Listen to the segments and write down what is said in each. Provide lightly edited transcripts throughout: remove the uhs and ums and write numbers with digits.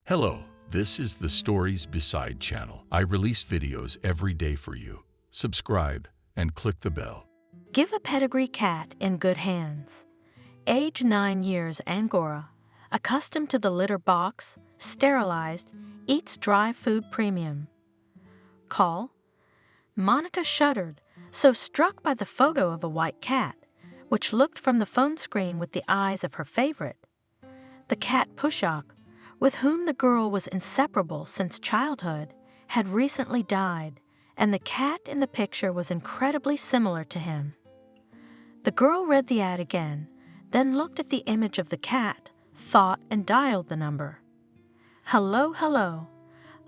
Hello, this is the Stories Beside channel. I release videos every day for you. Subscribe and click the bell. Give a pedigree cat in good hands. Age 9 years Angora, accustomed to the litter box, sterilized, eats dry food premium. Call. Monica shuddered, so struck by the photo of a white cat, which looked from the phone screen with the eyes of her favorite. The cat Pushak, with whom the girl was inseparable since childhood, had recently died, and the cat in the picture was incredibly similar to him. The girl read the ad again, then looked at the image of the cat, thought, and dialed the number. Hello.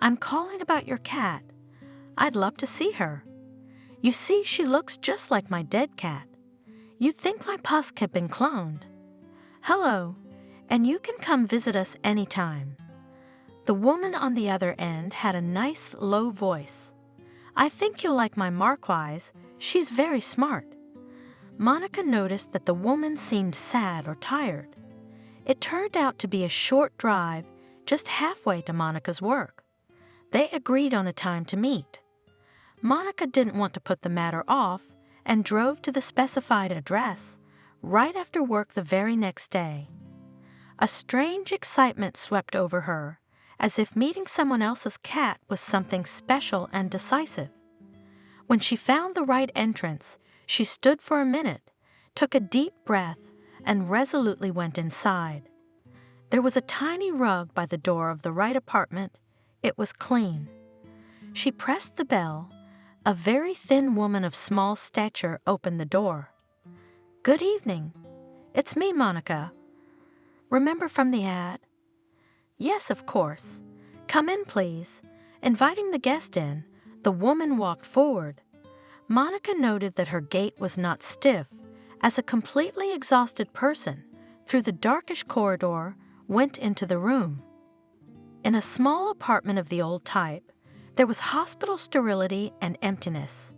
I'm calling about your cat. I'd love to see her. You see, she looks just like my dead cat. You'd think my Pusk had been cloned. Hello, and you can come visit us anytime. The woman on the other end had a nice, low voice. I think you'll like my Marquise. She's very smart. Monica noticed that the woman seemed sad or tired. It turned out to be a short drive, just halfway to Monica's work. They agreed on a time to meet. Monica didn't want to put the matter off and drove to the specified address right after work the very next day. A strange excitement swept over her, as if meeting someone else's cat was something special and decisive. When she found the right entrance, she stood for a minute, took a deep breath, and resolutely went inside. There was a tiny rug by the door of the right apartment. It was clean. She pressed the bell. A very thin woman of small stature opened the door. Good evening. It's me, Monica. Remember from the ad? Yes, of course. Come in, please. Inviting the guest in, the woman walked forward. Monica noted that her gait was not stiff, as a completely exhausted person, through the darkish corridor, went into the room. In a small apartment of the old type, there was hospital sterility and emptiness.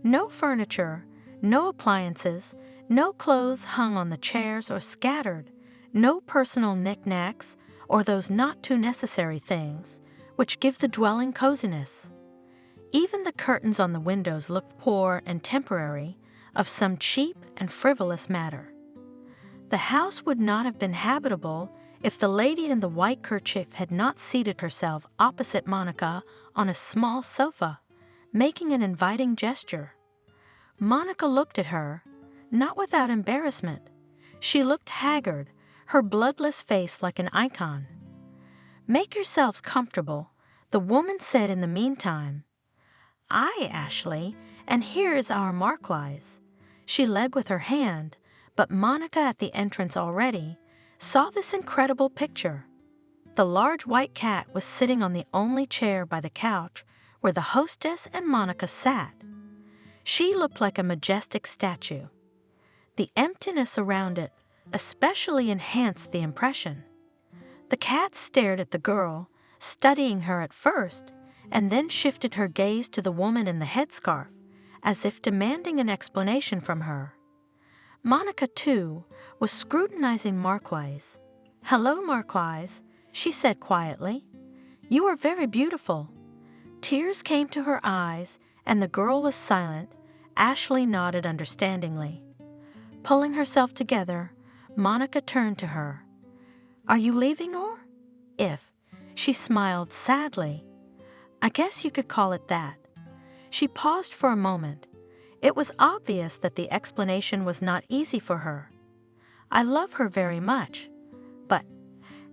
No furniture, no appliances, no clothes hung on the chairs or scattered, no personal knickknacks or those not too necessary things which give the dwelling coziness. Even the curtains on the windows looked poor and temporary, of some cheap and frivolous matter. The house would not have been habitable if the lady in the white kerchief had not seated herself opposite Monica on a small sofa, making an inviting gesture. Monica looked at her, not without embarrassment. She looked haggard, her bloodless face like an icon. Make yourselves comfortable, the woman said in the meantime. Aye, Ashley, and here is our Marquise. She led with her hand, but Monica at the entrance already saw this incredible picture. The large white cat was sitting on the only chair by the couch where the hostess and Monica sat. She looked like a majestic statue. The emptiness around it especially enhanced the impression. The cat stared at the girl, studying her at first, and then shifted her gaze to the woman in the headscarf, as if demanding an explanation from her. Monica, too, was scrutinizing Marquise. Hello, Marquise, she said quietly. You are very beautiful. Tears came to her eyes, and the girl was silent. Ashley nodded understandingly. Pulling herself together, Monica turned to her. Are you leaving, or? If. She smiled sadly. I guess you could call it that. She paused for a moment. It was obvious that the explanation was not easy for her. I love her very much, but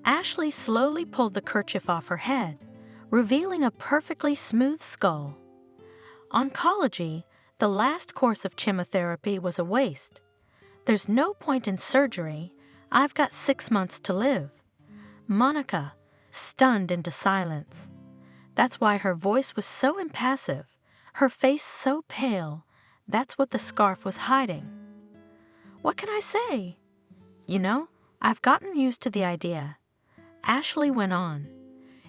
Ashley slowly pulled the kerchief off her head, revealing a perfectly smooth skull. Oncology, the last course of chemotherapy, was a waste. There's no point in surgery. I've got 6 months to live. Monica, stunned into silence. That's why her voice was so impassive, her face so pale. That's what the scarf was hiding. What can I say? You know, I've gotten used to the idea. Ashley went on.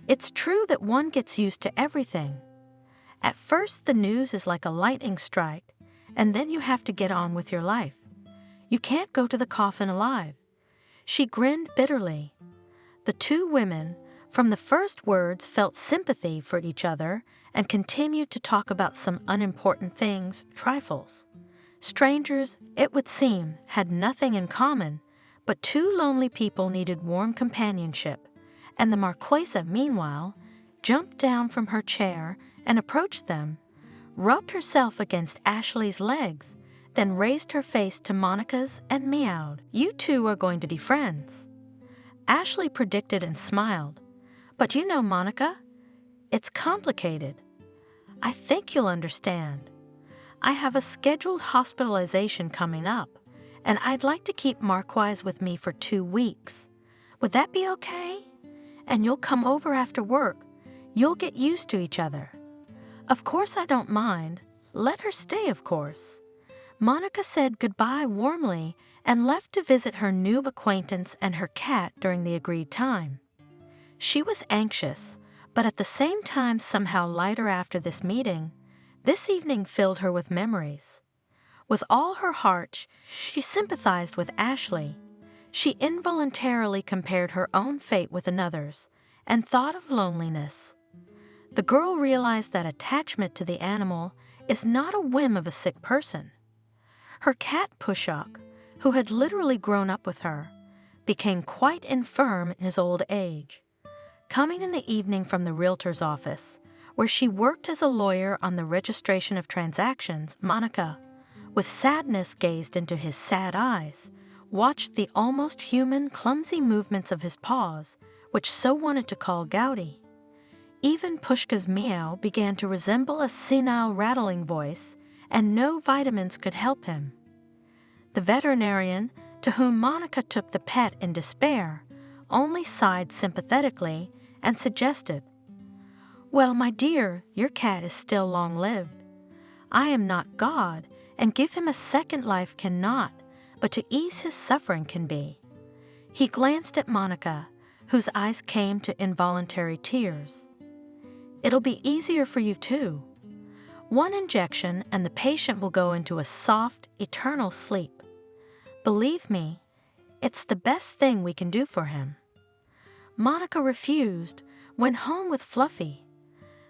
It's true that one gets used to everything. At first, the news is like a lightning strike, and then you have to get on with your life. You can't go to the coffin alive. She grinned bitterly. The two women, From the first words felt sympathy for each other and continued to talk about some unimportant things, trifles. Strangers, it would seem, had nothing in common, but two lonely people needed warm companionship, and the Marquesa, meanwhile, jumped down from her chair and approached them, rubbed herself against Ashley's legs, then raised her face to Monica's and meowed. "You two are going to be friends." Ashley predicted and smiled. "But you know, Monica, it's complicated. I think you'll understand. I have a scheduled hospitalization coming up, and I'd like to keep Marquise with me for 2 weeks. Would that be okay? And you'll come over after work. You'll get used to each other." "Of course I don't mind. Let her stay, of course." Monica said goodbye warmly and left to visit her new acquaintance and her cat during the agreed time. She was anxious, but at the same time somehow lighter after this meeting. This evening filled her with memories. With all her heart, she sympathized with Ashley. She involuntarily compared her own fate with another's and thought of loneliness. The girl realized that attachment to the animal is not a whim of a sick person. Her cat Pushok, who had literally grown up with her, became quite infirm in his old age. Coming in the evening from the realtor's office, where she worked as a lawyer on the registration of transactions, Monica, with sadness gazed into his sad eyes, watched the almost human, clumsy movements of his paws, which so wanted to call Gowdy. Even Pushka's meow began to resemble a senile rattling voice, and no vitamins could help him. The veterinarian, to whom Monica took the pet in despair, only sighed sympathetically and suggested, "Well, my dear, your cat is still long-lived. I am not God, and give him a second life cannot, but to ease his suffering can be." He glanced at Monica, whose eyes came to involuntary tears. "It'll be easier for you too. 1 injection and the patient will go into a soft, eternal sleep. Believe me, it's the best thing we can do for him." Monica refused, went home with Fluffy.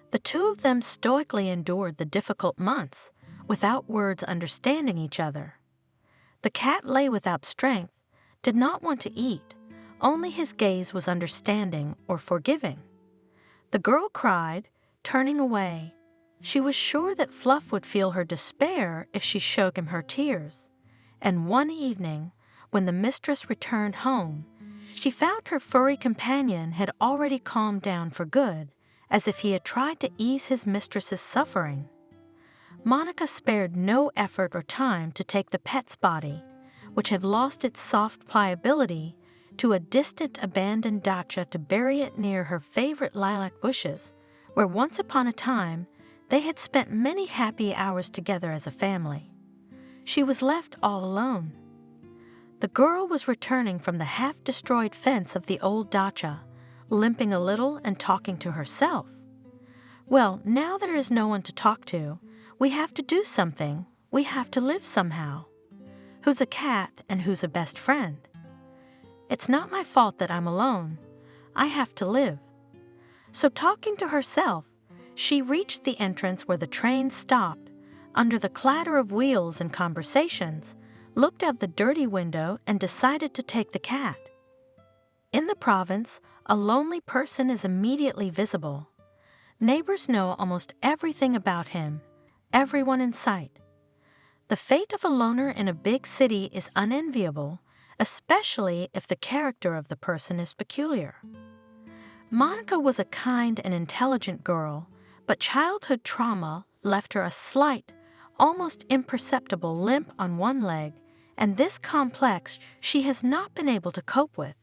The two of them stoically endured the difficult months, without words understanding each other. The cat lay without strength, did not want to eat, only his gaze was understanding or forgiving. The girl cried, turning away. She was sure that Fluff would feel her despair if she showed him her tears, and one evening, when the mistress returned home, she found her furry companion had already calmed down for good, as if he had tried to ease his mistress's suffering. Monica spared no effort or time to take the pet's body, which had lost its soft pliability, to a distant abandoned dacha to bury it near her favorite lilac bushes, where once upon a time they had spent many happy hours together as a family. She was left all alone. The girl was returning from the half-destroyed fence of the old dacha, limping a little and talking to herself. "Well, now there is no one to talk to, we have to do something, we have to live somehow. Who's a cat and who's a best friend? It's not my fault that I'm alone. I have to live." So talking to herself, she reached the entrance where the train stopped, under the clatter of wheels and conversations, looked out the dirty window and decided to take the cat. In the province, a lonely person is immediately visible. Neighbors know almost everything about him, everyone in sight. The fate of a loner in a big city is unenviable, especially if the character of the person is peculiar. Monica was a kind and intelligent girl, but childhood trauma left her a slight, almost imperceptible limp on one leg, and this complex she has not been able to cope with.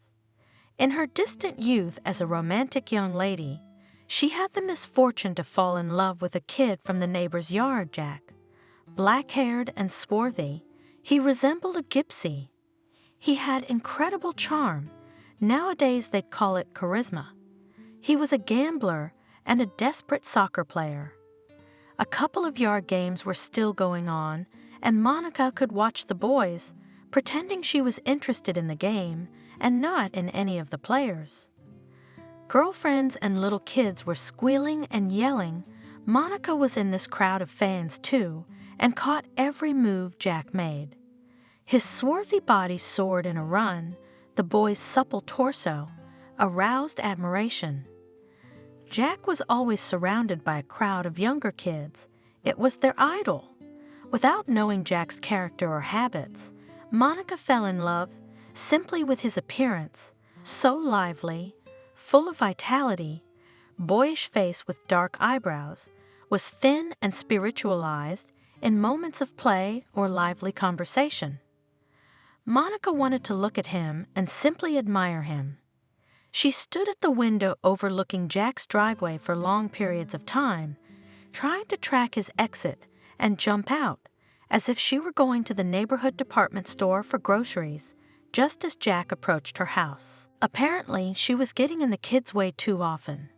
In her distant youth as a romantic young lady, she had the misfortune to fall in love with a kid from the neighbor's yard, Jack. Black-haired and swarthy, he resembled a gypsy. He had incredible charm. Nowadays they'd call it charisma. He was a gambler and a desperate soccer player. A couple of yard games were still going on, and Monica could watch the boys, pretending she was interested in the game and not in any of the players. Girlfriends and little kids were squealing and yelling. Monica was in this crowd of fans too, and caught every move Jack made. His swarthy body soared in a run. The boy's supple torso aroused admiration. Jack was always surrounded by a crowd of younger kids. It was their idol. Without knowing Jack's character or habits, Monica fell in love simply with his appearance, so lively, full of vitality, boyish face with dark eyebrows, was thin and spiritualized in moments of play or lively conversation. Monica wanted to look at him and simply admire him. She stood at the window overlooking Jack's driveway for long periods of time, trying to track his exit and jump out, as if she were going to the neighborhood department store for groceries, just as Jack approached her house. Apparently, she was getting in the kids' way too often.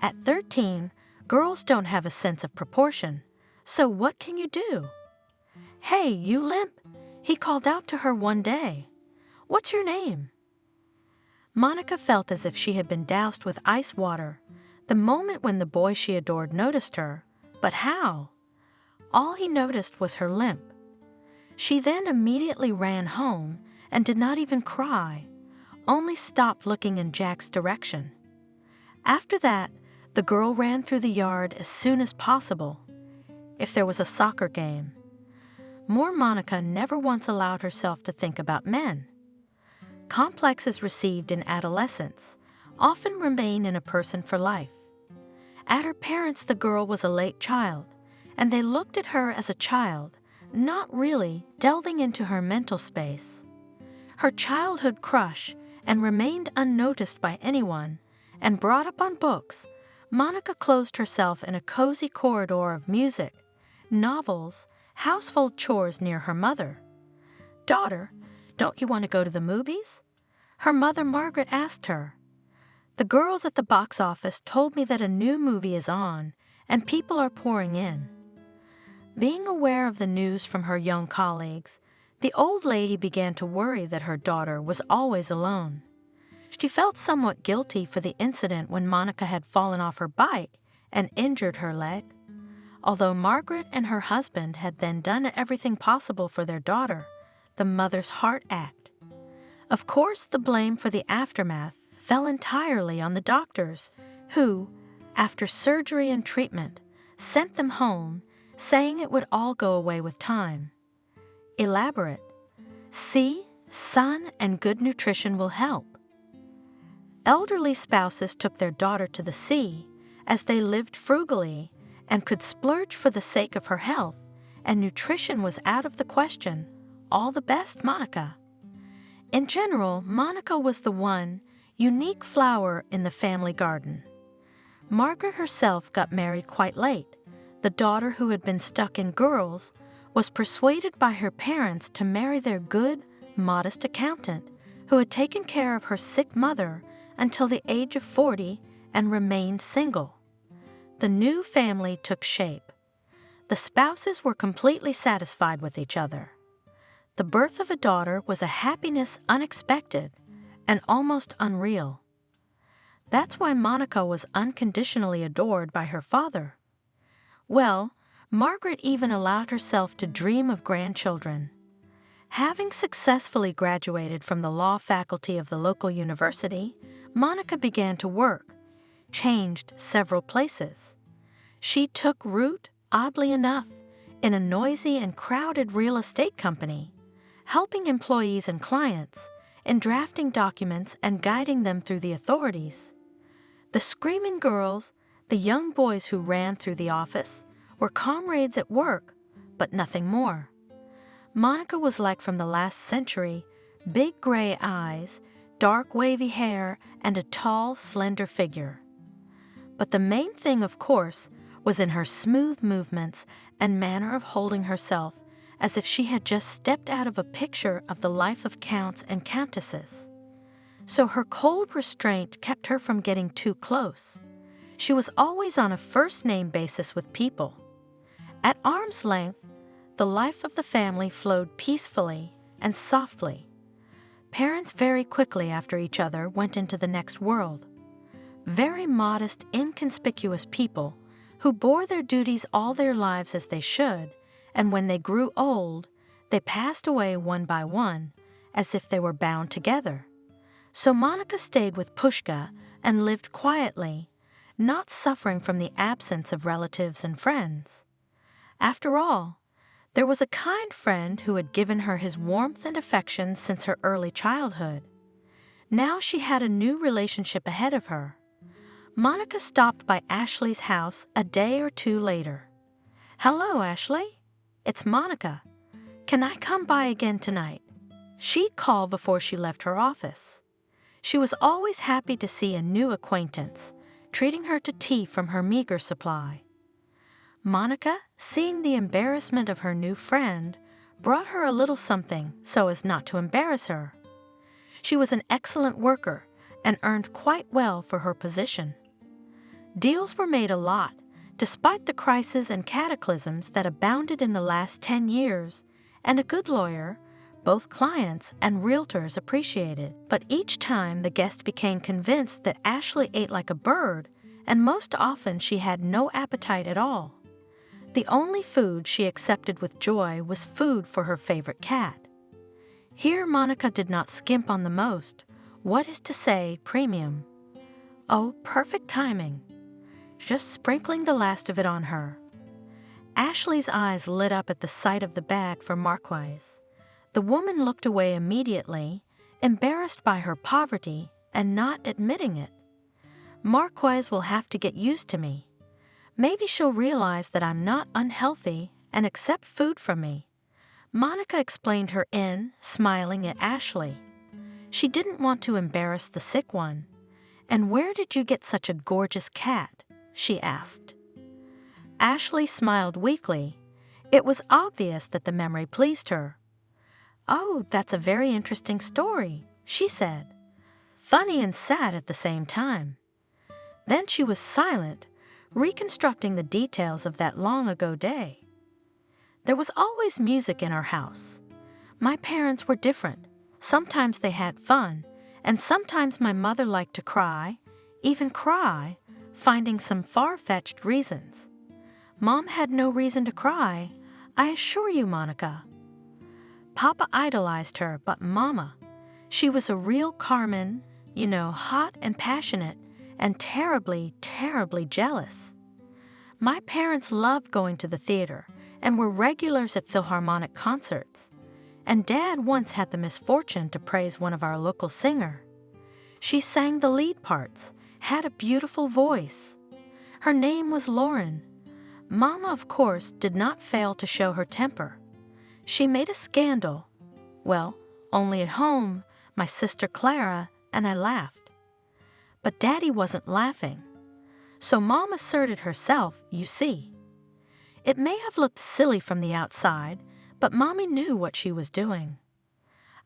At 13, girls don't have a sense of proportion, so what can you do? "Hey, you limp," he called out to her one day. "What's your name?" Monica felt as if she had been doused with ice water the moment when the boy she adored noticed her. But how? All he noticed was her limp. She then immediately ran home and did not even cry, only stopped looking in Jack's direction. After that, the girl ran through the yard as soon as possible. If there was a soccer game. More Monica never once allowed herself to think about men. Complexes received in adolescence often remain in a person for life. At her parents, the girl was a late child, and they looked at her as a child, not really delving into her mental space. Her childhood crush and remained unnoticed by anyone, and brought up on books, Monica closed herself in a cozy corridor of music, novels, household chores near her mother. "Daughter, don't you want to go to the movies?" her mother Margaret asked her. "The girls at the box office told me that a new movie is on, and people are pouring in." Being aware of the news from her young colleagues, the old lady began to worry that her daughter was always alone. She felt somewhat guilty for the incident when Monica had fallen off her bike and injured her leg. Although Margaret and her husband had then done everything possible for their daughter, the mother's heart ached. Of course, the blame for the aftermath fell entirely on the doctors, who, after surgery and treatment, sent them home, saying it would all go away with time. Elaborate. See, sun and good nutrition will help. Elderly spouses took their daughter to the sea, as they lived frugally and could splurge for the sake of her health, and nutrition was out of the question. All the best, Monica. In general, Monica was the one unique flower in the family garden. Margaret herself got married quite late. The daughter who had been stuck in girls was persuaded by her parents to marry their good, modest accountant, who had taken care of her sick mother until the age of 40 and remained single. The new family took shape. The spouses were completely satisfied with each other. The birth of a daughter was a happiness unexpected and almost unreal. That's why Monica was unconditionally adored by her father. Well, Margaret even allowed herself to dream of grandchildren. Having successfully graduated from the law faculty of the local university, Monica began to work, changed several places. She took root, oddly enough, in a noisy and crowded real estate company, helping employees and clients in drafting documents and guiding them through the authorities. The screaming girls, the young boys who ran through the office, were comrades at work, but nothing more. Monica was like from the last century, big gray eyes, dark wavy hair, and a tall, slender figure. But the main thing, of course, was in her smooth movements and manner of holding herself, as if she had just stepped out of a picture of the life of counts and countesses. So her cold restraint kept her from getting too close. She was always on a first-name basis with people. At arm's length, the life of the family flowed peacefully and softly. Parents very quickly after each other went into the next world. very modest, inconspicuous people who bore their duties all their lives as they should, and when they grew old, they passed away one by one, as if they were bound together. So Monica stayed with Pushka and lived quietly, not suffering from the absence of relatives and friends. After all, there was a kind friend who had given her his warmth and affection since her early childhood. Now she had a new relationship ahead of her. Monica stopped by Ashley's house a day or two later. "Hello, Ashley. It's Monica. Can I come by again tonight?" She'd called before she left her office. She was always happy to see a new acquaintance, treating her to tea from her meager supply. Monica, seeing the embarrassment of her new friend, brought her a little something so as not to embarrass her. She was an excellent worker and earned quite well for her position. Deals were made a lot, despite the crises and cataclysms that abounded in the last 10 years, and a good lawyer, both clients and realtors appreciated. But each time the guest became convinced that Ashley ate like a bird, and most often she had no appetite at all. The only food she accepted with joy was food for her favorite cat. Here Monica did not skimp on the most, what is to say, premium. Oh, perfect timing. Just sprinkling the last of it on her. Ashley's eyes lit up at the sight of the bag for Marquise. The woman looked away immediately, embarrassed by her poverty and not admitting it. Marquise will have to get used to me. Maybe she'll realize that I'm not unhealthy and accept food from me. Monica explained her in, smiling at Ashley. She didn't want to embarrass the sick one. "And where did you get such a gorgeous cat?" she asked. Ashley smiled weakly. It was obvious that the memory pleased her. "Oh, that's a very interesting story," she said. Funny and sad at the same time. Then she was silent, reconstructing the details of that long-ago day. "There was always music in our house. My parents were different. Sometimes they had fun, and sometimes my mother liked to cry, even cry, finding some far-fetched reasons. Mom had no reason to cry, I assure you, Monica. Papa idolized her, but Mama, she was a real Carmen, hot and passionate, and terribly, terribly jealous. My parents loved going to the theater and were regulars at Philharmonic concerts, and Dad once had the misfortune to praise one of our local singers. She sang the lead parts, had a beautiful voice. Her name was Lauren. Mama, of course, did not fail to show her temper. She made a scandal. Well, only at home, my sister Clara and I laughed. But Daddy wasn't laughing. So Mom asserted herself, you see. It may have looked silly from the outside, but Mommy knew what she was doing.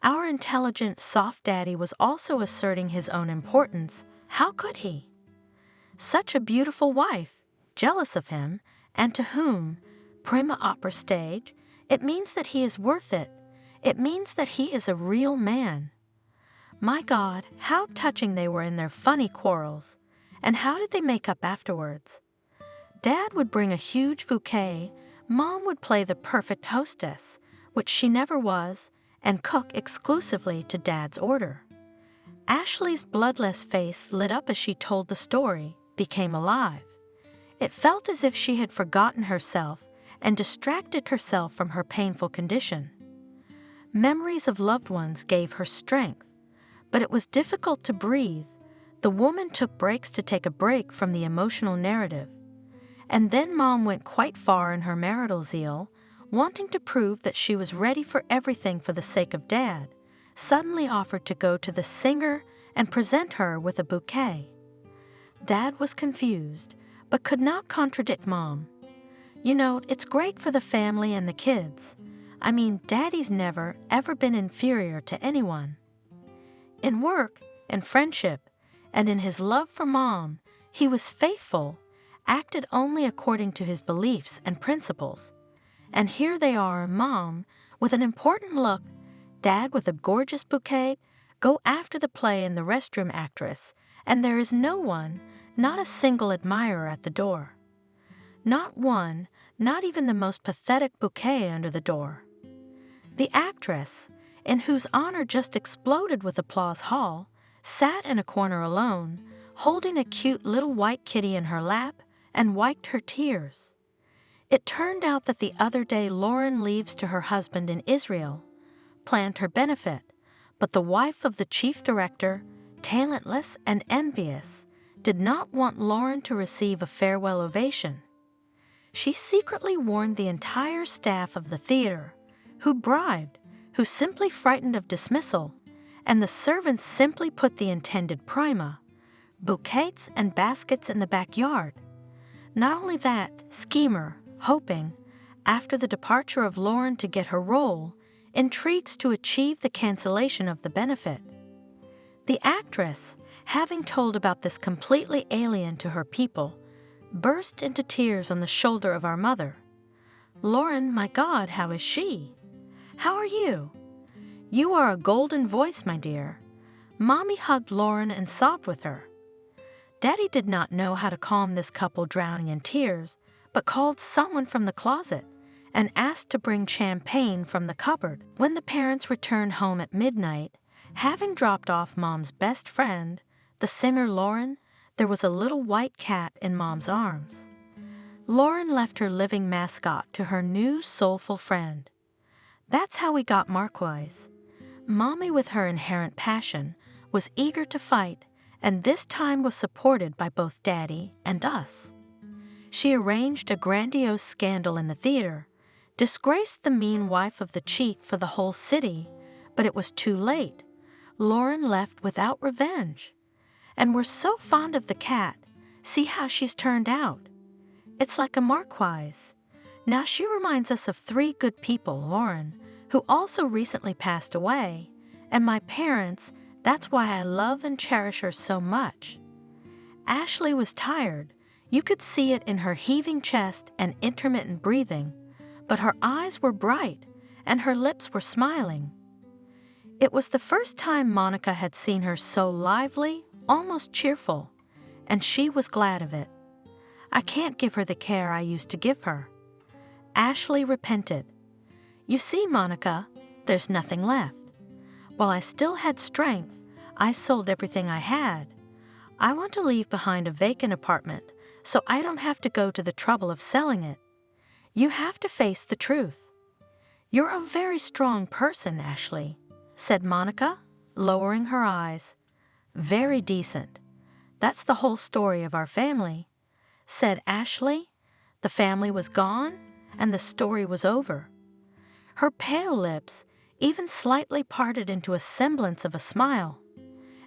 Our intelligent, soft Daddy was also asserting his own importance. How could he? Such a beautiful wife, jealous of him, and to whom, prima opera stage, it means that he is worth it. It means that he is a real man. My God, how touching they were in their funny quarrels. And how did they make up afterwards? Dad would bring a huge bouquet, Mom would play the perfect hostess, which she never was, and cook exclusively to Dad's order. Ashley's bloodless face lit up as she told the story, became alive. It felt as if she had forgotten herself and distracted herself from her painful condition. Memories of loved ones gave her strength, but it was difficult to breathe. The woman took breaks to take a break from the emotional narrative. And then Mom went quite far in her marital zeal, wanting to prove that she was ready for everything for the sake of Dad, suddenly offered to go to the singer and present her with a bouquet. Dad was confused, but could not contradict Mom. It's great for the family and the kids. Daddy's never, ever been inferior to anyone. In work, in friendship, and in his love for Mom, he was faithful, acted only according to his beliefs and principles. And here they are, Mom, with an important look, Dad with a gorgeous bouquet, go after the play and the restroom actress, and there is no one, not a single admirer at the door. Not one, not even the most pathetic bouquet under the door. The actress, in whose honor just exploded with applause hall, sat in a corner alone, holding a cute little white kitty in her lap and wiped her tears. It turned out that the other day Lauren leaves to her husband in Israel, planned her benefit, but the wife of the chief director, talentless and envious, did not want Lauren to receive a farewell ovation. She secretly warned the entire staff of the theater, who bribed, who simply frightened of dismissal, and the servants simply put the intended prima, bouquets and baskets in the backyard. Not only that, schemer, hoping, after the departure of Lauren to get her role, entreats to achieve the cancellation of the benefit. The actress, having told about this completely alien to her people, burst into tears on the shoulder of our mother. "Lauren, my God, how is she? How are you? You are a golden voice, my dear." Mommy hugged Lauren and sobbed with her. Daddy did not know how to calm this couple drowning in tears, but called someone from the closet and asked to bring champagne from the cupboard. When the parents returned home at midnight, having dropped off Mom's best friend, the singer Lauren, there was a little white cat in Mom's arms. Lauren left her living mascot to her new soulful friend. That's how we got Marquise. Mommy, with her inherent passion, was eager to fight, and this time was supported by both Daddy and us. She arranged a grandiose scandal in the theater, disgraced the mean wife of the chief for the whole city, but it was too late. Lauren left without revenge. And we're so fond of the cat. See how she's turned out. It's like a Marquise. Now she reminds us of three good people, Lauren, who also recently passed away, and my parents. That's why I love and cherish her so much. Ashley was tired. You could see it in her heaving chest and intermittent breathing, but her eyes were bright and her lips were smiling. It was the first time Monica had seen her so lively, almost cheerful, and she was glad of it. I can't give her the care I used to give her. Ashley repented. You see, Monica, there's nothing left. While I still had strength, I sold everything I had. I want to leave behind a vacant apartment so I don't have to go to the trouble of selling it. You have to face the truth. You're a very strong person, Ashley, said Monica, lowering her eyes. Very decent. That's the whole story of our family, said Ashley. The family was gone and the story was over. Her pale lips even slightly parted into a semblance of a smile.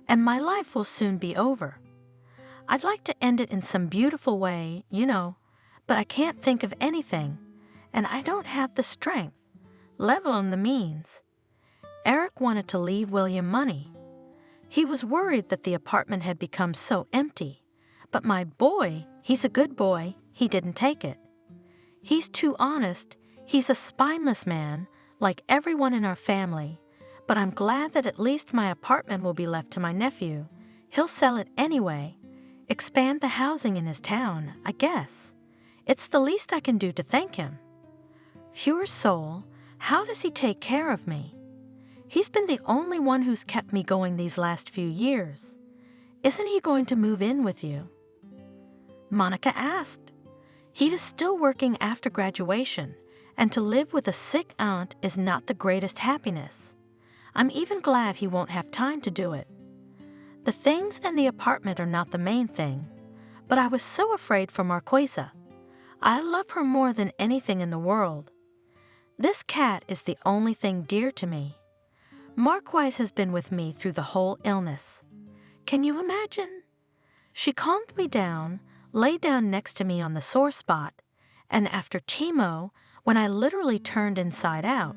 And my life will soon be over. I'd like to end it in some beautiful way, you know, but I can't think of anything, and I don't have the strength, let alone the means. Eric wanted to leave William money. He was worried that the apartment had become so empty, but my boy, he's a good boy, he didn't take it. He's too honest, he's a spineless man, like everyone in our family, but I'm glad that at least my apartment will be left to my nephew. He'll sell it anyway, expand the housing in his town, I guess. It's the least I can do to thank him. Pure soul, how does he take care of me? He's been the only one who's kept me going these last few years. Isn't he going to move in with you? Monica asked. He is still working after graduation, and to live with a sick aunt is not the greatest happiness. I'm even glad he won't have time to do it. The things and the apartment are not the main thing, but I was so afraid for Marquesa. I love her more than anything in the world. This cat is the only thing dear to me. Marquise has been with me through the whole illness. Can you imagine? She calmed me down, lay down next to me on the sore spot, and after chemo, when I literally turned inside out,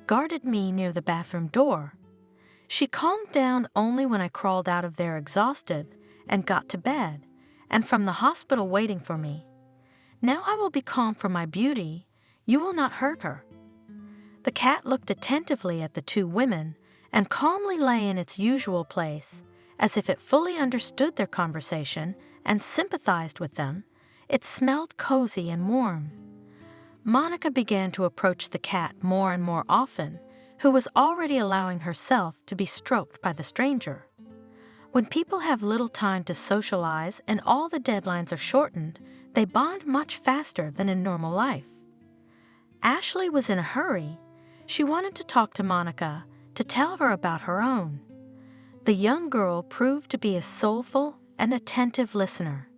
guarded me near the bathroom door. She calmed down only when I crawled out of there exhausted and got to bed, and from the hospital waiting for me. Now I will be calm for my beauty. You will not hurt her. The cat looked attentively at the two women and calmly lay in its usual place, as if it fully understood their conversation and sympathized with them. It smelled cozy and warm. Monica began to approach the cat more and more often, who was already allowing herself to be stroked by the stranger. When people have little time to socialize and all the deadlines are shortened, they bond much faster than in normal life. Ashley was in a hurry. She wanted to talk to Monica, to tell her about her own. The young girl proved to be a soulful and attentive listener.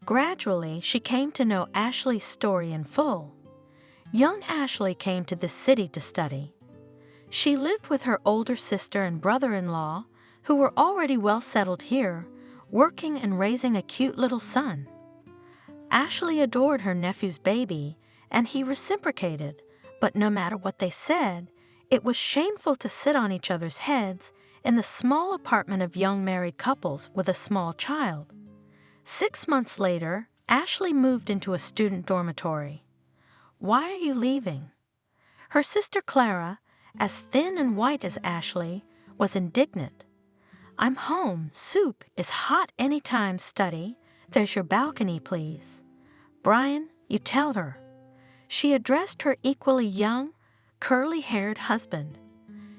Gradually, she came to know Ashley's story in full. Young Ashley came to this city to study. She lived with her older sister and brother-in-law, who were already well settled here, working and raising a cute little son. Ashley adored her nephew's baby, and he reciprocated, but no matter what they said, it was shameful to sit on each other's heads in the small apartment of young married couples with a small child. 6 months later, Ashley moved into a student dormitory. "Why are you leaving?" Her sister Clara, as thin and white as Ashley, was indignant. "I'm home. Soup is hot any time, study. There's your balcony, please. Brian, you tell her." She addressed her equally young, curly-haired husband.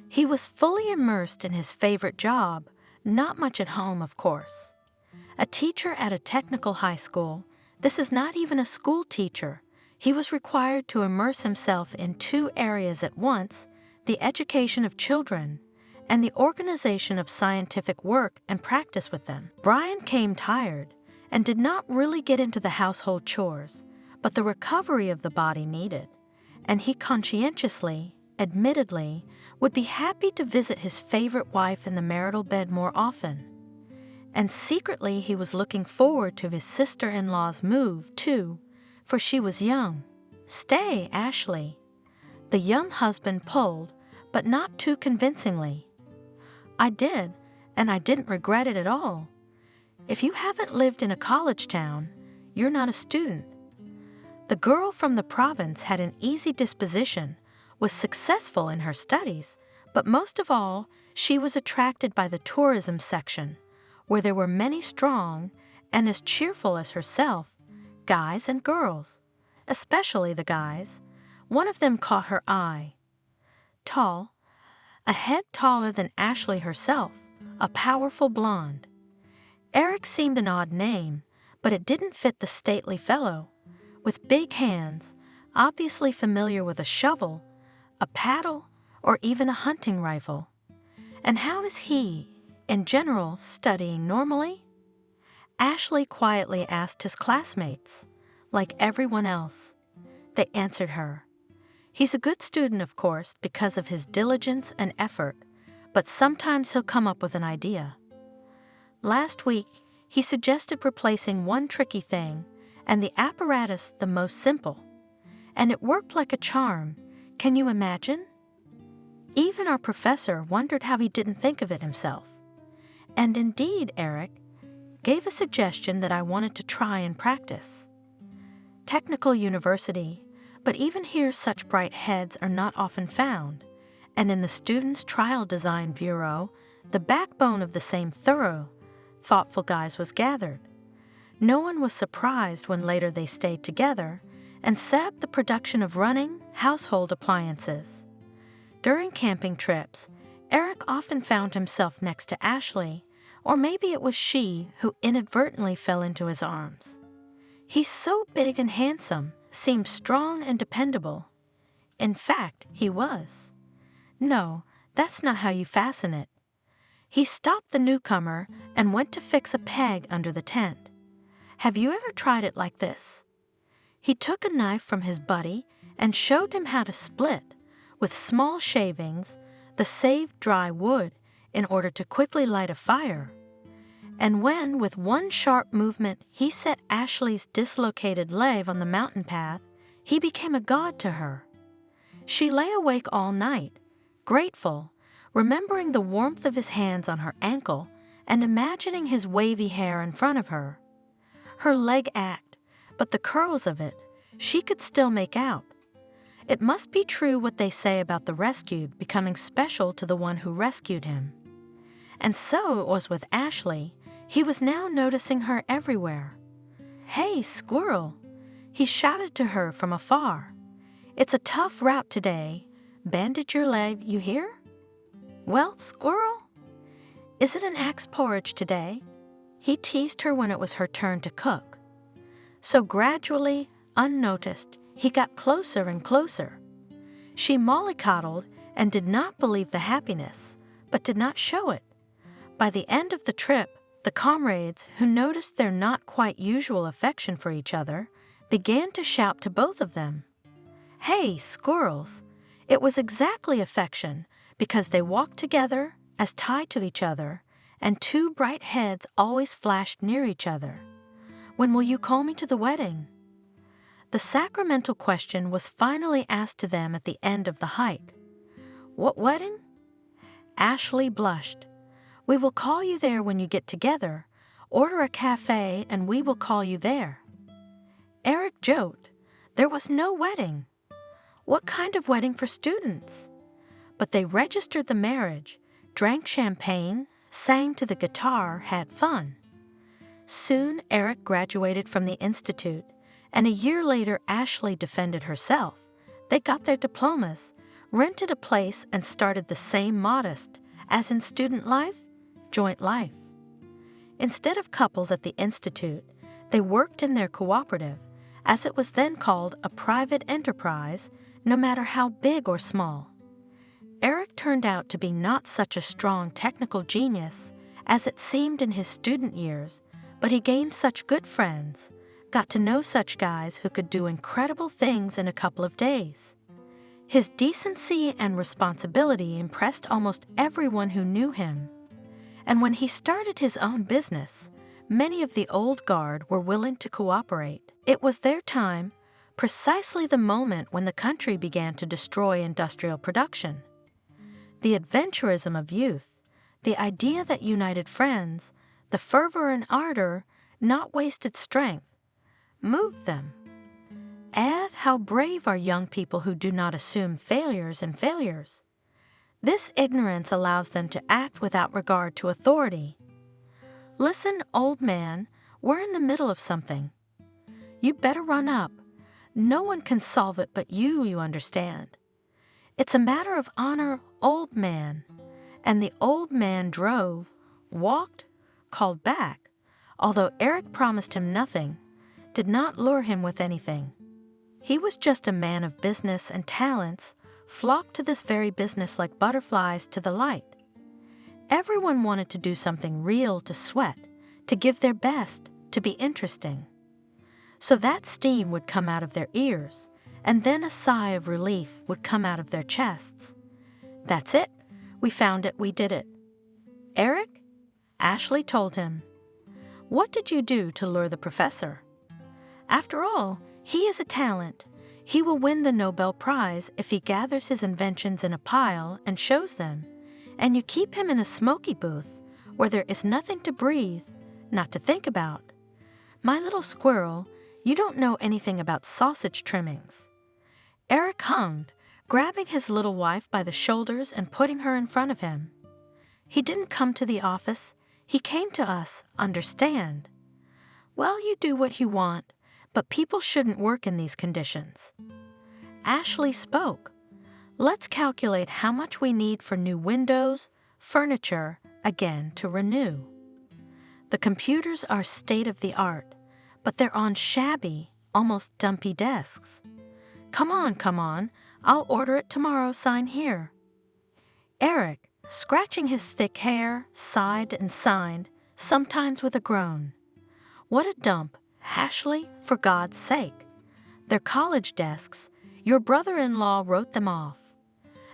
He was fully immersed in his favorite job, not much at home, of course. A teacher at a technical high school, this is not even a school teacher. He was required to immerse himself in 2 areas at once: the education of children and the organization of scientific work and practice with them. Brian came tired and did not really get into the household chores, but the recovery of the body needed, and he conscientiously, admittedly, would be happy to visit his favorite wife in the marital bed more often. And secretly he was looking forward to his sister-in-law's move, too, for she was young. "Stay, Ashley." The young husband pulled, but not too convincingly. "I did, and I didn't regret it at all. If you haven't lived in a college town, you're not a student." The girl from the province had an easy disposition, was successful in her studies, but most of all, she was attracted by the tourism section, where there were many strong and as cheerful as herself, guys and girls, especially the guys. One of them caught her eye. Tall, a head taller than Ashley herself, a powerful blonde. Eric seemed an odd name, but it didn't fit the stately fellow, with big hands, obviously familiar with a shovel, a paddle, or even a hunting rifle. And how is he, in general, studying normally? Ashley quietly asked his classmates, like everyone else. They answered her. He's a good student, of course, because of his diligence and effort, but sometimes he'll come up with an idea. Last week, he suggested replacing one tricky thing and the apparatus the most simple. And it worked like a charm. Can you imagine? Even our professor wondered how he didn't think of it himself. And indeed, Eric gave a suggestion that I wanted to try and practice. Technical university, but even here such bright heads are not often found, and in the Students' Trial Design Bureau, the backbone of the same thorough, thoughtful guys was gathered. No one was surprised when later they stayed together and set up the production of running household appliances. During camping trips, Eric often found himself next to Ashley, or maybe it was she who inadvertently fell into his arms. He's so big and handsome, seemed strong and dependable. In fact, he was. No, that's not how you fasten it. He stopped the newcomer and went to fix a peg under the tent. Have you ever tried it like this? He took a knife from his buddy and showed him how to split, with small shavings, the saved dry wood in order to quickly light a fire. And when, with one sharp movement, he set Ashley's dislocated leg on the mountain path, he became a god to her. She lay awake all night, grateful, remembering the warmth of his hands on her ankle and imagining his wavy hair in front of her. Her leg ached, but the curls of it, she could still make out. It must be true what they say about the rescued becoming special to the one who rescued him. And so it was with Ashley. He was now noticing her everywhere. "Hey, squirrel!" he shouted to her from afar. "It's a tough route today. Bandage your leg, you hear?" "Well, squirrel, is it an axe porridge today?" He teased her when it was her turn to cook. So gradually, unnoticed, he got closer and closer. She mollycoddled and did not believe the happiness, but did not show it. By the end of the trip, the comrades, who noticed their not quite usual affection for each other, began to shout to both of them. "Hey, squirrels!" It was exactly affection, because they walked together, as tied to each other, and two bright heads always flashed near each other. "When will you call me to the wedding?" The sacramental question was finally asked to them at the end of the hike. "What wedding?" Ashley blushed. "We will call you there when you get together. Order a cafe and we will call you there." Eric joked. There was no wedding. What kind of wedding for students? But they registered the marriage, drank champagne, sang to the guitar, had fun. Soon Eric graduated from the institute, and a year later Ashley defended herself. They got their diplomas, rented a place, and started the same modest, as in student life, joint life. Instead of couples at the institute, they worked in their cooperative, as it was then called, a private enterprise, no matter how big or small. Eric turned out to be not such a strong technical genius as it seemed in his student years, but he gained such good friends, got to know such guys who could do incredible things in a couple of days. His decency and responsibility impressed almost everyone who knew him. And when he started his own business, many of the old guard were willing to cooperate. It was their time, precisely the moment when the country began to destroy industrial production. The adventurism of youth, the idea that united friends, the fervor and ardor, not wasted strength, moved them. How brave are young people who do not assume failures and failures. This ignorance allows them to act without regard to authority. "Listen, old man, we're in the middle of something. You better run up. No one can solve it but you understand. It's a matter of honor, old man." And the old man drove, walked, called back, although Eric promised him nothing, did not lure him with anything. He was just a man of business, and talents flocked to this very business like butterflies to the light. Everyone wanted to do something real, to sweat, to give their best, to be interesting. So that steam would come out of their ears, and then a sigh of relief would come out of their chests. "That's it. We found it. We did it." "Eric?" Ashley told him. "What did you do to lure the professor? After all, he is a talent. He will win the Nobel Prize if he gathers his inventions in a pile and shows them, and you keep him in a smoky booth where there is nothing to breathe, not to think about. My little squirrel, you don't know anything about sausage trimmings." Eric hummed, grabbing his little wife by the shoulders and putting her in front of him. "He didn't come to the office. He came to us, understand? Well, you do what you want, but people shouldn't work in these conditions." Ashley spoke. "Let's calculate how much we need for new windows, furniture, again to renew. The computers are state-of-the-art, but they're on shabby, almost dumpy desks. Come on, I'll order it tomorrow, sign here." Eric, scratching his thick hair, sighed and signed, sometimes with a groan. What a dump, Ashley, for God's sake. They're college desks. Your brother-in-law wrote them off.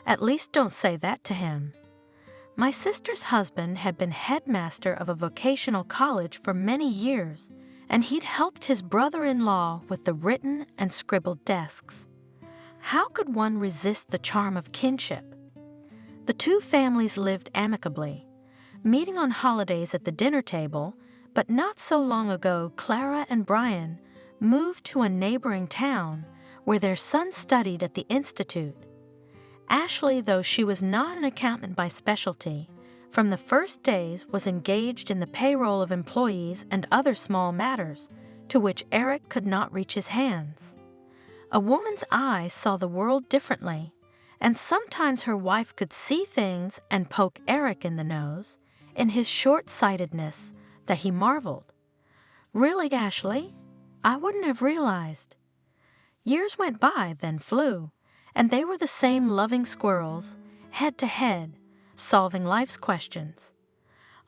At least don't say that to him. My sister's husband had been headmaster of a vocational college for many years, and he'd helped his brother-in-law with the written and scribbled desks. How could one resist the charm of kinship? The two families lived amicably, meeting on holidays at the dinner table, but not so long ago Clara and Brian moved to a neighboring town where their son studied at the institute. Ashley, though she was not an accountant by specialty, from the first days was engaged in the payroll of employees and other small matters to which Eric could not reach his hands. A woman's eyes saw the world differently, and sometimes her wife could see things and poke Eric in the nose, in his short-sightedness, that he marveled. "Really, Ashley? I wouldn't have realized." Years went by, then flew, and they were the same loving squirrels, head to head, solving life's questions.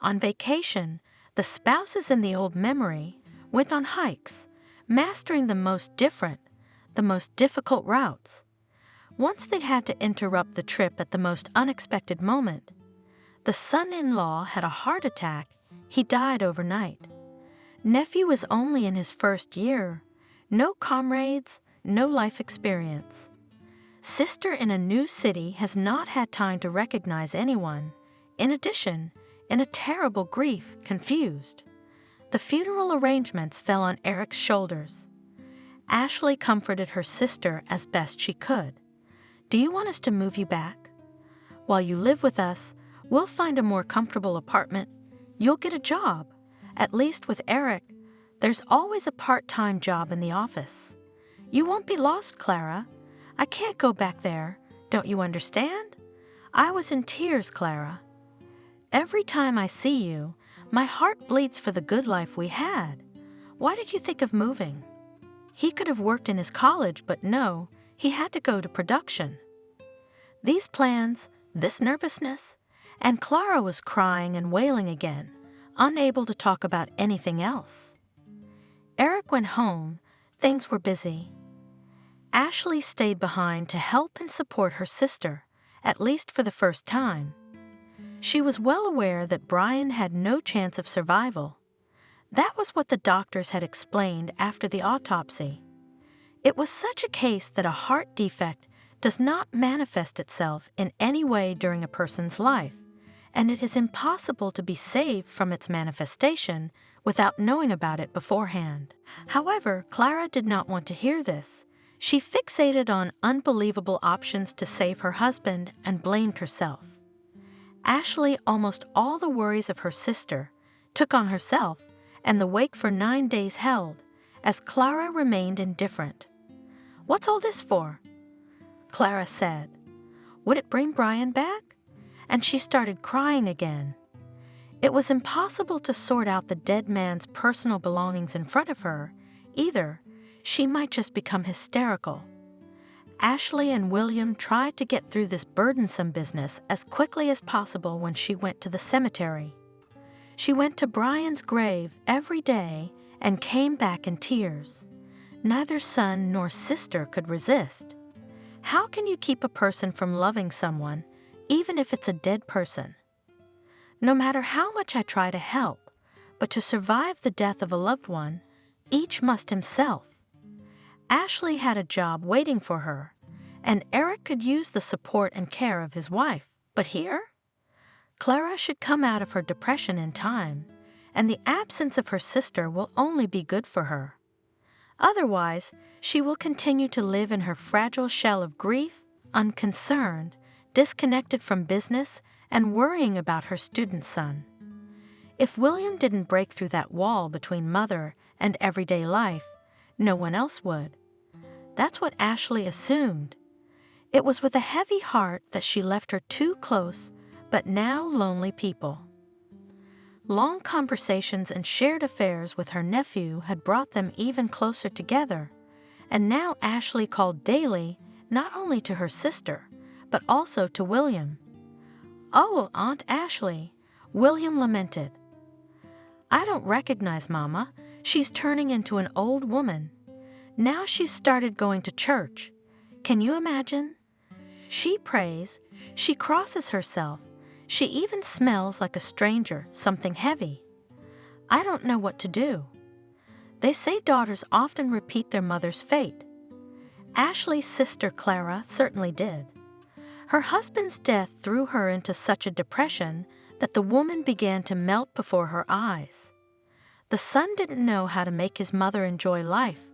On vacation, the spouses in the old memory went on hikes, mastering the most difficult routes. Once they'd had to interrupt the trip at the most unexpected moment. The son-in-law had a heart attack. He died overnight. Nephew was only in his first year. No comrades, no life experience. Sister in a new city has not had time to recognize anyone. In addition, in a terrible grief, confused. The funeral arrangements fell on Eric's shoulders. Ashley comforted her sister as best she could. "Do you want us to move you back? While you live with us, we'll find a more comfortable apartment. You'll get a job. At least with Eric, there's always a part-time job in the office. You won't be lost, Clara. I can't go back there. Don't you understand?" I was in tears, Clara. "Every time I see you, my heart bleeds for the good life we had. Why did you think of moving?" He could have worked in his college, but no, he had to go to production. These plans, this nervousness, and Clara was crying and wailing again, unable to talk about anything else. Eric went home. Things were busy. Ashley stayed behind to help and support her sister, at least for the first time. She was well aware that Brian had no chance of survival. That was what the doctors had explained after the autopsy. It was such a case that a heart defect does not manifest itself in any way during a person's life, and it is impossible to be saved from its manifestation without knowing about it beforehand. However, Clara did not want to hear this. She fixated on unbelievable options to save her husband and blamed herself. Ashley almost all the worries of her sister took on herself, and the wake for 9 days held, as Clara remained indifferent. "What's all this for?" Clara said. Would it bring Brian back? And she started crying again. It was impossible to sort out the dead man's personal belongings in front of her. Either she might just become hysterical. Ashley and William tried to get through this burdensome business as quickly as possible when she went to the cemetery. She went to Brian's grave every day and came back in tears. Neither son nor sister could resist. How can you keep a person from loving someone, even if it's a dead person? No matter how much I try to help, but to survive the death of a loved one, each must himself. Ashley had a job waiting for her, and Eric could use the support and care of his wife. But here? Clara should come out of her depression in time, and the absence of her sister will only be good for her. Otherwise, she will continue to live in her fragile shell of grief, unconcerned, disconnected from business, and worrying about her student son. If William didn't break through that wall between mother and everyday life, no one else would. That's what Ashley assumed. It was with a heavy heart that she left her two close, but now lonely people. Long conversations and shared affairs with her nephew had brought them even closer together, and now Ashley called daily not only to her sister, but also to William. "Oh, Aunt Ashley," William lamented. "I don't recognize Mama. She's turning into an old woman. Now she's started going to church. Can you imagine? She prays, she crosses herself, she even smells like a stranger, something heavy. I don't know what to do." They say daughters often repeat their mother's fate. Ashley's sister Clara certainly did. Her husband's death threw her into such a depression that the woman began to melt before her eyes. The son didn't know how to make his mother enjoy life,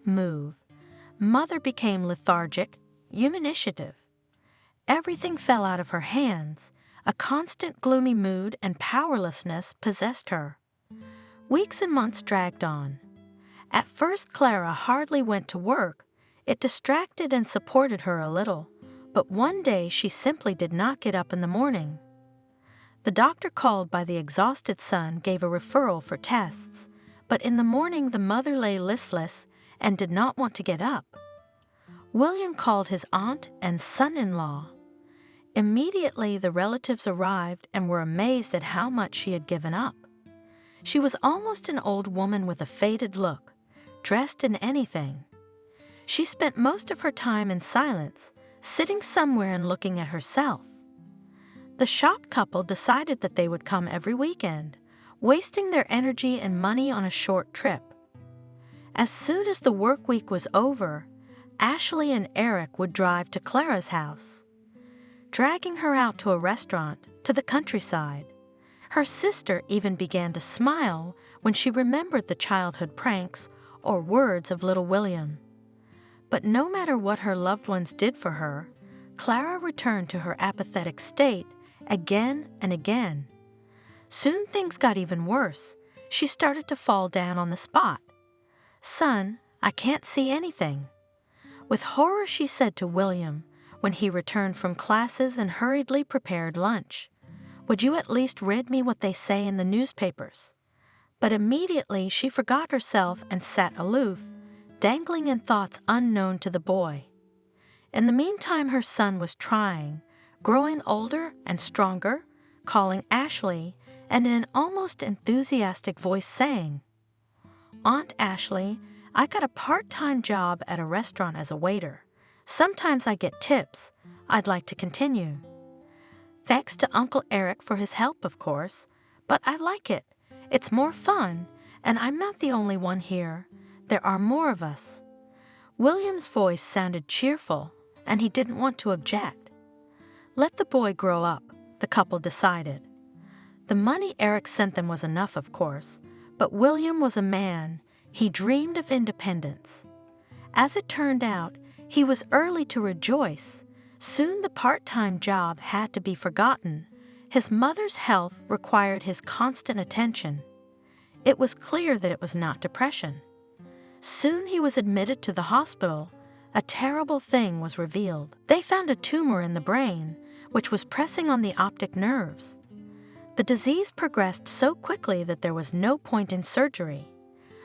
move. Mother became lethargic, initiative. Everything fell out of her hands, A constant gloomy mood and powerlessness possessed her. Weeks and months dragged on. At first, Clara hardly went to work. It distracted and supported her a little, but one day she simply did not get up in the morning. The doctor called by the exhausted son gave a referral for tests, but in the morning the mother lay listless and did not want to get up. William called his aunt and son-in-law. Immediately the relatives arrived and were amazed at how much she had given up. She was almost an old woman with a faded look, dressed in anything. She spent most of her time in silence, sitting somewhere and looking at herself. The shocked couple decided that they would come every weekend, wasting their energy and money on a short trip. As soon as the work week was over, Ashley and Eric would drive to Clara's house, dragging her out to a restaurant, to the countryside. Her sister even began to smile when she remembered the childhood pranks or words of little William. But no matter what her loved ones did for her, Clara returned to her apathetic state again and again. Soon things got even worse. She started to fall down on the spot. "Son, I can't see anything." With horror she said to William when he returned from classes and hurriedly prepared lunch, "Would you at least read me what they say in the newspapers?" But immediately she forgot herself and sat aloof, dangling in thoughts unknown to the boy. In the meantime her son was trying, growing older and stronger, calling Ashley, and in an almost enthusiastic voice saying, "Aunt Ashley, I got a part-time job at a restaurant as a waiter. Sometimes I get tips. I'd like to continue. Thanks to Uncle Eric for his help, of course, but I like it. It's more fun, and I'm not the only one here. There are more of us." William's voice sounded cheerful, and he didn't want to object. Let the boy grow up, the couple decided. The money Eric sent them was enough, of course, but William was a man. He dreamed of independence. As it turned out, he was early to rejoice. Soon the part-time job had to be forgotten. His mother's health required his constant attention. It was clear that it was not depression. Soon he was admitted to the hospital. A terrible thing was revealed. They found a tumor in the brain, which was pressing on the optic nerves. The disease progressed so quickly that there was no point in surgery.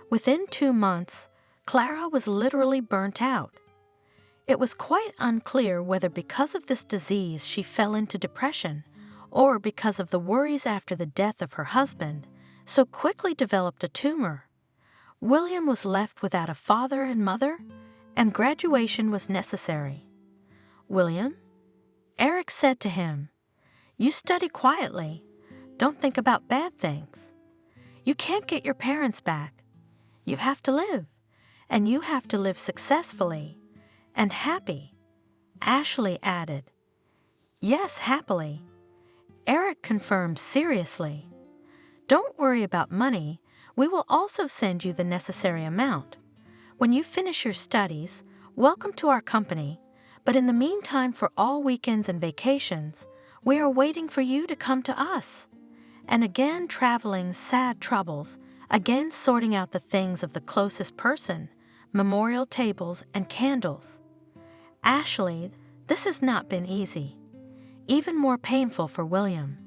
Within 2 months, Clara was literally burnt out. It was quite unclear whether because of this disease she fell into depression or because of the worries after the death of her husband, so quickly developed a tumor. William was left without a father and mother, and graduation was necessary. "William," Eric said to him, "you study quietly. Don't think about bad things. You can't get your parents back. You have to live, and you have to live successfully and happy." Ashley added, "Yes, happily." Eric confirmed seriously, "Don't worry about money. We will also send you the necessary amount. When you finish your studies, welcome to our company, but in the meantime, for all weekends and vacations, we are waiting for you to come to us." And again traveling sad troubles, again sorting out the things of the closest person, memorial tables and candles. Ashley, this has not been easy. Even more painful for William.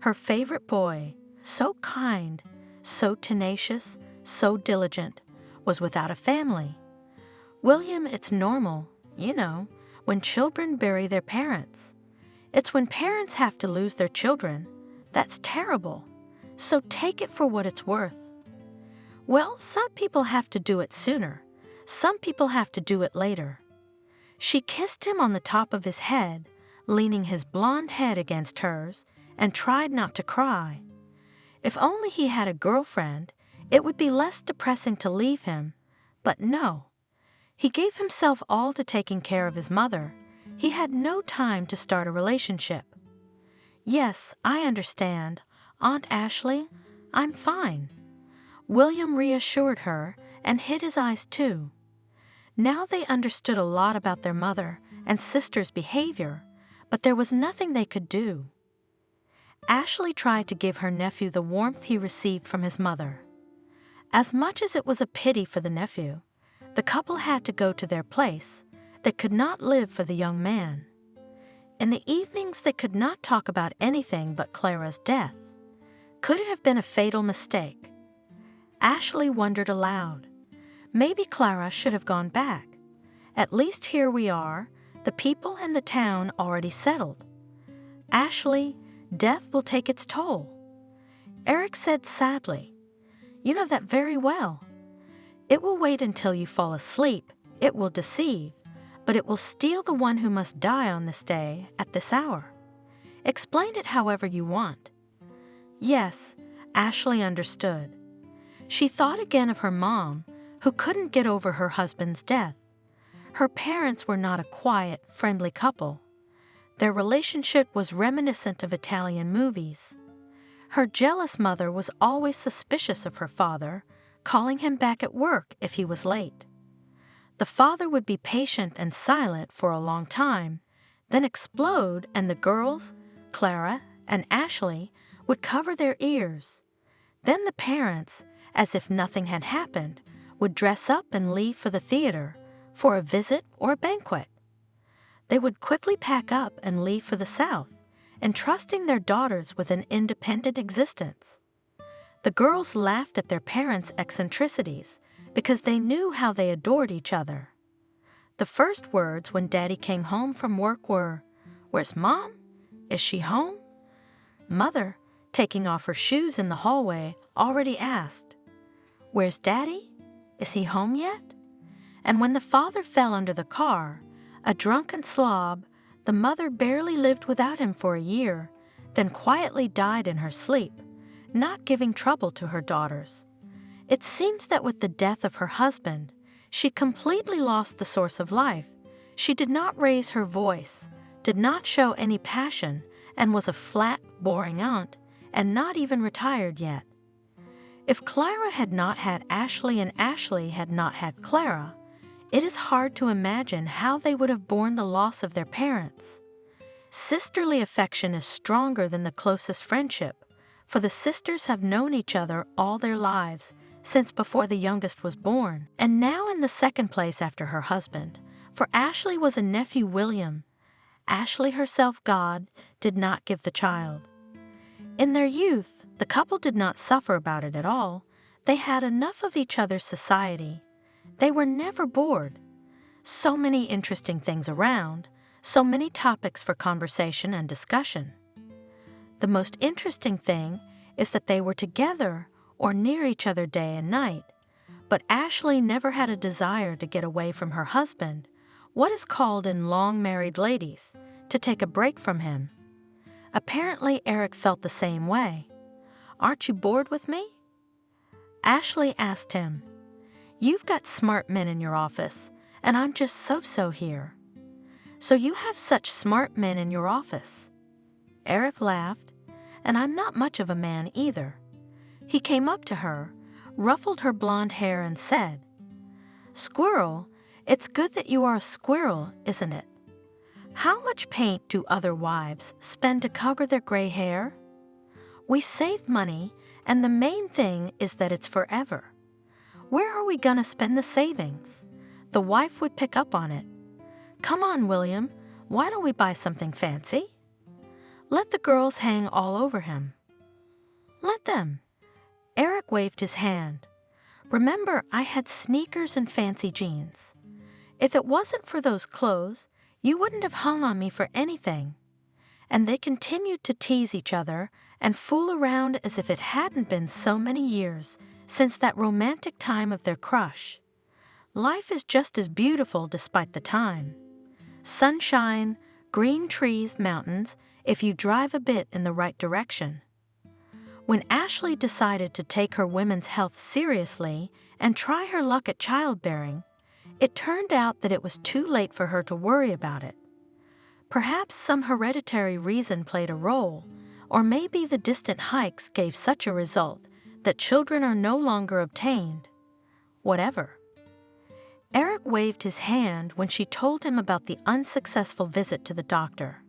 Her favorite boy, so kind, so tenacious, so diligent, was without a family. "William, it's normal, you know, when children bury their parents. It's when parents have to lose their children. That's terrible. So take it for what it's worth." "Well, some people have to do it sooner. Some people have to do it later." She kissed him on the top of his head, leaning his blonde head against hers, and tried not to cry. If only he had a girlfriend, it would be less depressing to leave him, but no. He gave himself all to taking care of his mother. He had no time to start a relationship. "Yes, I understand. Aunt Ashley, I'm fine." William reassured her and hid his eyes too. Now they understood a lot about their mother and sister's behavior, but there was nothing they could do. Ashley tried to give her nephew the warmth he received from his mother. As much as it was a pity for the nephew, the couple had to go to their place. They could not live for the young man. In the evenings, they could not talk about anything but Clara's death. Could it have been a fatal mistake? Ashley wondered aloud. Maybe Clara should have gone back. At least here we are, the people and the town already settled. Ashley, death will take its toll. Eric said sadly, "You know that very well. It will wait until you fall asleep. It will deceive, but it will steal the one who must die on this day at this hour. Explain it however you want." Yes, Ashley understood. She thought again of her mom, who couldn't get over her husband's death. Her parents were not a quiet, friendly couple. Their relationship was reminiscent of Italian movies. Her jealous mother was always suspicious of her father, calling him back at work if he was late. The father would be patient and silent for a long time, then explode, and the girls, Clara and Ashley, would cover their ears. Then the parents, as if nothing had happened, would dress up and leave for the theater, for a visit or a banquet. They would quickly pack up and leave for the South, entrusting their daughters with an independent existence. The girls laughed at their parents' eccentricities because they knew how they adored each other. The first words when Daddy came home from work were, "Where's Mom? Is she home?" Mother, taking off her shoes in the hallway, already asked, "Where's Daddy? Is he home yet?" And when the father fell under the car, a drunken slob, the mother barely lived without him for a year, then quietly died in her sleep, not giving trouble to her daughters. It seems that with the death of her husband, she completely lost the source of life. She did not raise her voice, did not show any passion, and was a flat, boring aunt, and not even retired yet. If Clara had not had Ashley and Ashley had not had Clara, it is hard to imagine how they would have borne the loss of their parents. Sisterly affection is stronger than the closest friendship, for the sisters have known each other all their lives, since before the youngest was born, and now in the second place after her husband, for Ashley was a nephew William. Ashley herself, God, did not give the child. In their youth, the couple did not suffer about it at all. They had enough of each other's society. They were never bored. So many interesting things around, so many topics for conversation and discussion. The most interesting thing is that they were together or near each other day and night, but Ashley never had a desire to get away from her husband, what is called in long married ladies, to take a break from him. Apparently Eric felt the same way. "Aren't you bored with me?" Ashley asked him. "You've got smart men in your office, and I'm just so-so here." "So you have such smart men in your office?" Eric laughed, "And I'm not much of a man either." He came up to her, ruffled her blonde hair, and said, "Squirrel, it's good that you are a squirrel, isn't it? How much paint do other wives spend to cover their gray hair? We save money, and the main thing is that it's forever. Where are we gonna spend the savings? The wife would pick up on it. Come on, William, why don't we buy something fancy?" Let the girls hang all over him. Let them. Eric waved his hand. Remember, I had sneakers and fancy jeans. If it wasn't for those clothes, you wouldn't have hung on me for anything. And they continued to tease each other and fool around as if it hadn't been so many years since that romantic time of their crush. Life is just as beautiful despite the time. Sunshine, green trees, mountains, if you drive a bit in the right direction. When Ashley decided to take her women's health seriously and try her luck at childbearing, it turned out that it was too late for her to worry about it. Perhaps some hereditary reason played a role, or maybe the distant hikes gave such a result that children are no longer obtained. Whatever. Eric waved his hand when she told him about the unsuccessful visit to the doctor.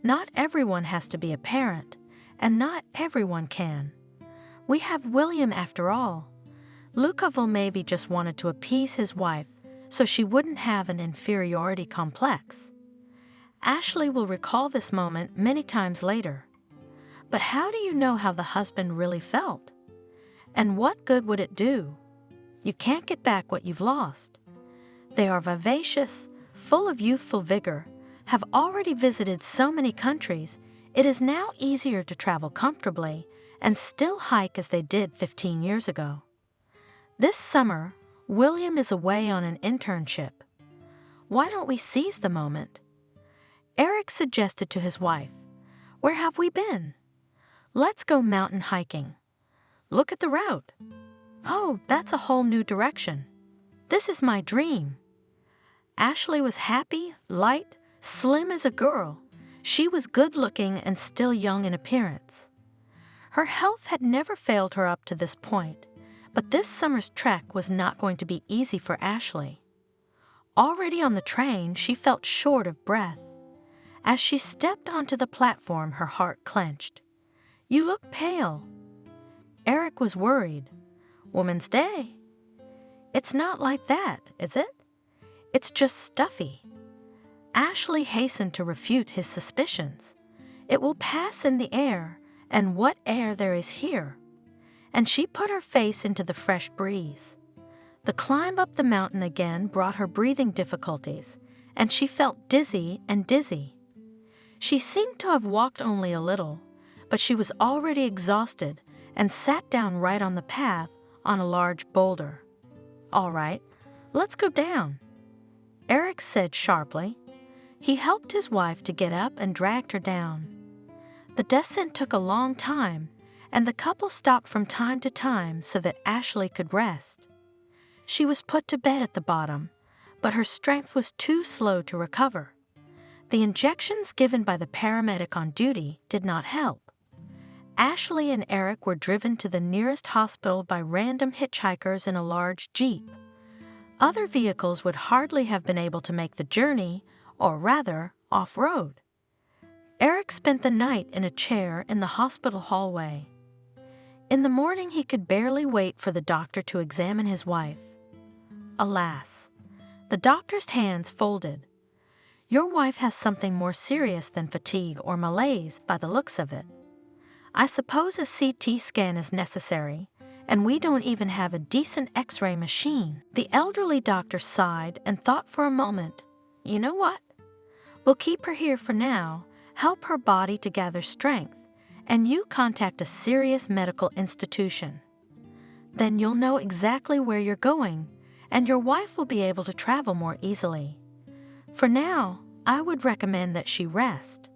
Not everyone has to be a parent, and not everyone can. We have William after all. Lucavel maybe just wanted to appease his wife so she wouldn't have an inferiority complex. Ashley will recall this moment many times later. But how do you know how the husband really felt? And what good would it do? You can't get back what you've lost. They are vivacious, full of youthful vigor, have already visited so many countries, it is now easier to travel comfortably and still hike as they did 15 years ago. This summer, William is away on an internship. Why don't we seize the moment? Eric suggested to his wife, "Where have we been? Let's go mountain hiking. Look at the route. Oh, that's a whole new direction. This is my dream." Ashley was happy, light, slim as a girl. She was good-looking and still young in appearance. Her health had never failed her up to this point, but this summer's trek was not going to be easy for Ashley. Already on the train, she felt short of breath. As she stepped onto the platform, her heart clenched. "You look pale." Eric was worried. "Woman's Day." "It's not like that, is it? It's just stuffy." Ashley hastened to refute his suspicions. "It will pass in the air, and what air there is here." And she put her face into the fresh breeze. The climb up the mountain again brought her breathing difficulties, and she felt dizzy and dizzy. She seemed to have walked only a little, but she was already exhausted and sat down right on the path on a large boulder. "All right, let's go down," Eric said sharply. He helped his wife to get up and dragged her down. The descent took a long time, and the couple stopped from time to time so that Ashley could rest. She was put to bed at the bottom, but her strength was too slow to recover. The injections given by the paramedic on duty did not help. Ashley and Eric were driven to the nearest hospital by random hitchhikers in a large Jeep. Other vehicles would hardly have been able to make the journey, or rather, off-road. Eric spent the night in a chair in the hospital hallway. In the morning, he could barely wait for the doctor to examine his wife. Alas, the doctor's hands folded. "Your wife has something more serious than fatigue or malaise by the looks of it. I suppose a CT scan is necessary, and we don't even have a decent X-ray machine." The elderly doctor sighed and thought for a moment. "You know what? We'll keep her here for now, help her body to gather strength, and you contact a serious medical institution. Then you'll know exactly where you're going, and your wife will be able to travel more easily. For now, I would recommend that she rest."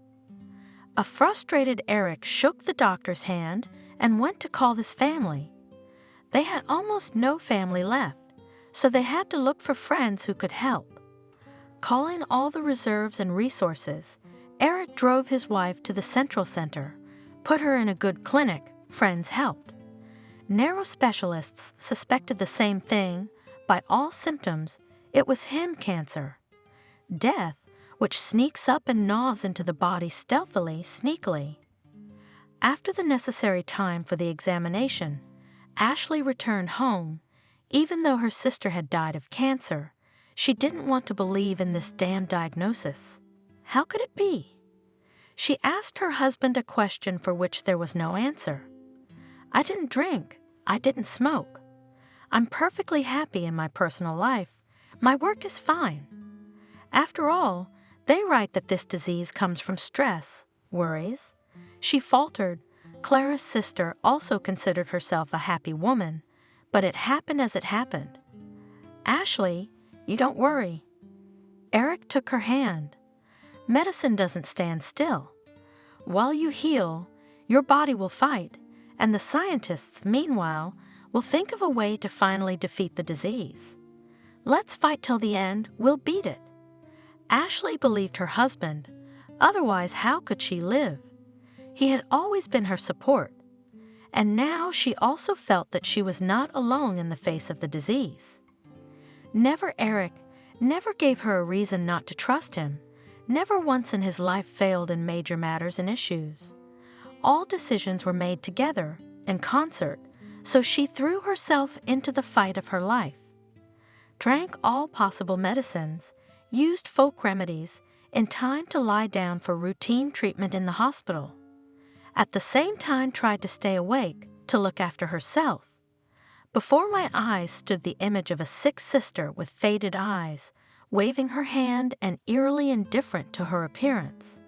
A frustrated Eric shook the doctor's hand and went to call his family. They had almost no family left, so they had to look for friends who could help. Calling all the reserves and resources, Eric drove his wife to the Central Center, put her in a good clinic. Friends helped. Neuro specialists suspected the same thing. By all symptoms, it was him cancer. Death, which sneaks up and gnaws into the body stealthily, sneakily. After the necessary time for the examination, Ashley returned home. Even though her sister had died of cancer, she didn't want to believe in this damn diagnosis. How could it be? She asked her husband a question for which there was no answer. "I didn't drink. I didn't smoke. I'm perfectly happy in my personal life. My work is fine." After all, they write that this disease comes from stress, worries. She faltered. Clara's sister also considered herself a happy woman, but it happened as it happened. "Ashley, you don't worry." Eric took her hand. "Medicine doesn't stand still. While you heal, your body will fight, and the scientists, meanwhile, will think of a way to finally defeat the disease. Let's fight till the end. We'll beat it." Ashley believed her husband. Otherwise, how could she live? He had always been her support. And now she also felt that she was not alone in the face of the disease. Eric never gave her a reason not to trust him. Never once in his life failed in major matters and issues. All decisions were made together, in concert, so she threw herself into the fight of her life. Drank all possible medicines, used folk remedies, in time to lie down for routine treatment in the hospital. At the same time tried to stay awake to look after herself. Before my eyes stood the image of a sick sister with faded eyes, waving her hand and eerily indifferent to her appearance.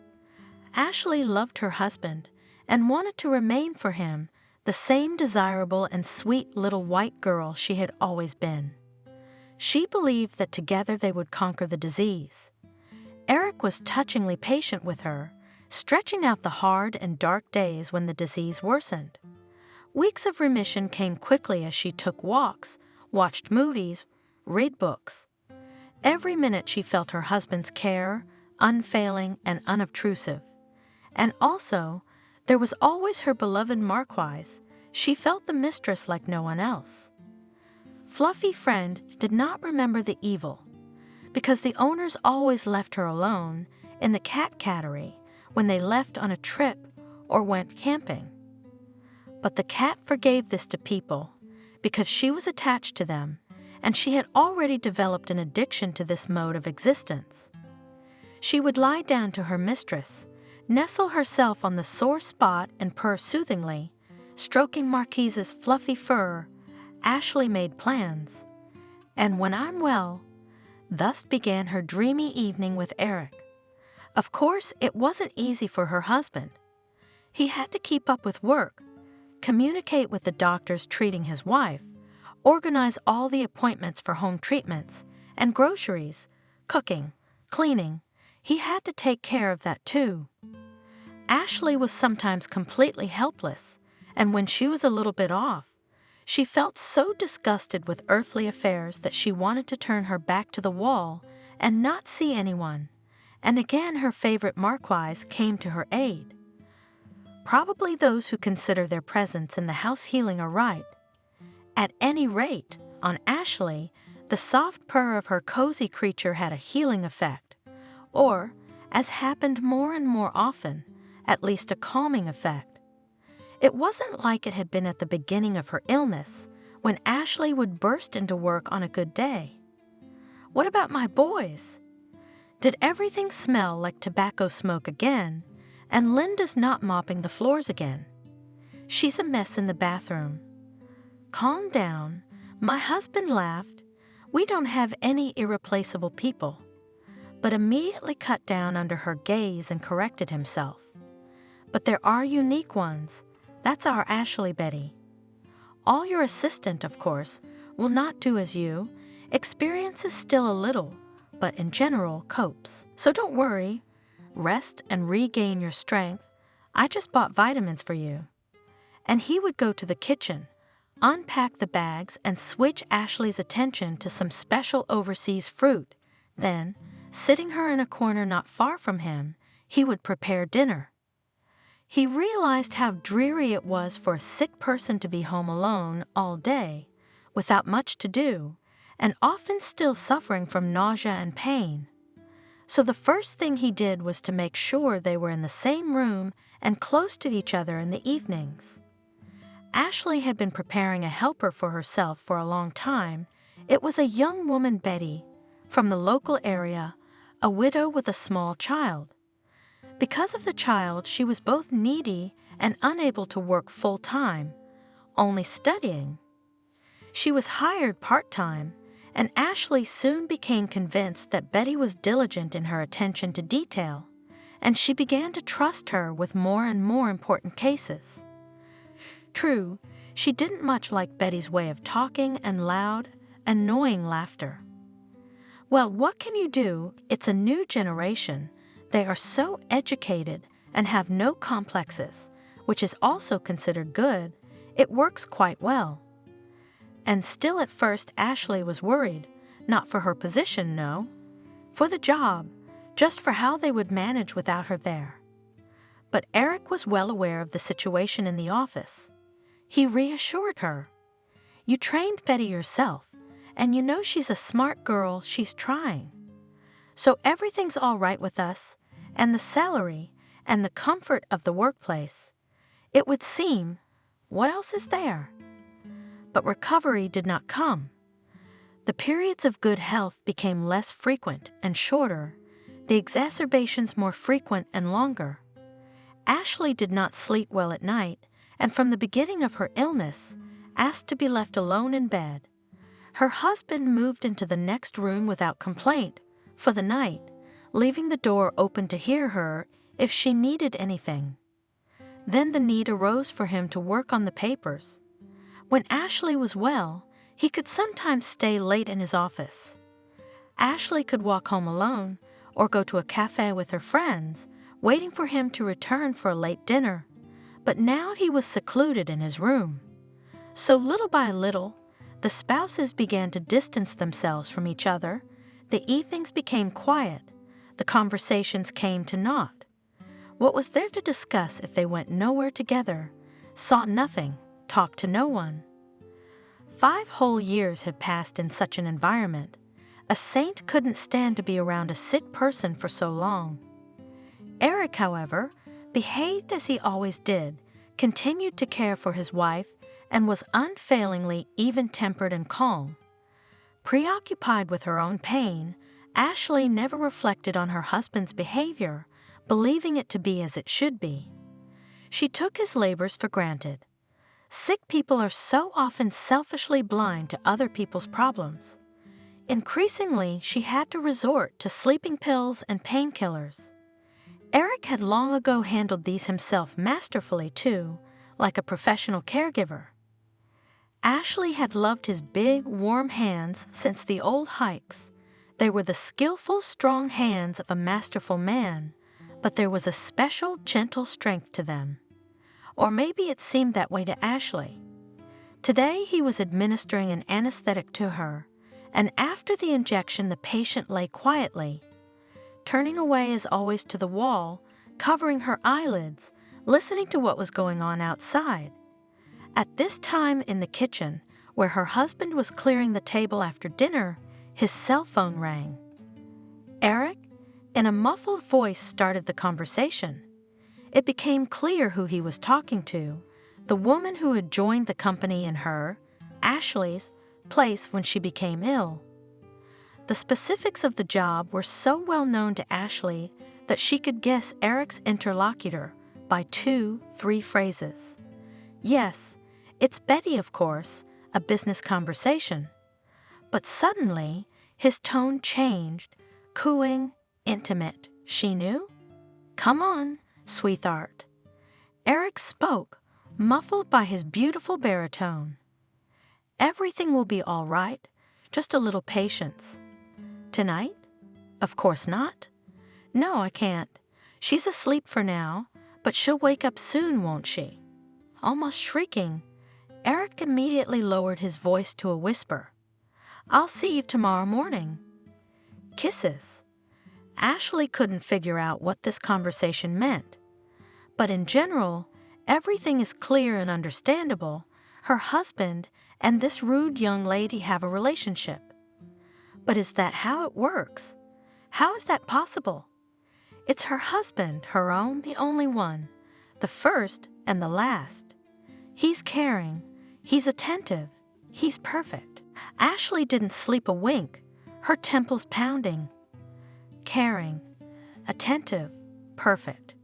Ashley loved her husband and wanted to remain for him the same desirable and sweet little white girl she had always been. She believed that together they would conquer the disease. Eric was touchingly patient with her, stretching out the hard and dark days when the disease worsened. Weeks of remission came quickly as she took walks, watched movies, read books. Every minute she felt her husband's care, unfailing and unobtrusive. And also, there was always her beloved Marquise. She felt the mistress like no one else. Fluffy Friend did not remember the evil, because the owners always left her alone in the cat cattery when they left on a trip or went camping. But the cat forgave this to people because she was attached to them, and she had already developed an addiction to this mode of existence. She would lie down to her mistress, nestle herself on the sore spot and purr soothingly, stroking Marquise's fluffy fur. Ashley made plans. And when I'm well, thus began her dreamy evening with Eric. Of course, it wasn't easy for her husband. He had to keep up with work, communicate with the doctors treating his wife, organize all the appointments for home treatments, and groceries, cooking, cleaning. He had to take care of that too. Ashley was sometimes completely helpless, and when she was a little bit off, she felt so disgusted with earthly affairs that she wanted to turn her back to the wall and not see anyone. And again her favorite Marquise came to her aid. Probably those who consider their presence in the house healing are right. At any rate, on Ashley, the soft purr of her cozy creature had a healing effect, or, as happened more and more often, at least a calming effect. It wasn't like it had been at the beginning of her illness, when Ashley would burst into work on a good day. What about my boys? Did everything smell like tobacco smoke again, and Linda's not mopping the floors again? She's a mess in the bathroom. Calm down. My husband laughed. We don't have any irreplaceable people, but immediately cut down under her gaze and corrected himself. But there are unique ones. That's our Ashley Betty. All your assistant, of course, will not do as you. Experiences still a little, but in general copes. So don't worry. Rest and regain your strength. I just bought vitamins for you. And he would go to the kitchen, unpack the bags, and switch Ashley's attention to some special overseas fruit. Then, sitting her in a corner not far from him, he would prepare dinner. He realized how dreary it was for a sick person to be home alone all day, without much to do, and often still suffering from nausea and pain. So the first thing he did was to make sure they were in the same room and close to each other in the evenings. Ashley had been preparing a helper for herself for a long time. It was a young woman, Betty, from the local area, a widow with a small child. Because of the child, she was both needy and unable to work full-time, only studying. She was hired part-time, and Ashley soon became convinced that Betty was diligent in her attention to detail, and she began to trust her with more and more important cases. True, she didn't much like Betty's way of talking and loud, annoying laughter. Well, what can you do? It's a new generation. They are so educated and have no complexes, which is also considered good. It works quite well. And still at first Ashley was worried, not for her position, no, for the job, just for how they would manage without her there. But Eric was well aware of the situation in the office. He reassured her. You trained Betty yourself, and you know she's a smart girl. She's trying. So everything's all right with us, and the salary, and the comfort of the workplace. It would seem, what else is there? But recovery did not come. The periods of good health became less frequent and shorter, the exacerbations more frequent and longer. Ashley did not sleep well at night, and from the beginning of her illness, asked to be left alone in bed. Her husband moved into the next room without complaint for the night, leaving the door open to hear her if she needed anything. Then the need arose for him to work on the papers. When Ashley was well, he could sometimes stay late in his office. Ashley could walk home alone or go to a cafe with her friends, waiting for him to return for a late dinner. But now he was secluded in his room. So little by little, the spouses began to distance themselves from each other. The evenings became quiet. The conversations came to naught. What was there to discuss if they went nowhere together, saw nothing, talked to no one? 5 whole years had passed in such an environment. A saint couldn't stand to be around a sick person for so long. Eric, however, behaved as he always did, continued to care for his wife, and was unfailingly even-tempered and calm. Preoccupied with her own pain, Ashley never reflected on her husband's behavior, believing it to be as it should be. She took his labors for granted. Sick people are so often selfishly blind to other people's problems. Increasingly, she had to resort to sleeping pills and painkillers. Eric had long ago handled these himself masterfully, too, like a professional caregiver. Ashley had loved his big, warm hands since the old hikes. They were the skillful, strong hands of a masterful man, but there was a special, gentle strength to them. Or maybe it seemed that way to Ashley. Today he was administering an anesthetic to her, and after the injection the patient lay quietly, turning away as always to the wall, covering her eyelids, listening to what was going on outside. At this time in the kitchen, where her husband was clearing the table after dinner, his cell phone rang. Eric, in a muffled voice, started the conversation. It became clear who he was talking to, the woman who had joined the company in her, Ashley's, place when she became ill. The specifics of the job were so well known to Ashley that she could guess Eric's interlocutor by 2-3 phrases. Yes, it's Betty, of course, a business conversation. But suddenly, his tone changed, cooing, intimate. She knew? Come on, sweetheart. Eric spoke, muffled by his beautiful baritone. Everything will be all right, just a little patience. Tonight? Of course not. No, I can't. She's asleep for now, but she'll wake up soon, won't she? Almost shrieking, Eric immediately lowered his voice to a whisper. I'll see you tomorrow morning. Kisses. Ashley couldn't figure out what this conversation meant. But in general, everything is clear and understandable. Her husband and this rude young lady have a relationship. But is that how it works? How is that possible? It's her husband, her own, the only one, the first and the last. He's caring, he's attentive, he's perfect. Ashley didn't sleep a wink, her temples pounding. Caring, attentive, perfect.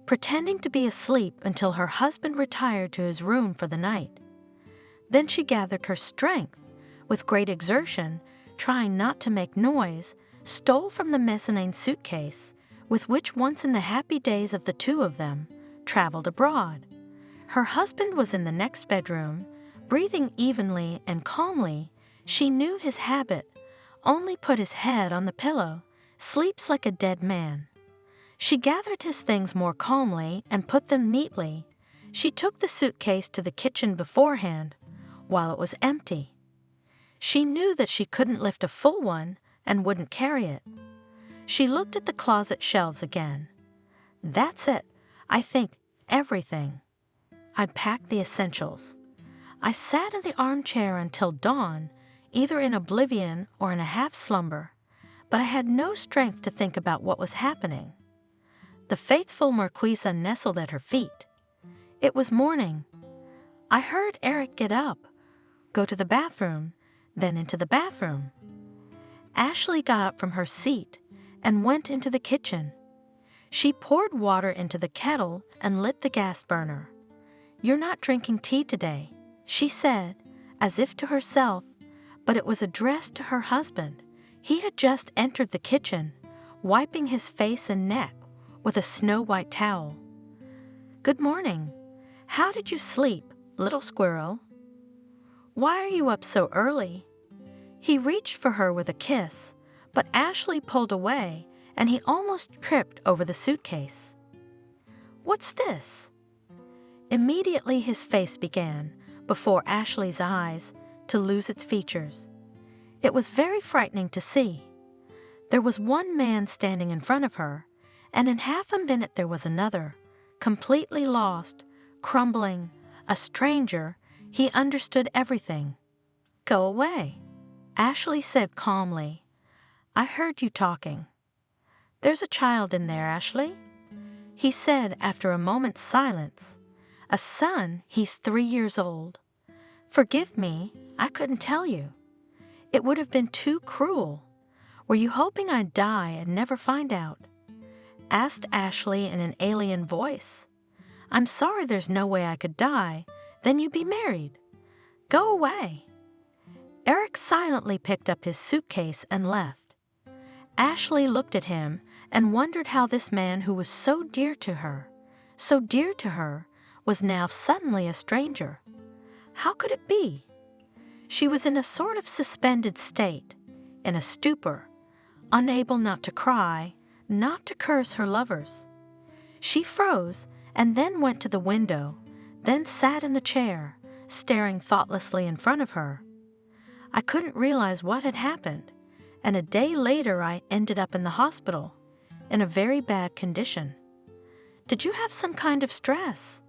Pretending to be asleep until her husband retired to his room for the night. Then she gathered her strength, with great exertion, trying not to make noise, stole from the mezzanine suitcase, with which once in the happy days of the two of them, traveled abroad. Her husband was in the next bedroom, breathing evenly and calmly. She knew his habit, only put his head on the pillow, sleeps like a dead man. She gathered his things more calmly and put them neatly. She took the suitcase to the kitchen beforehand, while it was empty. She knew that she couldn't lift a full one and wouldn't carry it. She looked at the closet shelves again. That's it. I think everything. I'd packed the essentials. I sat in the armchair until dawn, either in oblivion or in a half-slumber, but I had no strength to think about what was happening. The faithful Marquisa nestled at her feet. It was morning. I heard Eric get up, go to the bathroom, then into the bathroom. Ashley got up from her seat and went into the kitchen. She poured water into the kettle and lit the gas burner. "You're not drinking tea today," she said, as if to herself, but it was addressed to her husband. He had just entered the kitchen, wiping his face and neck with a snow-white towel. "Good morning. How did you sleep, little squirrel? Why are you up so early?" He reached for her with a kiss, but Ashley pulled away and he almost tripped over the suitcase. "What's this?" Immediately his face began, before Ashley's eyes, to lose its features. It was very frightening to see. There was one man standing in front of her, and in half a minute there was another, completely lost, crumbling, a stranger. He understood everything. "Go away," Ashley said calmly. "I heard you talking." "There's a child in there, Ashley," he said after a moment's silence. "A son, he's 3 years old. Forgive me, I couldn't tell you. It would have been too cruel. Were you hoping I'd die and never find out?" asked Ashley in an alien voice. "I'm sorry there's no way I could die. Then you'd be married. Go away." Eric silently picked up his suitcase and left. Ashley looked at him and wondered how this man who was so dear to her, was now suddenly a stranger. How could it be? She was in a sort of suspended state, in a stupor, unable not to cry, not to curse her lovers. She froze and then went to the window, then sat in the chair, staring thoughtlessly in front of her. I couldn't realize what had happened, and a day later I ended up in the hospital, in a very bad condition. "Did you have some kind of stress?"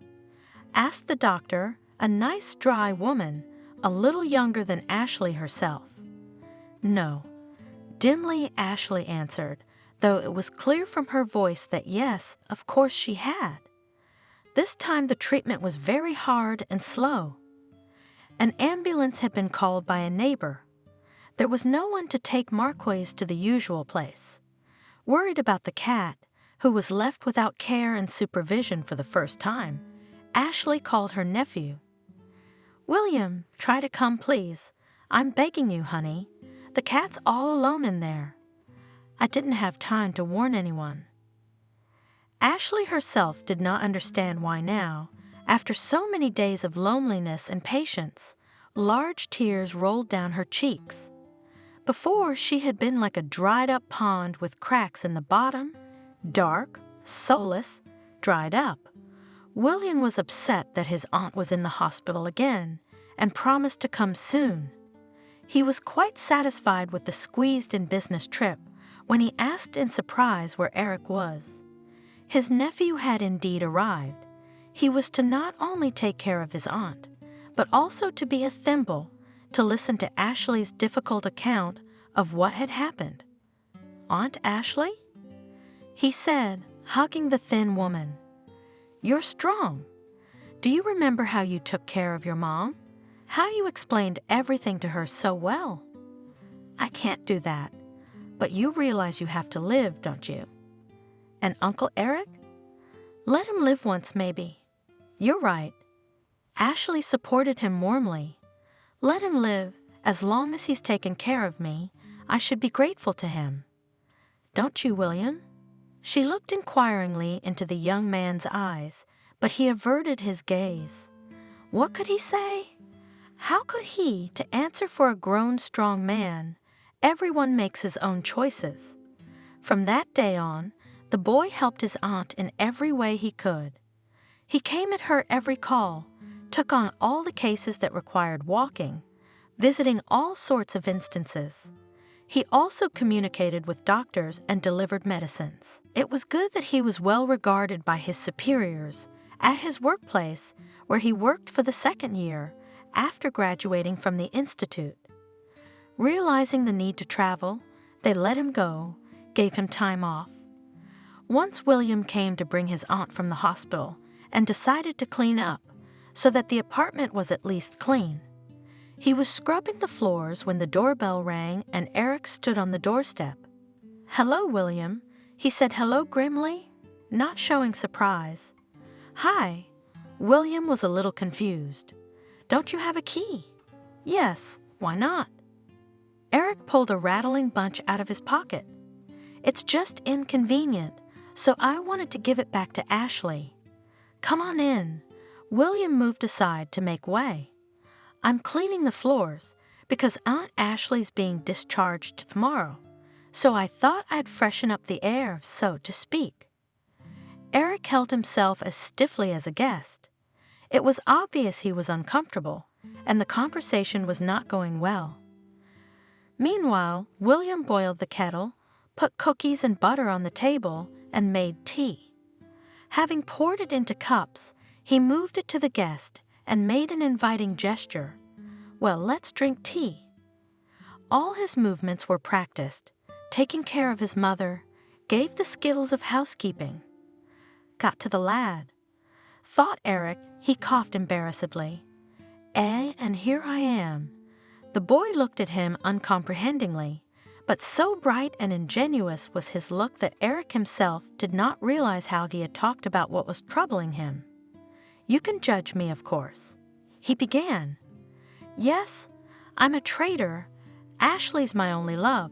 asked the doctor, a nice dry woman, a little younger than Ashley herself. "No," dimly Ashley answered, though it was clear from her voice that yes, of course she had. This time the treatment was very hard and slow. An ambulance had been called by a neighbor. There was no one to take Marquise to the usual place. Worried about the cat, who was left without care and supervision for the first time, Ashley called her nephew. "William, try to come, please. I'm begging you, honey. The cat's all alone in there." I didn't have time to warn anyone. Ashley herself did not understand why now, after so many days of loneliness and patience, large tears rolled down her cheeks. Before, she had been like a dried-up pond with cracks in the bottom, dark, soulless, dried up. William was upset that his aunt was in the hospital again and promised to come soon. He was quite satisfied with the squeezed-in business trip when he asked in surprise where Eric was. His nephew had indeed arrived. He was to not only take care of his aunt, but also to be a thimble to listen to Ashley's difficult account of what had happened. "Aunt Ashley?" he said, hugging the thin woman. "You're strong. Do you remember how you took care of your mom? How you explained everything to her so well?" "I can't do that. But you realize you have to live, don't you?" "And Uncle Eric?" "Let him live once, maybe. You're right." Ashley supported him warmly. "Let him live. As long as he's taken care of me, I should be grateful to him. Don't you, William?" She looked inquiringly into the young man's eyes, but he averted his gaze. What could he say? How could he, to answer for a grown, strong man? Everyone makes his own choices. From that day on, the boy helped his aunt in every way he could. He came at her every call, took on all the cases that required walking, visiting all sorts of instances. He also communicated with doctors and delivered medicines. It was good that he was well regarded by his superiors at his workplace, where he worked for the 2nd year after graduating from the institute. Realizing the need to travel, they let him go, gave him time off. Once William came to bring his aunt from the hospital, and decided to clean up so that the apartment was at least clean. He was scrubbing the floors when the doorbell rang and Eric stood on the doorstep. "Hello, William," he said hello grimly, not showing surprise. "Hi." William was a little confused. "Don't you have a key?" "Yes, why not?" Eric pulled a rattling bunch out of his pocket. "It's just inconvenient, so I wanted to give it back to Ashley." "Come on in." William moved aside to make way. "I'm cleaning the floors because Aunt Ashley's being discharged tomorrow, so I thought I'd freshen up the air, so to speak." Eric held himself as stiffly as a guest. It was obvious he was uncomfortable, and the conversation was not going well. Meanwhile, William boiled the kettle, put cookies and butter on the table, and made tea. Having poured it into cups, he moved it to the guest and made an inviting gesture. "Well, let's drink tea." All his movements were practiced, taking care of his mother, gave the skills of housekeeping. Got to the lad. Thought Eric, he coughed embarrassedly. And here I am." The boy looked at him uncomprehendingly, but so bright and ingenuous was his look that Eric himself did not realize how he had talked about what was troubling him. "You can judge me, of course," he began. "Yes, I'm a traitor. Ashley's my only love,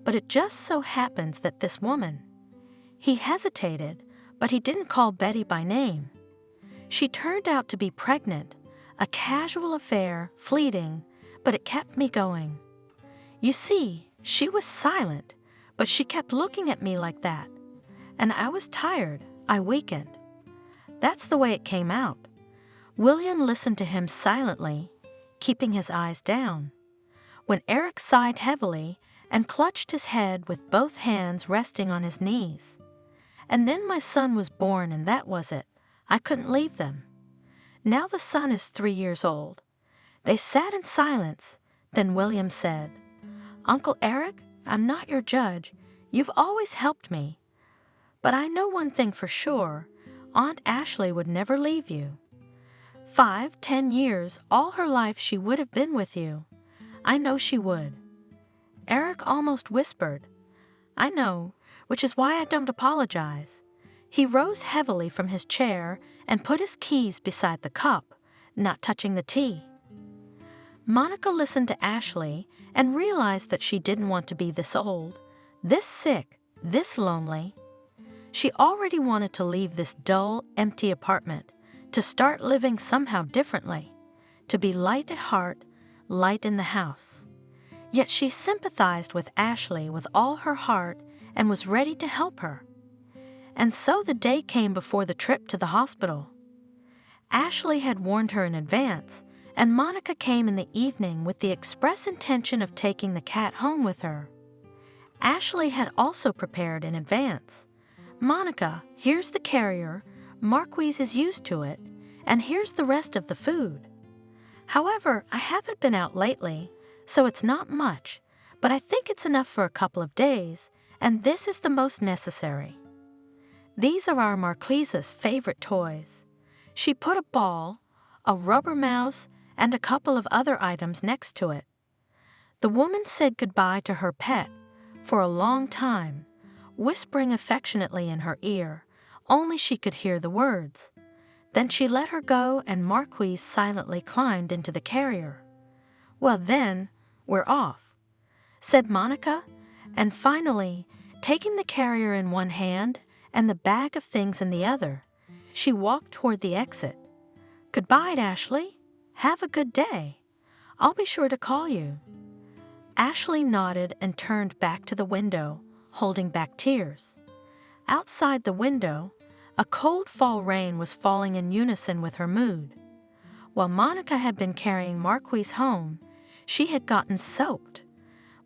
but it just so happens that this woman—" He hesitated, but he didn't call Betty by name. "She turned out to be pregnant, a casual affair, fleeting, but it kept me going. You see, she was silent, but she kept looking at me like that. And I was tired, I weakened. That's the way it came out." William listened to him silently, keeping his eyes down. When Eric sighed heavily and clutched his head with both hands resting on his knees. "And then my son was born, and that was it. I couldn't leave them. Now the son is 3 years old." They sat in silence. Then William said, "Uncle Eric, I'm not your judge. You've always helped me. But I know one thing for sure. Aunt Ashley would never leave you. 5, 10 years, all her life she would have been with you. I know she would." Eric almost whispered, "I know, which is why I don't apologize." He rose heavily from his chair and put his keys beside the cup, not touching the tea. Monica listened to Ashley and realized that she didn't want to be this old, this sick, this lonely. She already wanted to leave this dull, empty apartment, to start living somehow differently, to be light at heart, light in the house. Yet she sympathized with Ashley with all her heart and was ready to help her. And so the day came before the trip to the hospital. Ashley had warned her in advance, and Monica came in the evening with the express intention of taking the cat home with her. Ashley had also prepared in advance. "Monica, here's the carrier, Marquise is used to it, and here's the rest of the food. However, I haven't been out lately, so it's not much, but I think it's enough for a couple of days, and this is the most necessary. These are our Marquise's favorite toys." She put a ball, a rubber mouse, and a couple of other items next to it. The woman said goodbye to her pet for a long time, whispering affectionately in her ear, only she could hear the words. Then she let her go and Marquise silently climbed into the carrier. "Well then, we're off," said Monica, and finally, taking the carrier in one hand and the bag of things in the other, she walked toward the exit. "Goodbye, Ashley. Have a good day. I'll be sure to call you." Ashley nodded and turned back to the window, holding back tears. Outside the window, a cold fall rain was falling in unison with her mood. While Monica had been carrying Marquise home, she had gotten soaked.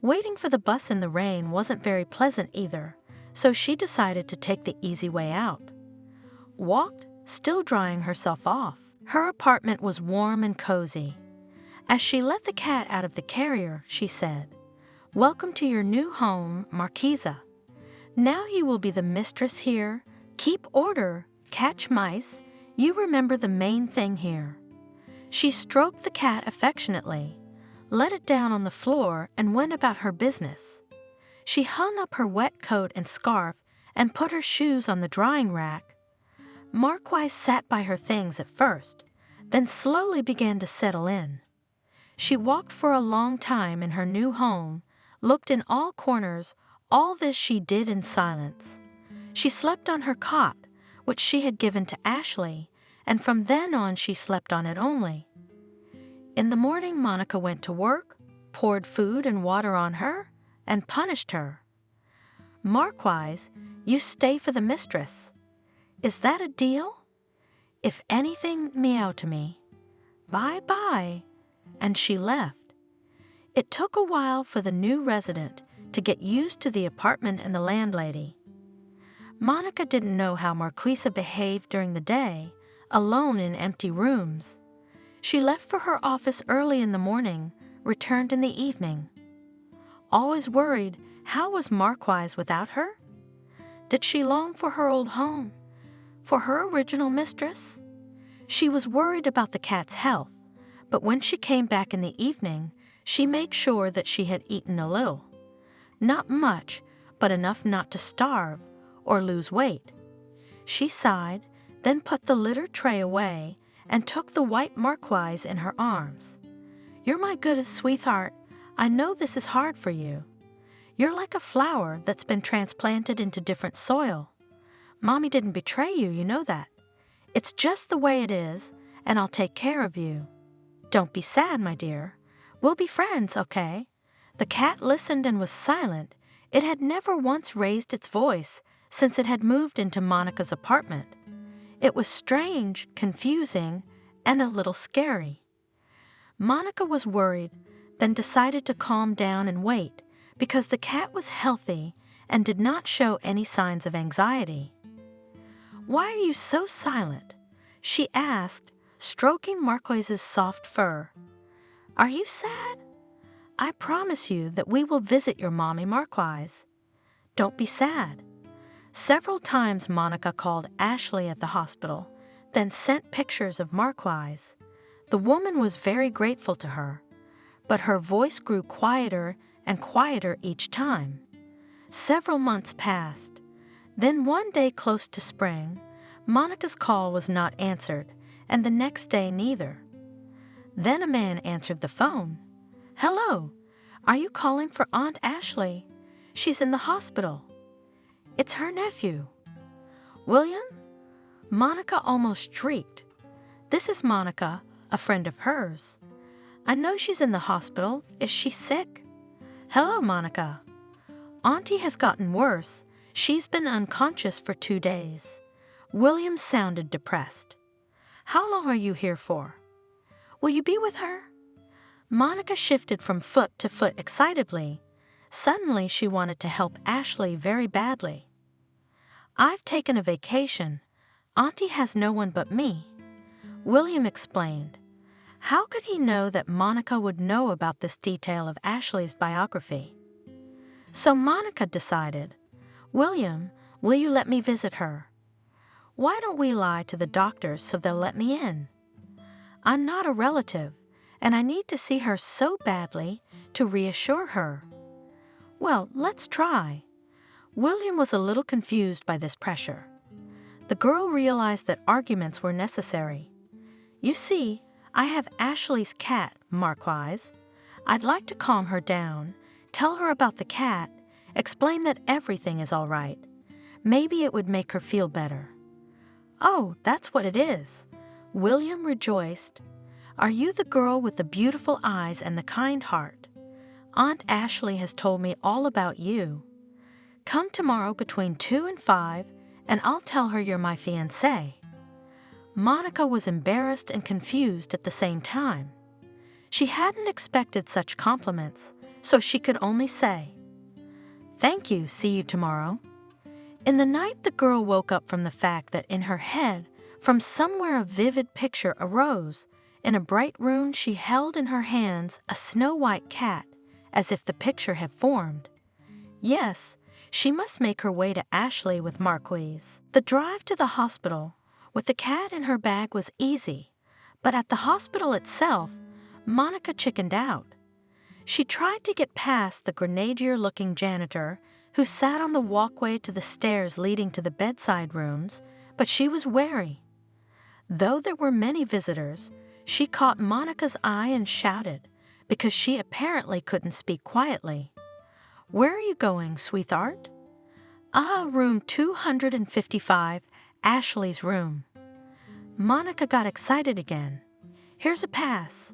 Waiting for the bus in the rain wasn't very pleasant either, so she decided to take the easy way out. Walked, still drying herself off. Her apartment was warm and cozy. As she let the cat out of the carrier, she said, "Welcome to your new home, Marquisa. Now you will be the mistress here, keep order, catch mice, You remember the main thing here." She stroked the cat affectionately, let it down on the floor, and went about her business. She hung up her wet coat and scarf and put her shoes on the drying rack. Marquise sat by her things at first, then slowly began to settle in. She walked for a long time in her new home, looked in all corners. All this she did in silence. She slept on her cot, which she had given to Ashley, and from then on she slept on it only. In the morning, Monica went to work, poured food and water on her, and punished her. "Marquise, you stay for the mistress. Is that a deal? If anything, meow to me. Bye-bye." And she left. It took a while for the new resident to get used to the apartment and the landlady. Monica didn't know how Marquisa behaved during the day, alone in empty rooms. She left for her office early in the morning, returned in the evening. Always worried, how was Marquise without her? Did she long for her old home, for her original mistress? She was worried about the cat's health, but when she came back in the evening, she made sure that she had eaten a little. Not much, but enough not to starve or lose weight. She sighed, then put the litter tray away and took the white Marquise in her arms. "You're my goodest sweetheart. I know this is hard for you. You're like a flower that's been transplanted into different soil. Mommy didn't betray you, you know that. It's just the way it is, and I'll take care of you. Don't be sad, my dear. We'll be friends, okay?" The cat listened and was silent. It had never once raised its voice since it had moved into Monica's apartment. It was strange, confusing, and a little scary. Monica was worried, then decided to calm down and wait because the cat was healthy and did not show any signs of anxiety. "Why are you so silent?" she asked, stroking Marquise's soft fur. "Are you sad? I promise you that we will visit your mommy, Marquise. Don't be sad." Several times Monica called Ashley at the hospital, then sent pictures of Marquise. The woman was very grateful to her, but her voice grew quieter and quieter each time. Several months passed. Then one day close to spring, Monica's call was not answered, and the next day neither. Then a man answered the phone. "Hello, are you calling for Aunt Ashley? She's in the hospital." "It's her nephew." "William?" Monica almost shrieked. "This is Monica, a friend of hers. I know she's in the hospital. Is she sick?" "Hello, Monica." "Auntie has gotten worse. She's been unconscious for 2 days." William sounded depressed. "How long are you here for?" "Will you be with her?" Monica shifted from foot to foot excitedly. Suddenly she wanted to help Ashley very badly. "I've taken a vacation. Auntie has no one but me," William explained. How could he know that Monica would know about this detail of Ashley's biography? So Monica decided, "William, will you let me visit her?" "Why don't we lie to the doctors so they'll let me in?" "I'm not a relative, and I need to see her so badly to reassure her." "Well, let's try." William was a little confused by this pressure. The girl realized that arguments were necessary. "You see, I have Ashley's cat, Marquise. I'd like to calm her down, tell her about the cat, explain that everything is all right. Maybe it would make her feel better." "Oh, that's what it is." William rejoiced. "Are you the girl with the beautiful eyes and the kind heart? Aunt Ashley has told me all about you. Come tomorrow between 2 and 5, and I'll tell her you're my fiancé." Monica was embarrassed and confused at the same time. She hadn't expected such compliments, so she could only say, "Thank you, see you tomorrow." In the night, the girl woke up from the fact that in her head, from somewhere a vivid picture arose. In a bright room, she held in her hands a snow-white cat, as if the picture had formed. Yes, she must make her way to Ashley with Marquise. The drive to the hospital, With the cat in her bag was easy, but at the hospital itself, Monica chickened out. She tried to get past the grenadier-looking janitor who sat on the walkway to the stairs leading to the bedside rooms, but she was wary. Though there were many visitors, she caught Monica's eye and shouted, because she apparently couldn't speak quietly. "Where are you going, sweetheart?" "Ah, room 255, Ashley's room." Monica got excited again. "Here's a pass."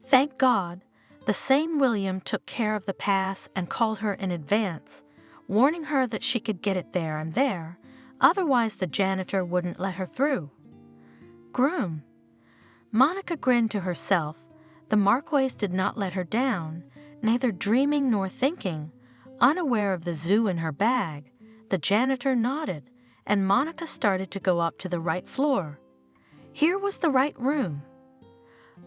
Thank God, the same William took care of the pass and called her in advance, warning her that she could get it there and there, otherwise the janitor wouldn't let her through. Groom. Monica grinned to herself. The Marquays did not let her down, neither dreaming nor thinking. Unaware of the zoo in her bag, the janitor nodded, and Monica started to go up to the right floor. Here was the right room.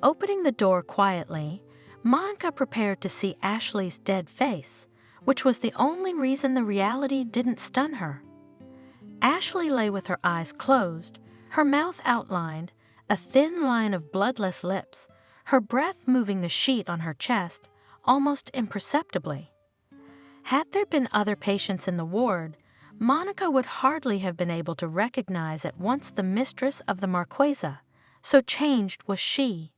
Opening the door quietly, Monica prepared to see Ashley's dead face, which was the only reason the reality didn't stun her. Ashley lay with her eyes closed, her mouth outlined, a thin line of bloodless lips, her breath moving the sheet on her chest almost imperceptibly. Had there been other patients in the ward, Monica would hardly have been able to recognize at once the mistress of the Marquesa, so changed was she,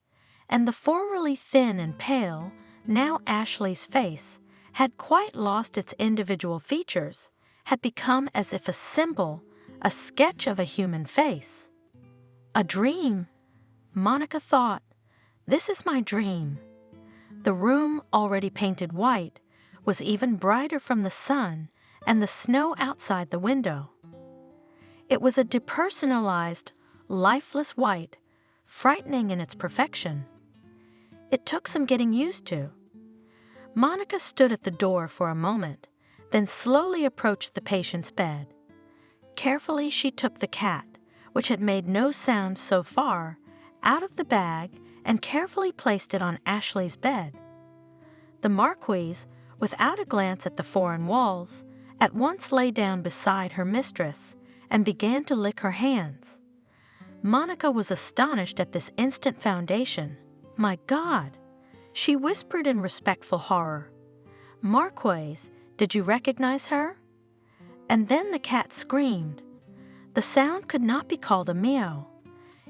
and the formerly thin and pale, now Ashley's face, had quite lost its individual features, had become as if a symbol, a sketch of a human face. A dream, Monica thought. This is my dream. The room, already painted white, was even brighter from the sun and the snow outside the window. It was a depersonalized, lifeless white, frightening in its perfection. It took some getting used to. Monica stood at the door for a moment, then slowly approached the patient's bed. Carefully she took the cat, which had made no sound so far, out of the bag and carefully placed it on Ashley's bed. The Marquise, without a glance at the foreign walls, at once lay down beside her mistress and began to lick her hands. Monica was astonished at this instant foundation. "My God!" She whispered in respectful horror. "Marquise, did you recognize her?" And then the cat screamed. The sound could not be called a meow.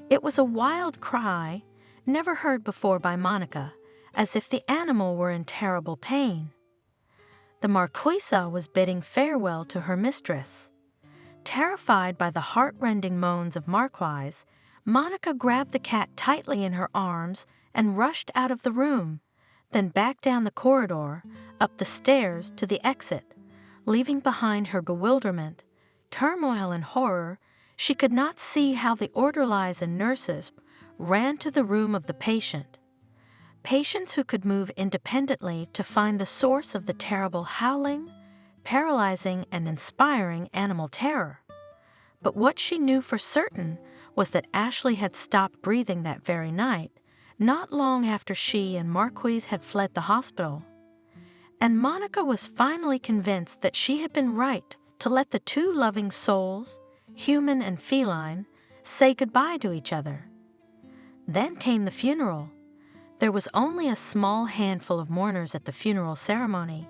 It was a wild cry, never heard before by Monica, as if the animal were in terrible pain. The Marquesa was bidding farewell to her mistress. Terrified by the heart-rending moans of Marquise, Monica grabbed the cat tightly in her arms and rushed out of the room, then back down the corridor, up the stairs to the exit, leaving behind her bewilderment, turmoil and horror. She could not see how the orderlies and nurses ran to the room of the patient. Patients who could move independently to find the source of the terrible howling, paralyzing and inspiring animal terror. But what she knew for certain was that Ashley had stopped breathing that very night, not long after she and Marquise had fled the hospital. And Monica was finally convinced that she had been right to let the two loving souls, human and feline, say goodbye to each other. Then came the funeral. There was only a small handful of mourners at the funeral ceremony,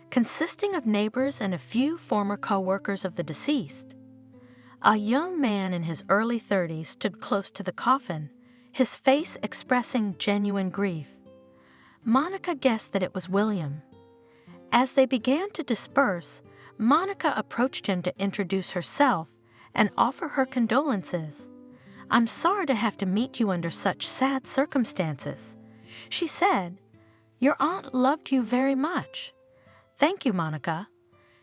consisting of neighbors and a few former co-workers of the deceased. A young man in his early 30s stood close to the coffin, his face expressing genuine grief. Monica guessed that it was William. As they began to disperse, Monica approached him to introduce herself and offer her condolences. "I'm sorry to have to meet you under such sad circumstances," she said. "Your aunt loved you very much." "Thank you, Monica,"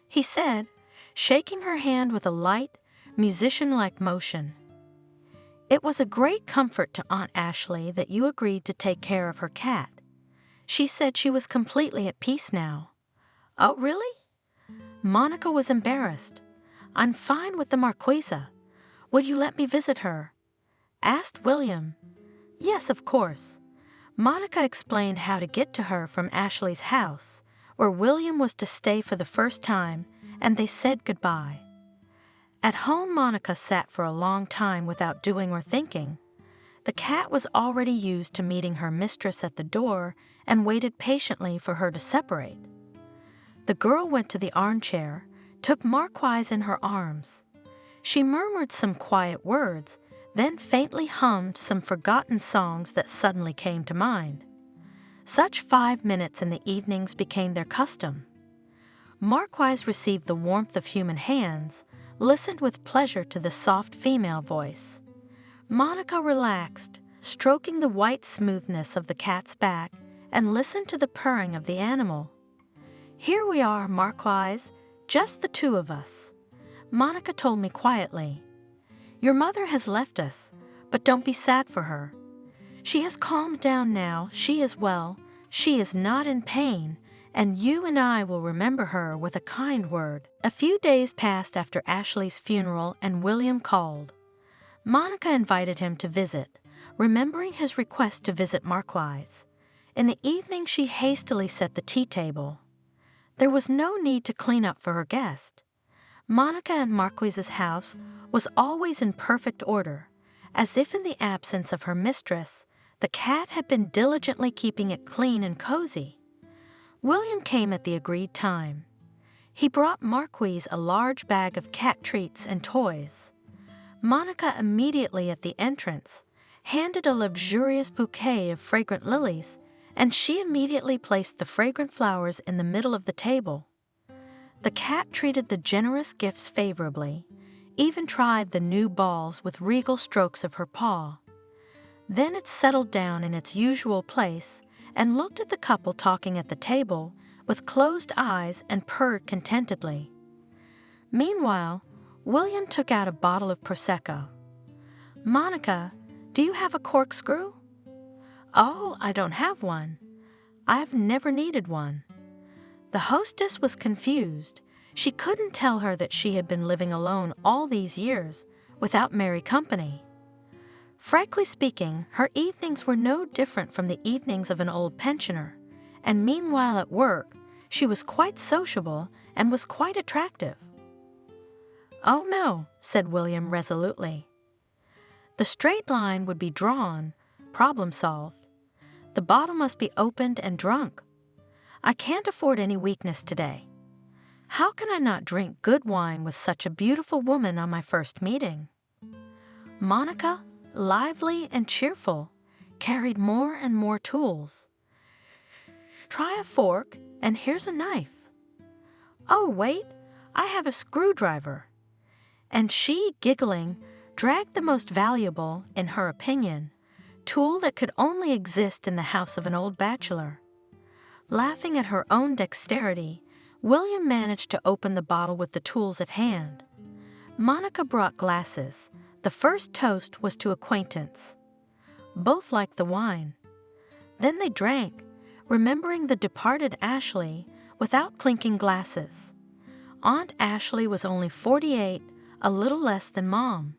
he said, shaking her hand with a light, musician-like motion. "It was a great comfort to Aunt Ashley that you agreed to take care of her cat. She said she was completely at peace now." "Oh, really?" Monica was embarrassed. "I'm fine with the Marquesa. Would you let me visit her?" asked William. "Yes, of course." Monica explained how to get to her from Ashley's house, where William was to stay for the first time, and they said goodbye. At home, Monica sat for a long time without doing or thinking. The cat was already used to meeting her mistress at the door and waited patiently for her to separate. The girl went to the armchair, took Marquise in her arms. She murmured some quiet words, then faintly hummed some forgotten songs that suddenly came to mind. Such 5 minutes in the evenings became their custom. Marquise received the warmth of human hands, listened with pleasure to the soft female voice. Monica relaxed, stroking the white smoothness of the cat's back, and listened to the purring of the animal. "Here we are, Marquise, just the two of us," Monica told me quietly. "Your mother has left us, but don't be sad for her. She has calmed down now, she is well, she is not in pain, and you and I will remember her with a kind word." A few days passed after Ashley's funeral and William called. Monica invited him to visit, remembering his request to visit Marquise. In the evening she hastily set the tea table. There was no need to clean up for her guest. Monica and Marquise's house was always in perfect order, as if in the absence of her mistress, the cat had been diligently keeping it clean and cozy. William came at the agreed time. He brought Marquise a large bag of cat treats and toys. Monica immediately at the entrance handed a luxurious bouquet of fragrant lilies, and she immediately placed the fragrant flowers in the middle of the table. The cat treated the generous gifts favorably, even tried the new balls with regal strokes of her paw. Then it settled down in its usual place and looked at the couple talking at the table with closed eyes and purred contentedly. Meanwhile, William took out a bottle of Prosecco. "Monica, do you have a corkscrew?" "Oh, I don't have one. I've never needed one." The hostess was confused. She couldn't tell her that she had been living alone all these years without merry company. Frankly speaking, her evenings were no different from the evenings of an old pensioner, and meanwhile at work, she was quite sociable and was quite attractive. "Oh no," said William resolutely. The straight line would be drawn, problem solved. The bottle must be opened and drunk. I can't afford any weakness today. How can I not drink good wine with such a beautiful woman on my first meeting? Monica, lively and cheerful, carried more and more tools. "Try a fork, and here's a knife." "Oh, wait, I have a screwdriver." And she, giggling, dragged the most valuable, in her opinion, tool that could only exist in the house of an old bachelor. Laughing at her own dexterity, William managed to open the bottle with the tools at hand. Monica brought glasses. The first toast was to acquaintance. Both liked the wine. Then they drank, remembering the departed Ashley, without clinking glasses. Aunt Ashley was only 48, a little less than Mom.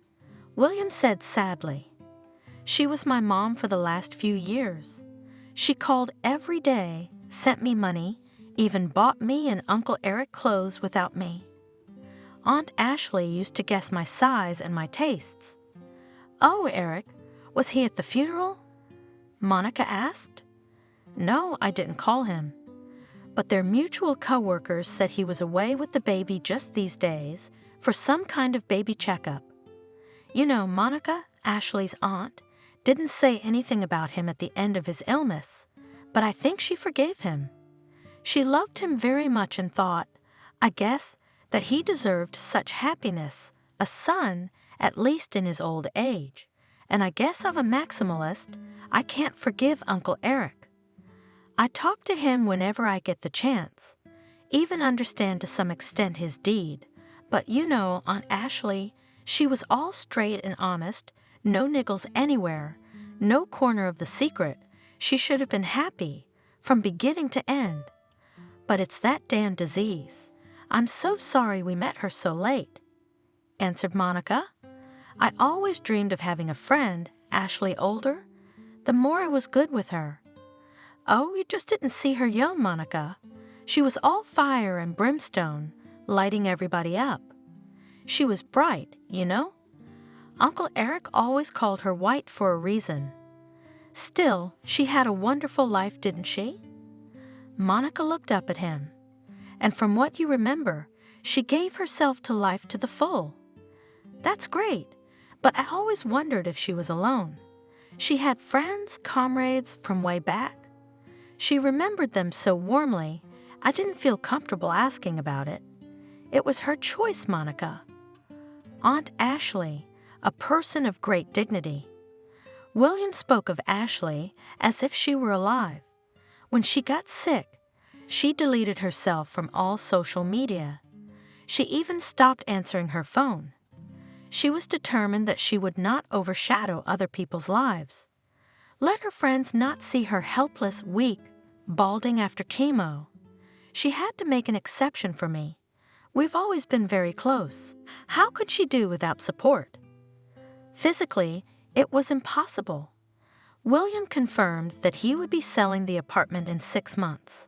William said sadly, "She was my mom for the last few years. She called every day, sent me money, even bought me and Uncle Eric clothes without me. Aunt Ashley used to guess my size and my tastes." "Oh, Eric, was he at the funeral?" Monica asked. "No, I didn't call him. But their mutual co-workers said he was away with the baby just these days for some kind of baby checkup. You know, Monica, Ashley's aunt, didn't say anything about him at the end of his illness, but I think she forgave him. She loved him very much and thought, I guess, that he deserved such happiness, a son, at least in his old age. And I guess I'm a maximalist. I can't forgive Uncle Eric. I talk to him whenever I get the chance, even understand to some extent his deed. But you know, Aunt Ashley, she was all straight and honest, no niggles anywhere, no corner of the secret. She should have been happy, from beginning to end. But it's that damn disease. I'm so sorry we met her so late," answered Monica. "I always dreamed of having a friend, Ashley older. The more I was good with her." "Oh, you just didn't see her young, Monica. She was all fire and brimstone, lighting everybody up. She was bright, you know? Uncle Eric always called her white for a reason. Still, she had a wonderful life, didn't she? Monica looked up at him. And from what you remember, she gave herself to life to the full. That's great, but I always wondered if she was alone. She had friends, comrades from way back. She remembered them so warmly, I didn't feel comfortable asking about it. It was her choice, Monica. Aunt Ashley, a person of great dignity. William spoke of Ashley as if she were alive. When she got sick, she deleted herself from all social media. She even stopped answering her phone. She was determined that she would not overshadow other people's lives. Let her friends not see her helpless, weak, balding after chemo. She had to make an exception for me. We've always been very close. How could she do without support? Physically, it was impossible. William confirmed that he would be selling the apartment in 6 months.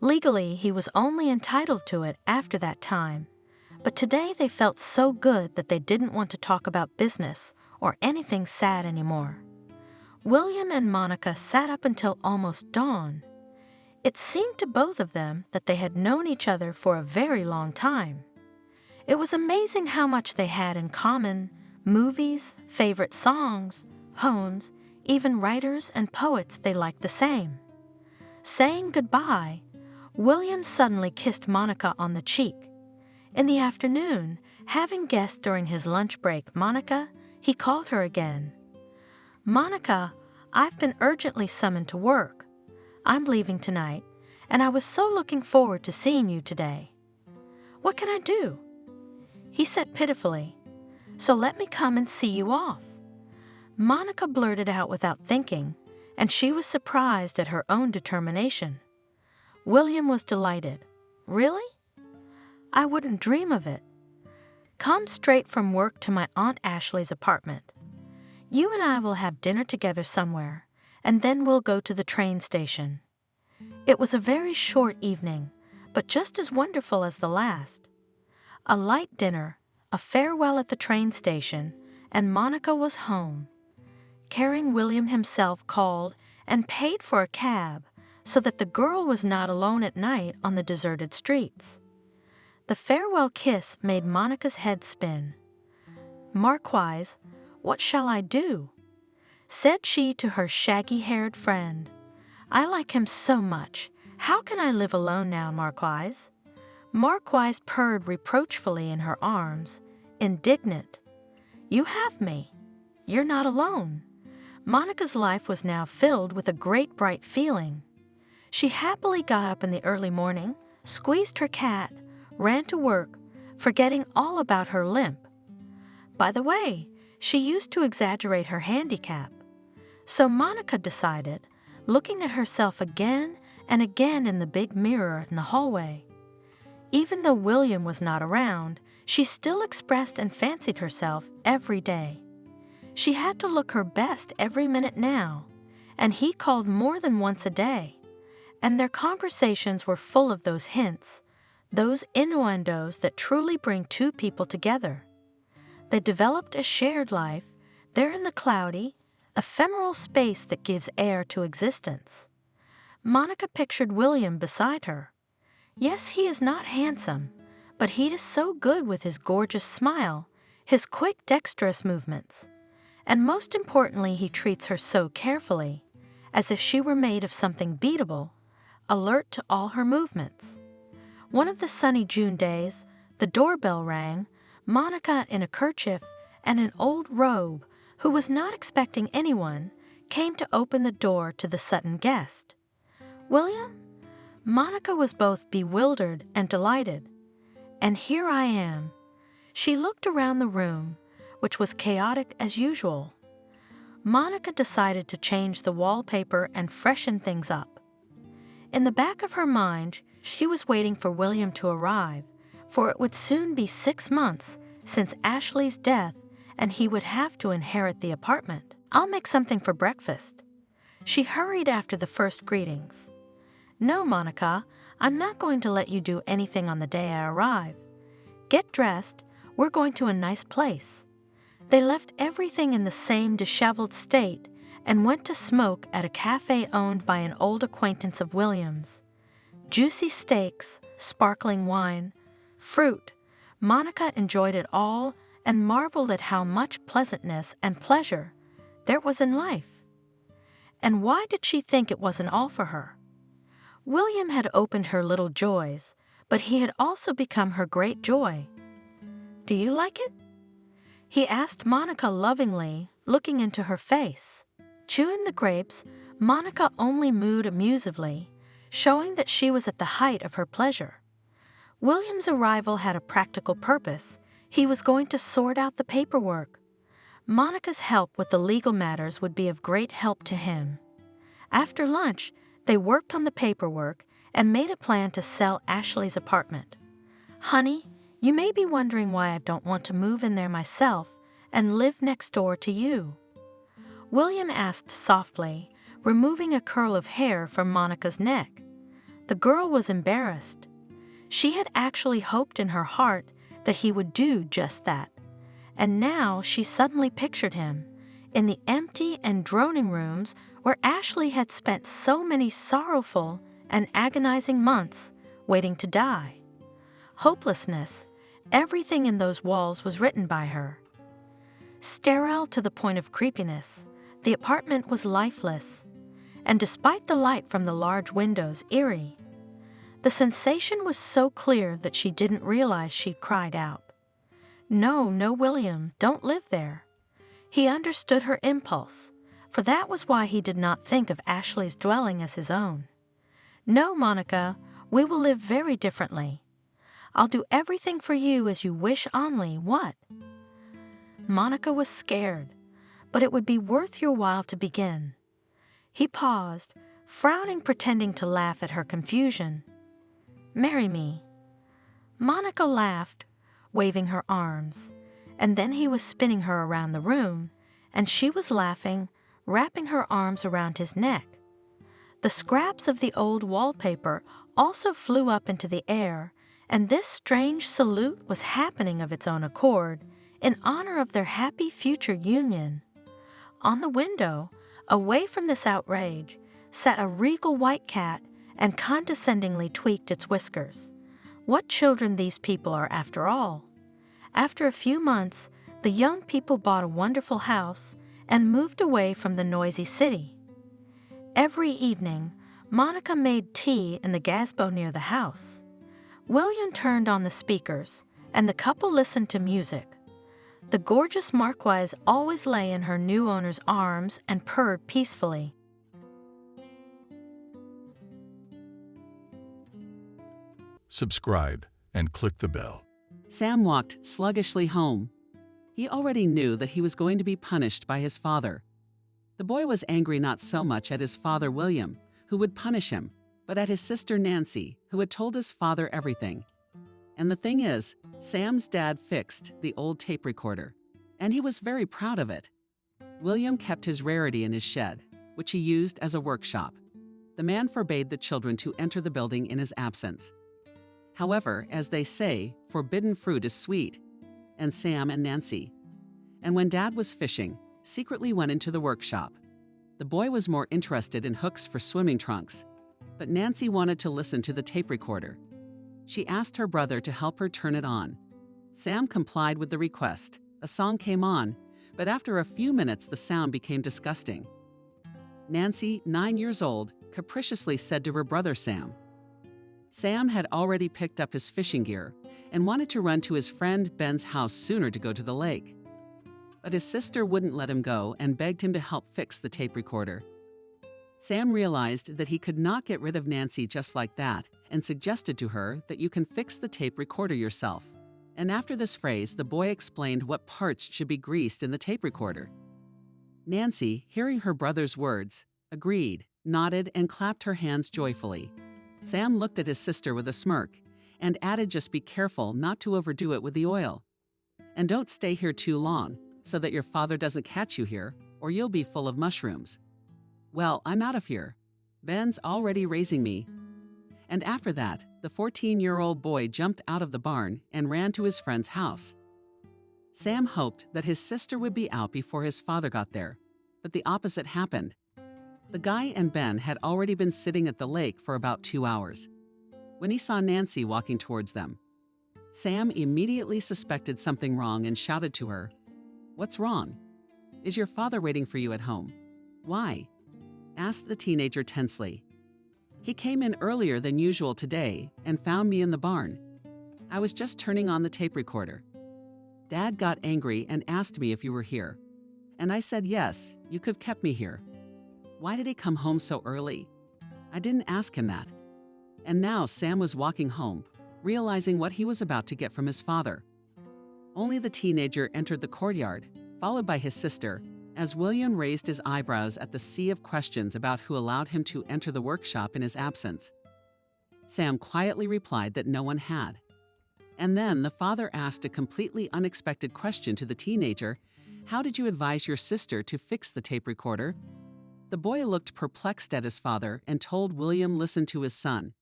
Legally, he was only entitled to it after that time, but today they felt so good that they didn't want to talk about business or anything sad anymore. William and Monica sat up until almost dawn. It seemed to both of them that they had known each other for a very long time. It was amazing how much they had in common: movies, favorite songs, homes, even writers and poets they liked the same. Saying goodbye, William suddenly kissed Monica on the cheek. In the afternoon, having guests during his lunch break, he called her again. "Monica, I've been urgently summoned to work. I'm leaving tonight, and I was so looking forward to seeing you today. What can I do?" He said pitifully, "So let me come and see you off." Monica blurted out without thinking, and she was surprised at her own determination. William was delighted. "Really? I wouldn't dream of it. Come straight from work to my Aunt Ashley's apartment. You and I will have dinner together somewhere, and then we'll go to the train station." It was a very short evening, but just as wonderful as the last. A light dinner, a farewell at the train station, and Monica was home. Caring William himself called and paid for a cab so that the girl was not alone at night on the deserted streets. The farewell kiss made Monica's head spin. "Marquise, what shall I do?" said she to her shaggy-haired friend. "I like him so much. How can I live alone now, Marquise?" Marquise purred reproachfully in her arms, indignant. "You have me. You're not alone." Monica's life was now filled with a great bright feeling. She happily got up in the early morning, squeezed her cat, ran to work, forgetting all about her limp. By the way, she used to exaggerate her handicap. So Monica decided, looking at herself again and again in the big mirror in the hallway. Even though William was not around, she still expressed and fancied herself every day. She had to look her best every minute now, and he called more than once a day, and their conversations were full of those hints, those innuendos that truly bring two people together. They developed a shared life there in the cloudy, ephemeral space that gives air to existence. Monica pictured William beside her. Yes, he is not handsome, but he is so good with his gorgeous smile, his quick, dexterous movements. And most importantly, he treats her so carefully, as if she were made of something beatable, alert to all her movements. One of the sunny June days, the doorbell rang. Monica, in a kerchief and an old robe, who was not expecting anyone, came to open the door to the sudden guest. "William?" Monica was both bewildered and delighted. "And here I am." She looked around the room, which was chaotic as usual. Monica decided to change the wallpaper and freshen things up. In the back of her mind, she was waiting for William to arrive, for it would soon be 6 months since Ashley's death, and he would have to inherit the apartment. "I'll make something for breakfast." She hurried after the first greetings. "No, Monica, I'm not going to let you do anything on the day I arrive. Get dressed. We're going to a nice place." They left everything in the same disheveled state and went to smoke at a cafe owned by an old acquaintance of William's. Juicy steaks, sparkling wine, fruit. Monica enjoyed it all and marveled at how much pleasantness and pleasure there was in life. And why did she think it wasn't all for her? William had opened her little joys, but he had also become her great joy. "Do you like it?" he asked Monica lovingly, looking into her face. Chewing the grapes, Monica only mooed amusedly, showing that she was at the height of her pleasure. William's arrival had a practical purpose. He was going to sort out the paperwork. Monica's help with the legal matters would be of great help to him. After lunch, they worked on the paperwork and made a plan to sell Ashley's apartment. "Honey, you may be wondering why I don't want to move in there myself and live next door to you," William asked softly, removing a curl of hair from Monica's neck. The girl was embarrassed. She had actually hoped in her heart that he would do just that, and now she suddenly pictured him in the empty and droning rooms where Ashley had spent so many sorrowful and agonizing months waiting to die. Hopelessness, everything in those walls was written by her. Sterile to the point of creepiness, the apartment was lifeless, and despite the light from the large windows, eerie. The sensation was so clear that she didn't realize she'd cried out. "No, no, William, don't live there." He understood her impulse, for that was why he did not think of Ashley's dwelling as his own. "No, Monica, we will live very differently. I'll do everything for you as you wish only, what?" Monica was scared, but it would be worth your while to begin. He paused, frowning, pretending to laugh at her confusion. "Marry me." Monica laughed, waving her arms, and then he was spinning her around the room, and she was laughing, wrapping her arms around his neck. The scraps of the old wallpaper also flew up into the air, and this strange salute was happening of its own accord in honor of their happy future union. On the window, away from this outrage, sat a regal white cat and condescendingly tweaked its whiskers. What children these people are, after all. After a few months, the young people bought a wonderful house and moved away from the noisy city. Every evening, Monica made tea in the gazebo near the house. William turned on the speakers, and the couple listened to music. The gorgeous Marquise always lay in her new owner's arms and purred peacefully. Subscribe and click the bell. Sam walked sluggishly home. He already knew that he was going to be punished by his father. The boy was angry not so much at his father William, who would punish him, but at his sister Nancy, who had told his father everything. And the thing is, Sam's dad fixed the old tape recorder, and he was very proud of it. William kept his rarity in his shed, which he used as a workshop. The man forbade the children to enter the building in his absence. However, as they say, forbidden fruit is sweet, and Sam and Nancy, and when Dad was fishing, secretly went into the workshop. The boy was more interested in hooks for swimming trunks, but Nancy wanted to listen to the tape recorder. She asked her brother to help her turn it on. Sam complied with the request. A song came on, but after a few minutes the sound became disgusting. Nancy, 9 years old, capriciously said to her brother Sam. Sam had already picked up his fishing gear and wanted to run to his friend Ben's house sooner to go to the lake. But his sister wouldn't let him go and begged him to help fix the tape recorder. Sam realized that he could not get rid of Nancy just like that and suggested to her that you can fix the tape recorder yourself. And after this phrase, the boy explained what parts should be greased in the tape recorder. Nancy, hearing her brother's words, agreed, nodded, and clapped her hands joyfully. Sam looked at his sister with a smirk and added, just be careful not to overdo it with the oil. And don't stay here too long so that your father doesn't catch you here or you'll be full of mushrooms. Well, I'm out of here. Ben's already raising me. And after that, the 14-year-old boy jumped out of the barn and ran to his friend's house. Sam hoped that his sister would be out before his father got there, but the opposite happened. The guy and Ben had already been sitting at the lake for about 2 hours when he saw Nancy walking towards them. Sam immediately suspected something wrong and shouted to her, "What's wrong? Is your father waiting for you at home?" "Why?" asked the teenager tensely. "He came in earlier than usual today and found me in the barn. I was just turning on the tape recorder. Dad got angry and asked me if you were here. And I said yes, you could have kept me here. Why did he come home so early? I didn't ask him that." And now Sam was walking home, realizing what he was about to get from his father. Only the teenager entered the courtyard, followed by his sister, as William raised his eyebrows at the sea of questions about who allowed him to enter the workshop in his absence. Sam quietly replied that no one had. And then the father asked a completely unexpected question to the teenager: "How did you advise your sister to fix the tape recorder?" The boy looked perplexed at his father and told William listen to his son,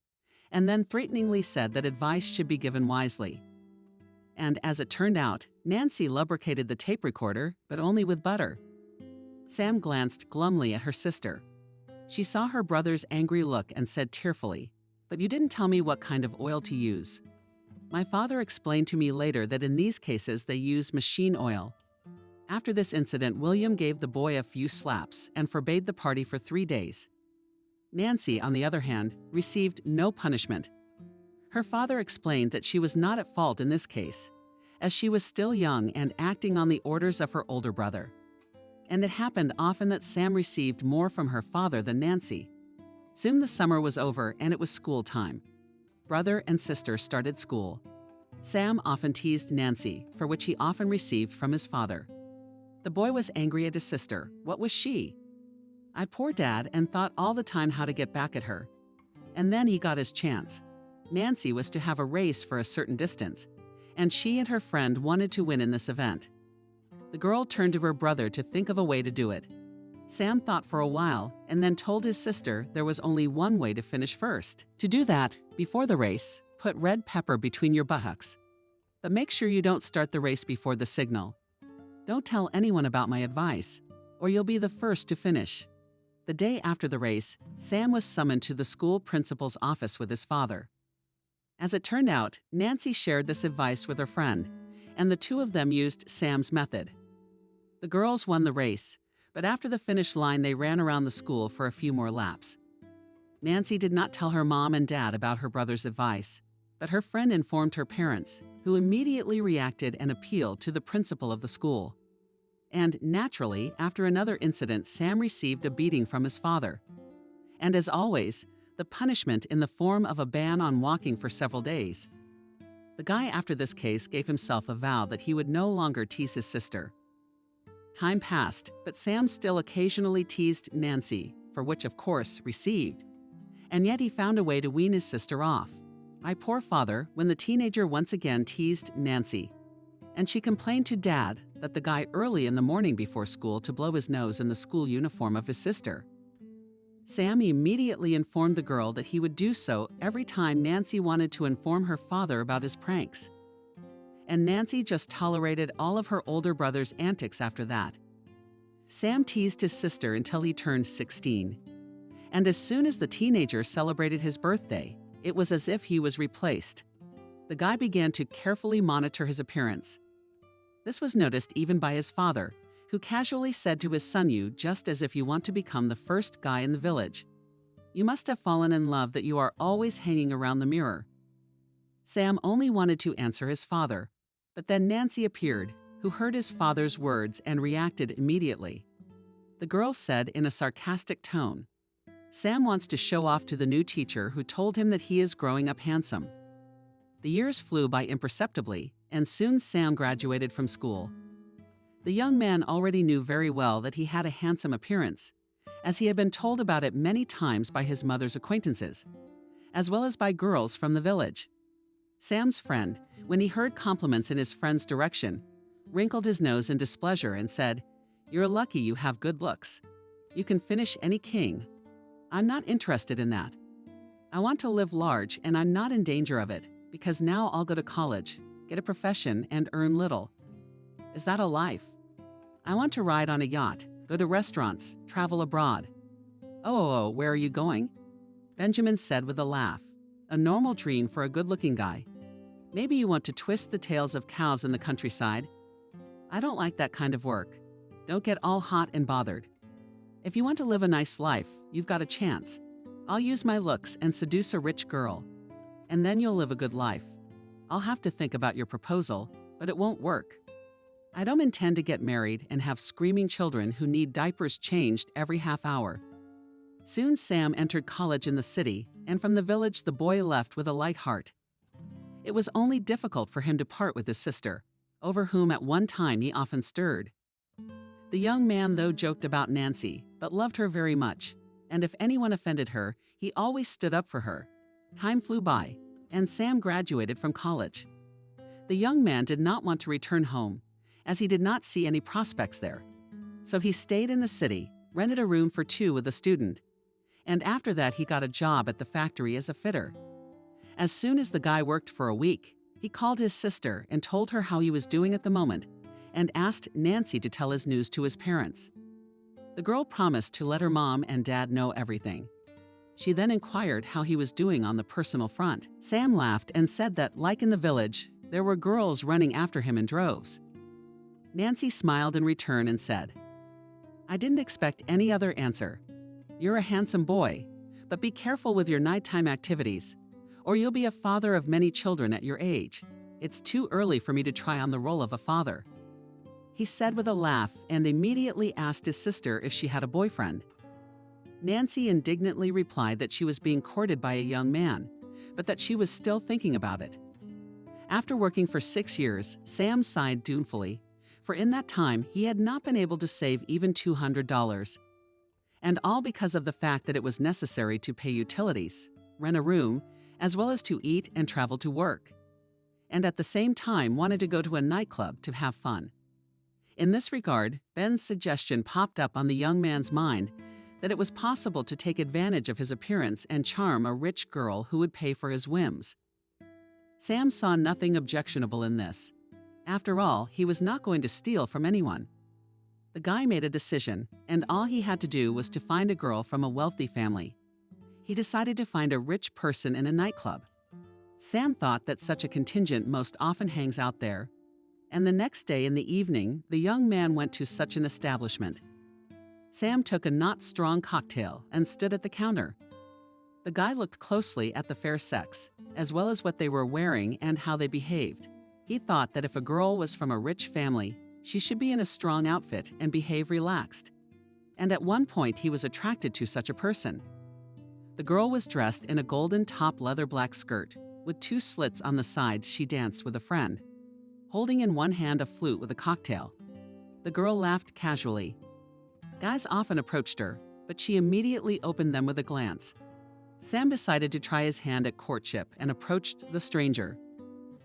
and then threateningly said that advice should be given wisely. And as it turned out, Nancy lubricated the tape recorder, but only with butter. Sam glanced glumly at her sister. She saw her brother's angry look and said tearfully, "But you didn't tell me what kind of oil to use." "My father explained to me later that in these cases they use machine oil." After this incident, William gave the boy a few slaps and forbade the party for 3 days. Nancy, on the other hand, received no punishment. Her father explained that she was not at fault in this case, as she was still young and acting on the orders of her older brother. And it happened often that Sam received more from her father than Nancy. Soon the summer was over and it was school time. Brother and sister started school. Sam often teased Nancy, for which he often received from his father. The boy was angry at his sister. What was she? "I poor Dad and thought all the time how to get back at her. And then he got his chance. Nancy was to have a race for a certain distance, and she and her friend wanted to win in this event. The girl turned to her brother to think of a way to do it. Sam thought for a while and then told his sister there was only one way to finish first. To do that, before the race, put red pepper between your buttocks. But make sure you don't start the race before the signal. Don't tell anyone about my advice, or you'll be the first to finish." The day after the race, Sam was summoned to the school principal's office with his father. As it turned out, Nancy shared this advice with her friend, and the two of them used Sam's method. The girls won the race, but after the finish line they ran around the school for a few more laps. Nancy did not tell her mom and dad about her brother's advice, but her friend informed her parents, who immediately reacted and appealed to the principal of the school. And naturally, after another incident, Sam received a beating from his father. And as always, the punishment in the form of a ban on walking for several days. The guy after this case gave himself a vow that he would no longer tease his sister. Time passed, but Sam still occasionally teased Nancy, for which of course received. And yet he found a way to wean his sister off. My poor father, when the teenager once again teased Nancy. And she complained to Dad that the guy early in the morning before school to blow his nose in the school uniform of his sister. Sam immediately informed the girl that he would do so every time Nancy wanted to inform her father about his pranks. And Nancy just tolerated all of her older brother's antics after that. Sam teased his sister until he turned 16. And as soon as the teenager celebrated his birthday, it was as if he was replaced. The guy began to carefully monitor his appearance. This was noticed even by his father, who casually said to his son, "You just as if you want to become the first guy in the village. You must have fallen in love that you are always hanging around the mirror." Sam only wanted to answer his father, but then Nancy appeared, who heard his father's words and reacted immediately. The girl said in a sarcastic tone, "Sam wants to show off to the new teacher who told him that he is growing up handsome." The years flew by imperceptibly, and soon Sam graduated from school. The young man already knew very well that he had a handsome appearance, as he had been told about it many times by his mother's acquaintances, as well as by girls from the village. Sam's friend, when he heard compliments in his friend's direction, wrinkled his nose in displeasure and said, "You're lucky you have good looks. You can finish any king. I'm not interested in that. I want to live large, and I'm not in danger of it, because now I'll go to college, get a profession, and earn little." Is that a life? I want to ride on a yacht, go to restaurants, travel abroad. Oh, where are you going? Benjamin said with a laugh. A normal dream for a good-looking guy. Maybe you want to twist the tails of cows in the countryside. I don't like that kind of work. Don't get all hot and bothered. If you want to live a nice life, you've got a chance. I'll use my looks and seduce a rich girl. And then you'll live a good life. I'll have to think about your proposal, but it won't work. I don't intend to get married and have screaming children who need diapers changed every half hour. Soon Sam entered college in the city, and from the village the boy left with a light heart. It was only difficult for him to part with his sister, over whom at one time he often stirred. The young man, though, joked about Nancy, but loved her very much, and if anyone offended her, he always stood up for her. Time flew by, and Sam graduated from college. The young man did not want to return home, as he did not see any prospects there. So he stayed in the city, rented a room for two with a student, and after that he got a job at the factory as a fitter. As soon as the guy worked for a week, he called his sister and told her how he was doing at the moment, and asked Nancy to tell his news to his parents. The girl promised to let her mom and dad know everything. She then inquired how he was doing on the personal front. Sam laughed and said that, like in the village, there were girls running after him in droves. Nancy smiled in return and said, I didn't expect any other answer. You're a handsome boy, but be careful with your nighttime activities, or you'll be a father of many children at your age. It's too early for me to try on the role of a father. He said with a laugh and immediately asked his sister if she had a boyfriend. Nancy indignantly replied that she was being courted by a young man, but that she was still thinking about it. After working for 6 years, Sam sighed tunefully, for in that time he had not been able to save even $200. And all because of the fact that it was necessary to pay utilities, rent a room, as well as to eat and travel to work. And at the same time wanted to go to a nightclub to have fun. In this regard, Ben's suggestion popped up on the young man's mind that it was possible to take advantage of his appearance and charm a rich girl who would pay for his whims. Sam saw nothing objectionable in this. After all, he was not going to steal from anyone. The guy made a decision, and all he had to do was to find a girl from a wealthy family. He decided to find a rich person in a nightclub. Sam thought that such a contingent most often hangs out there, and the next day in the evening, the young man went to such an establishment. Sam took a not strong cocktail and stood at the counter. The guy looked closely at the fair sex, as well as what they were wearing and how they behaved. He thought that if a girl was from a rich family, she should be in a strong outfit and behave relaxed. And at one point he was attracted to such a person. The girl was dressed in a golden top leather black skirt, with 2 slits on the sides. She danced with a friend, holding in one hand a flute with a cocktail. The girl laughed casually. Guys often approached her, but she immediately opened them with a glance. Sam decided to try his hand at courtship and approached the stranger.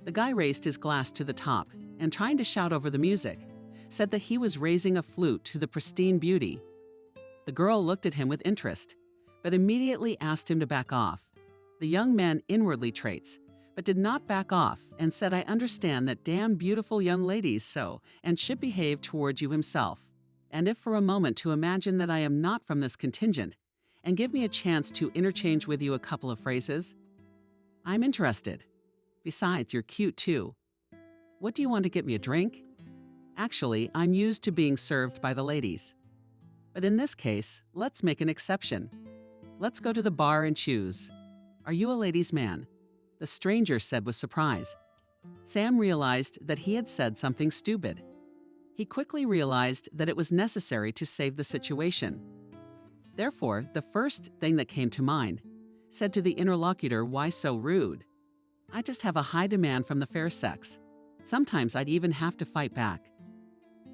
The guy raised his glass to the top and, trying to shout over the music, said that he was raising a flute to the pristine beauty. The girl looked at him with interest, but immediately asked him to back off. The young man inwardly traits, but did not back off and said, I understand that damn beautiful young ladies so and should behave toward you himself. And if for a moment to imagine that I am not from this contingent, and give me a chance to interchange with you a couple of phrases, I'm interested. Besides, you're cute too. What do you want to get me a drink? Actually, I'm used to being served by the ladies. But in this case, let's make an exception. Let's go to the bar and choose. Are you a ladies' man? The stranger said with surprise. Sam realized that he had said something stupid. He quickly realized that it was necessary to save the situation. Therefore, the first thing that came to mind, said to the interlocutor, why so rude? I just have a high demand from the fair sex. Sometimes I'd even have to fight back.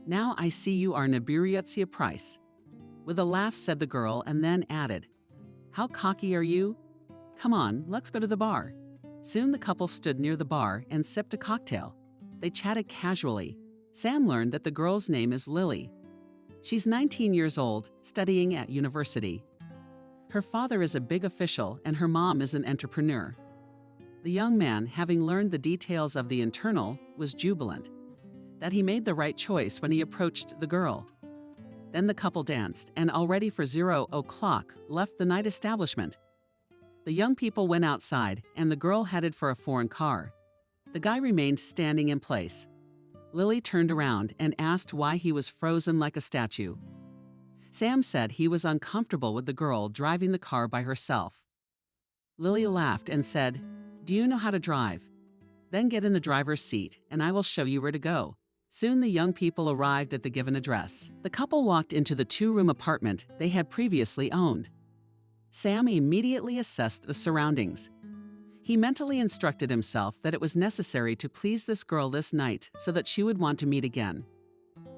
Now I see you are Naburietsia Price. With a laugh said the girl, and then added, How cocky are you? Come on, let's go to the bar. Soon the couple stood near the bar and sipped a cocktail. They chatted casually. Sam learned that the girl's name is Lily. She's 19 years old, studying at university. Her father is a big official and her mom is an The young man, having learned the details of the internal, was jubilant. that he made the right choice when he approached the girl. Then the couple danced and, already for 0 o'clock, left the night establishment. The young people went outside and the girl headed for a foreign car. The guy remained standing in place. Lily turned around and asked why he was frozen like a statue. Sam said he was uncomfortable with the girl driving the car by herself. Lily laughed and said, "Do you know how to drive? Then get in the driver's seat and I will show you where to go." Soon the young people arrived at the given address. The couple walked into the 2-room apartment they had previously owned. Sam immediately assessed the surroundings. He mentally instructed himself that it was necessary to please this girl this night so that she would want to meet again.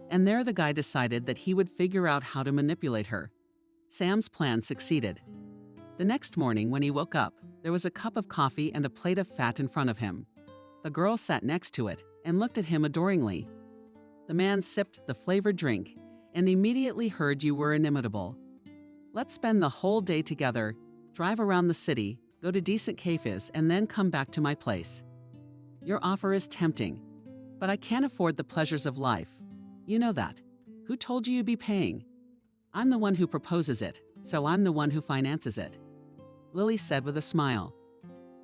And there the guy decided that he would figure out how to manipulate her. Sam's plan succeeded. The next morning when he woke up, there was a cup of coffee and a plate of fat in front of him. The girl sat next to it and looked at him adoringly. The man sipped the flavored drink and immediately heard you were inimitable. "Let's spend the whole day together, drive around the city, go to decent cafes, and then come back to my place. Your offer is tempting, but I can't afford the pleasures of life. You know that. Who told you you'd be paying? I'm the one who proposes it, so I'm the one who finances it." Lily said with a smile,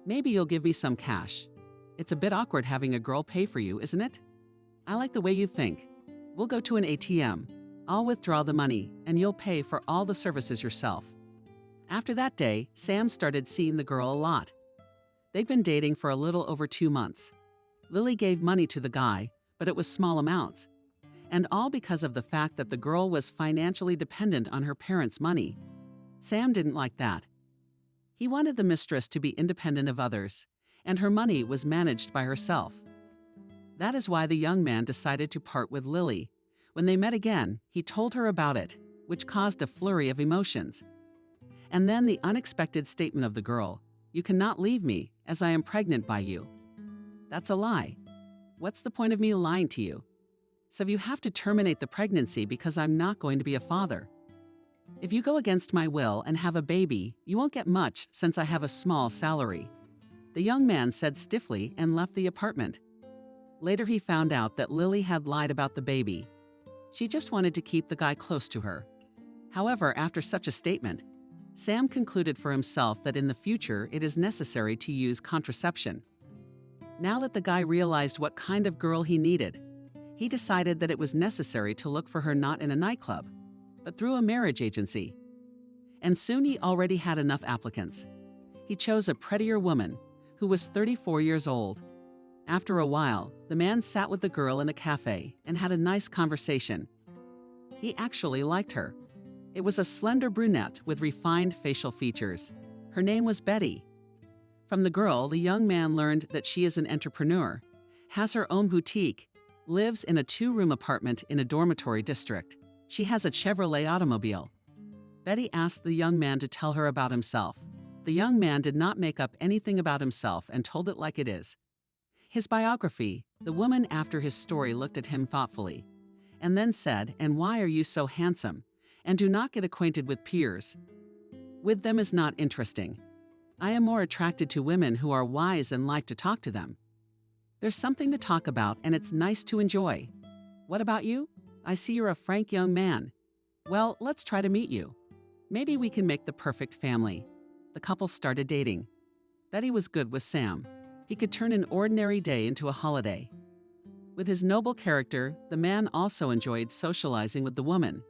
"Maybe you'll give me some cash. It's a bit awkward having a girl pay for you, isn't it? I like the way you think. We'll go to an ATM. I'll withdraw the money, and you'll pay for all the services yourself." After that day, Sam started seeing the girl a lot. They'd been dating for a little over 2 months. Lily gave money to the guy, but it was small amounts. And all because of the fact that the girl was financially dependent on her parents' money. Sam didn't like that. He wanted the mistress to be independent of others, and her money was managed by herself. That is why the young man decided to part with Lily. When they met again, he told her about it, which caused a flurry of emotions. And then the unexpected statement of the girl, "You cannot leave me, as I am pregnant by you." That's a lie. What's the point of me lying to you? So you have to terminate the pregnancy because I'm not going to be a father. If you go against my will and have a baby, you won't get much since I have a small salary. The young man said stiffly and left the apartment. Later he found out that Lily had lied about the baby. She just wanted to keep the guy close to her. However, after such a statement, Sam concluded for himself that in the future it is necessary to use contraception. Now that the guy realized what kind of girl he needed, he decided that it was necessary to look for her not in a nightclub, but through a marriage agency. And soon he already had enough applicants. He chose a prettier woman, who was 34 years old. After a while, the man sat with the girl in a cafe and had a nice conversation. He actually liked her. It was a slender brunette with refined facial features. Her name was Betty. From the girl, the young man learned that she is an entrepreneur, has her own boutique, lives in a 2-room apartment in a dormitory district. She has a Chevrolet automobile. Betty asked the young man to tell her about himself. The young man did not make up anything about himself and told it like it is. His biography, the woman after his story looked at him thoughtfully, and then said, "And why are you so handsome? And do not get acquainted with peers. With them is not interesting. I am more attracted to women who are wise and like to talk to them. There's something to talk about and it's nice to enjoy. What about you? I see you're a frank young man. Well, let's try to meet you. Maybe we can make the perfect family." The couple started dating. Betty was good with Sam. He could turn an ordinary day into a holiday. With his noble character, the man also enjoyed socializing with the woman,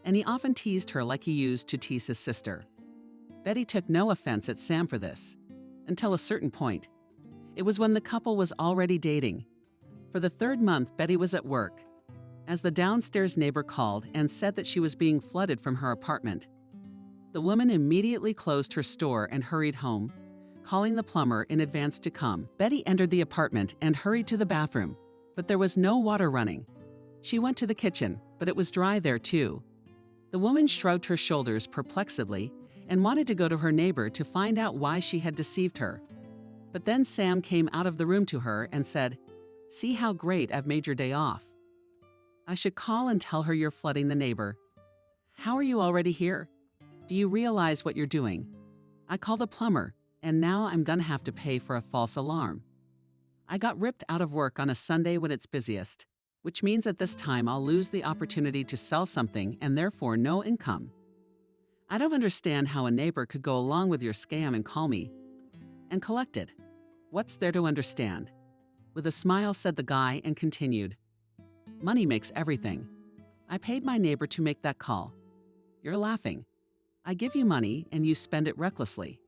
and he often teased her like he used to tease his sister. Betty took no offense at Sam for this, until a certain point. It was when the couple was already dating. For the 3rd month, Betty was at work, as the downstairs neighbor called and said that she was being flooded from her apartment. The woman immediately closed her store and hurried home, calling the plumber in advance to come. Betty entered the apartment and hurried to the bathroom, but there was no water running. She went to the kitchen, but it was dry there too. The woman shrugged her shoulders perplexedly and wanted to go to her neighbor to find out why she had deceived her. But then Sam came out of the room to her and said, "See how great I've made your day off. I should call and tell her you're flooding the neighbor. How are you already here? Do you realize what you're doing? I called the plumber, and now I'm gonna have to pay for a false alarm. I got ripped out of work on a Sunday when it's busiest, which means at this time I'll lose the opportunity to sell something and therefore no income. I don't understand how a neighbor could go along with your scam and call me. And collect it. What's there to understand? With a smile said the guy and continued. Money makes everything. I paid my neighbor to make that call. You're laughing. I give you money and you spend it recklessly.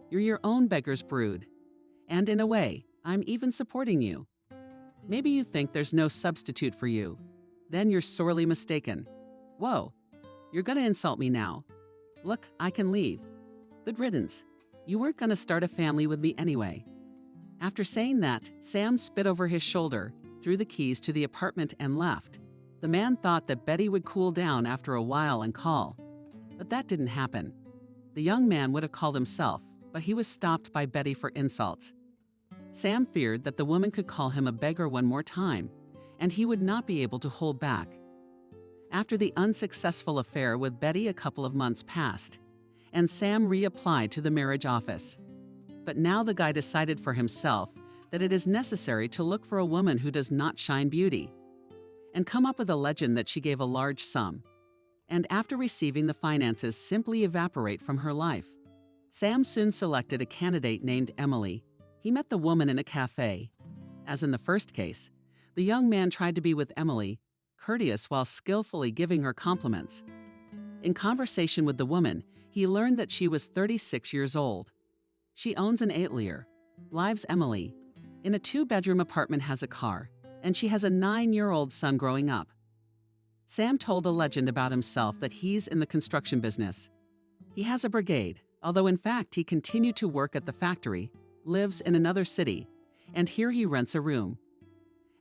You're your own beggar's brood. And in a way, I'm even supporting you. Maybe you think there's no substitute for you. Then you're sorely mistaken. Whoa, you're gonna insult me now. Look, I can leave. Good riddance. You weren't gonna start a family with me anyway. After saying that, Sam spit over his shoulder, threw the keys to the apartment and left. The man thought that Betty would cool down after a while and call. But that didn't happen. The young man would have called himself, but he was stopped by Betty for insults. Sam feared that the woman could call him a beggar one more time, and he would not be able to hold back. After the unsuccessful affair with Betty, a couple of months passed, and Sam reapplied to the marriage office. But now the guy decided for himself that it is necessary to look for a woman who does not shine beauty, and come up with a legend that she gave a large sum, and after receiving the finances simply evaporate from her life. Sam soon selected a candidate named Emily. He met the woman in a cafe. As in the first case, the young man tried to be with Emily, courteous while skillfully giving her compliments. In conversation with the woman, he learned that she was 36 years old. She owns an atelier, lives Emily, in a 2-bedroom apartment, has a car, and she has a 9-year-old son growing up. Sam told a legend about himself that he's in the construction business. He has a brigade, although in fact he continued to work at the factory, lives in another city, and here he rents a room.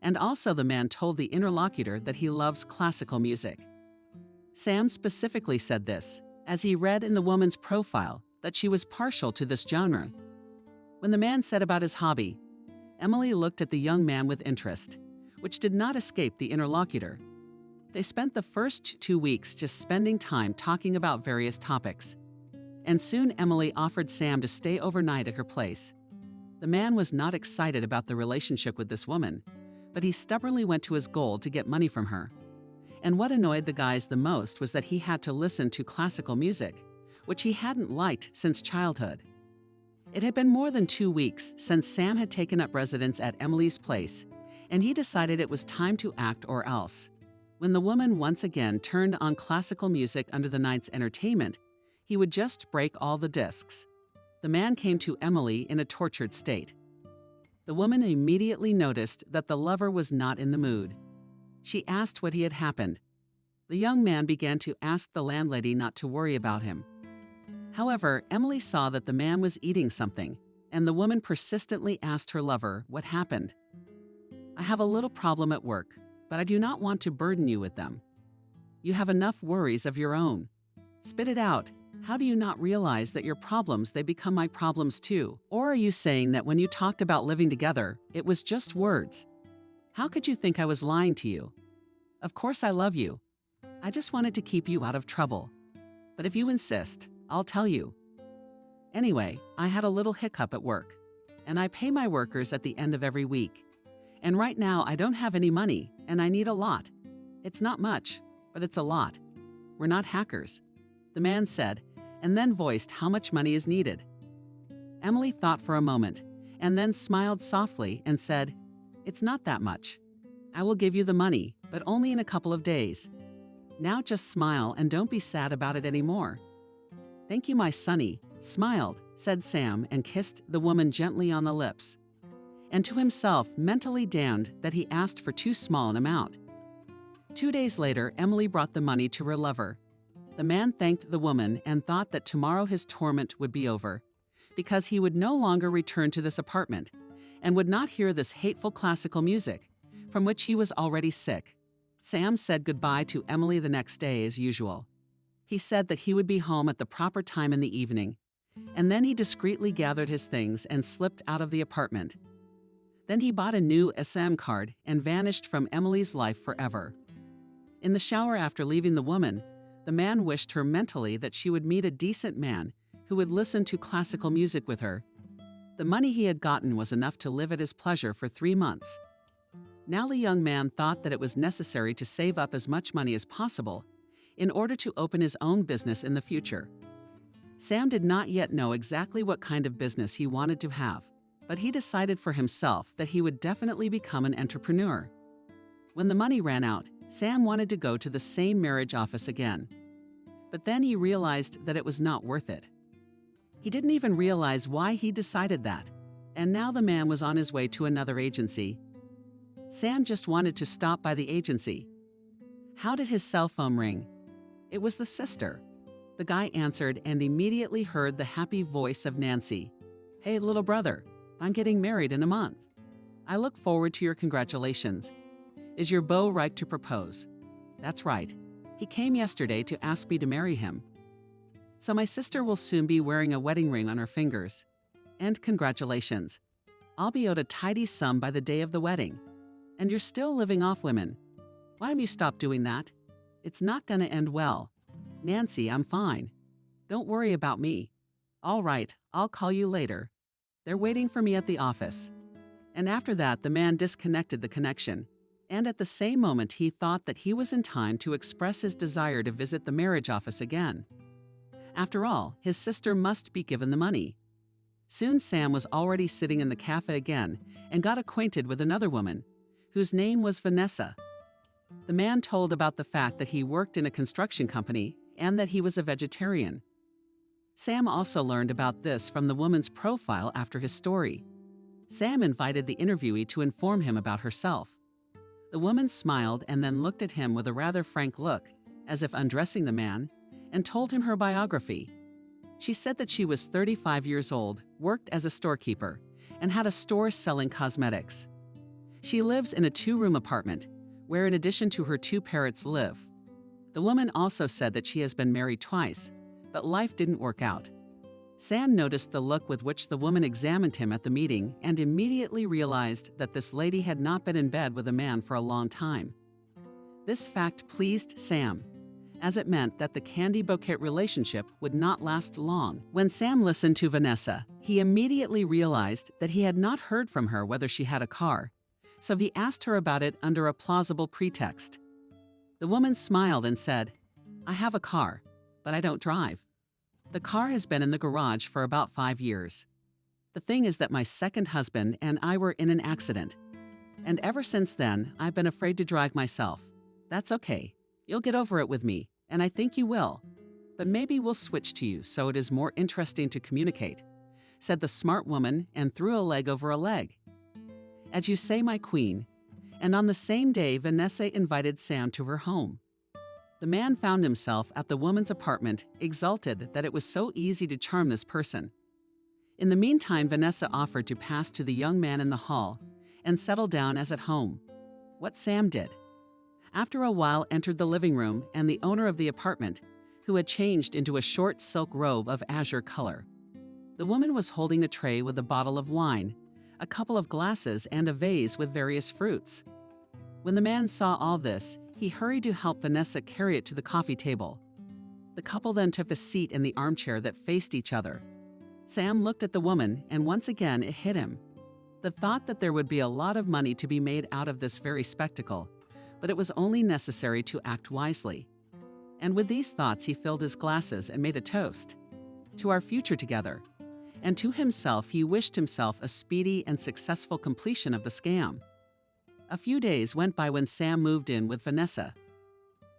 And also the man told the interlocutor that he loves classical music. Sam specifically said this, as he read in the woman's profile that she was partial to this genre. When the man said about his hobby, Emily looked at the young man with interest, which did not escape the interlocutor. They spent the first 2 weeks just spending time talking about various topics. And soon Emily offered Sam to stay overnight at her place. The man was not excited about the relationship with this woman, but he stubbornly went to his goal to get money from her. And what annoyed the guys the most was that he had to listen to classical music, which he hadn't liked since childhood. It had been more than 2 weeks since Sam had taken up residence at Emily's place, and he decided it was time to act or else. When the woman once again turned on classical music under the night's entertainment, he would just break all the discs. The man came to Emily in a tortured state. The woman immediately noticed that the lover was not in the mood. She asked what had happened. The young man began to ask the landlady not to worry about him. However, Emily saw that the man was eating something, and the woman persistently asked her lover what happened. I have a little problem at work, but I do not want to burden you with them. You have enough worries of your own. Spit it out. How do you not realize that your problems, they become my problems too? Or are you saying that when you talked about living together, it was just words? How could you think I was lying to you? Of course I love you. I just wanted to keep you out of trouble. But if you insist, I'll tell you. Anyway, I had a little hiccup at work, and I pay my workers at the end of every week. And right now I don't have any money, and I need a lot. It's not much, but it's a lot. We're not hackers, the man said, and then voiced how much money is needed. Emily thought for a moment, and then smiled softly and said, It's not that much. I will give you the money, but only in a couple of days. Now just smile and don't be sad about it anymore. Thank you, my sonny, smiled, said Sam, and kissed the woman gently on the lips. And to himself, mentally damned that he asked for too small an amount. 2 days later, Emily brought the money to her lover. The man thanked the woman and thought that tomorrow his torment would be over, because he would no longer return to this apartment and would not hear this hateful classical music, from which he was already sick. Sam said goodbye to Emily the next day as usual. He said that he would be home at the proper time in the evening, and then he discreetly gathered his things and slipped out of the apartment. Then he bought a new SM card and vanished from Emily's life forever. In the shower after leaving the woman, the man wished her mentally that she would meet a decent man who would listen to classical music with her. The money he had gotten was enough to live at his pleasure for 3 months. Now the young man thought that it was necessary to save up as much money as possible in order to open his own business in the future. Sam did not yet know exactly what kind of business he wanted to have, but he decided for himself that he would definitely become an entrepreneur. When the money ran out, Sam wanted to go to the same marriage office again. But then he realized that it was not worth it. He didn't even realize why he decided that, and now the man was on his way to another agency. Sam just wanted to stop by the agency. How did his cell phone ring? It was the sister. The guy answered and immediately heard the happy voice of Nancy. "Hey, little brother, I'm getting married in a month. I look forward to your congratulations. Is your beau right to propose?" "That's right. He came yesterday to ask me to marry him. So my sister will soon be wearing a wedding ring on her fingers. And congratulations. I'll be owed a tidy sum by the day of the wedding. And you're still living off women. Why have you stopped doing that? It's not gonna end well. Nancy, I'm fine. Don't worry about me. All right, I'll call you later. They're waiting for me at the office." And after that, the man disconnected the connection. And at the same moment, he thought that he was in time to express his desire to visit the marriage office again. After all, his sister must be given the money. Soon Sam was already sitting in the cafe again and got acquainted with another woman, whose name was Vanessa. The man told about the fact that he worked in a construction company and that he was a vegetarian. Sam also learned about this from the woman's profile after his story. Sam invited the interviewee to inform him about herself. The woman smiled and then looked at him with a rather frank look, as if undressing the man, and told him her biography. She said that she was 35 years old, worked as a storekeeper, and had a store selling cosmetics. She lives in a 2-room apartment, where in addition to her 2 parrots live. The woman also said that she has been married twice, but life didn't work out. Sam noticed the look with which the woman examined him at the meeting and immediately realized that this lady had not been in bed with a man for a long time. This fact pleased Sam, as it meant that the candy bouquet relationship would not last long. When Sam listened to Vanessa, he immediately realized that he had not heard from her whether she had a car, so he asked her about it under a plausible pretext. The woman smiled and said, "I have a car, but I don't drive. The car has been in the garage for about 5 years. The thing is that my second husband and I were in an accident, and ever since then, I've been afraid to drive myself. That's okay. You'll get over it with me, and I think you will. But maybe we'll switch to you so it is more interesting to communicate," said the smart woman and threw a leg over a leg. As you say, my queen. And on the same day, Vanessa invited Sam to her home. The man found himself at the woman's apartment, exulted that it was so easy to charm this person. In the meantime, Vanessa offered to pass to the young man in the hall and settle down as at home. What Sam did. After a while, entered the living room and the owner of the apartment, who had changed into a short silk robe of azure color. The woman was holding a tray with a bottle of wine, a couple of glasses, and a vase with various fruits. When the man saw all this, he hurried to help Vanessa carry it to the coffee table. The couple then took a seat in the armchair that faced each other. Sam looked at the woman, and once again it hit him. The thought that there would be a lot of money to be made out of this very spectacle, but it was only necessary to act wisely. And with these thoughts, he filled his glasses and made a toast. To our future together. And to himself, he wished himself a speedy and successful completion of the scam. A few days went by when Sam moved in with Vanessa.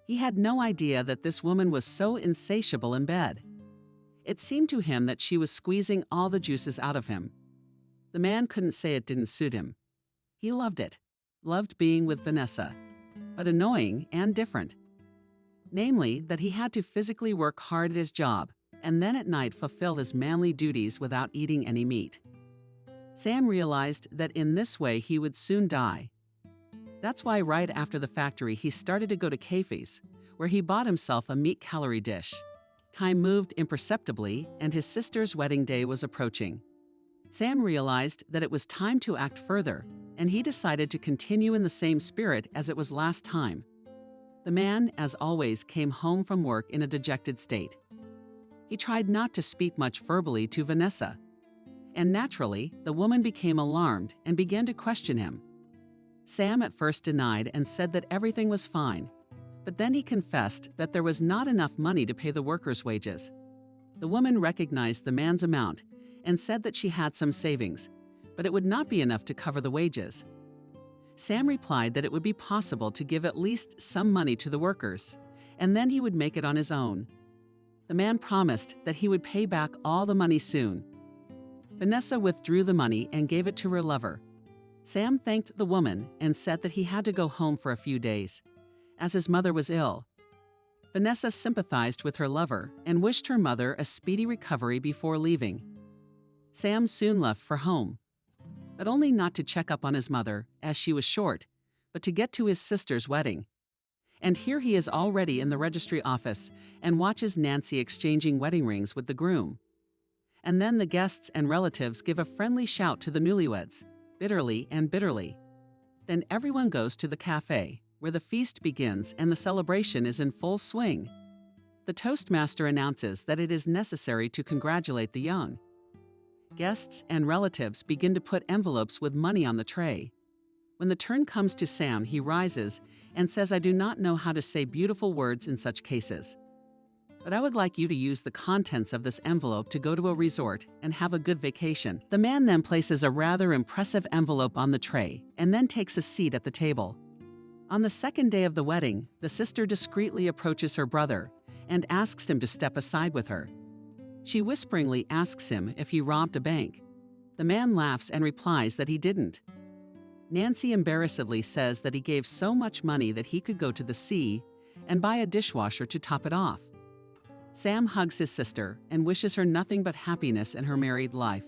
He had no idea that this woman was so insatiable in bed. It seemed to him that she was squeezing all the juices out of him. The man couldn't say it didn't suit him. He loved it, loved being with Vanessa, but annoying and different. Namely, that he had to physically work hard at his job and then at night fulfill his manly duties without eating any meat. Sam realized that in this way he would soon die. That's why right after the factory he started to go to cafes, where he bought himself a meat-calorie dish. Time moved imperceptibly, and his sister's wedding day was approaching. Sam realized that it was time to act further, and he decided to continue in the same spirit as it was last time. The man, as always, came home from work in a dejected state. He tried not to speak much verbally to Vanessa. And naturally, the woman became alarmed and began to question him. Sam at first denied and said that everything was fine, but then he confessed that there was not enough money to pay the workers' wages. The woman recognized the man's amount and said that she had some savings, but it would not be enough to cover the wages. Sam replied that it would be possible to give at least some money to the workers, and then he would make it on his own. The man promised that he would pay back all the money soon. Vanessa withdrew the money and gave it to her lover. Sam thanked the woman and said that he had to go home for a few days, as his mother was ill. Vanessa sympathized with her lover and wished her mother a speedy recovery before leaving. Sam soon left for home, but only not to check up on his mother, as she was short, but to get to his sister's wedding. And here he is already in the registry office and watches Nancy exchanging wedding rings with the groom. And then the guests and relatives give a friendly shout to the newlyweds, bitterly and bitterly. Then everyone goes to the cafe, where the feast begins and the celebration is in full swing. The toastmaster announces that it is necessary to congratulate the young. Guests and relatives begin to put envelopes with money on the tray. When the turn comes to Sam, he rises and says, "I do not know how to say beautiful words in such cases, but I would like you to use the contents of this envelope to go to a resort and have a good vacation." The man then places a rather impressive envelope on the tray and then takes a seat at the table. On the second day of the wedding, the sister discreetly approaches her brother and asks him to step aside with her. She whisperingly asks him if he robbed a bank. The man laughs and replies that he didn't. Nancy embarrassedly says that he gave so much money that he could go to the sea and buy a dishwasher to top it off. Sam hugs his sister and wishes her nothing but happiness in her married life.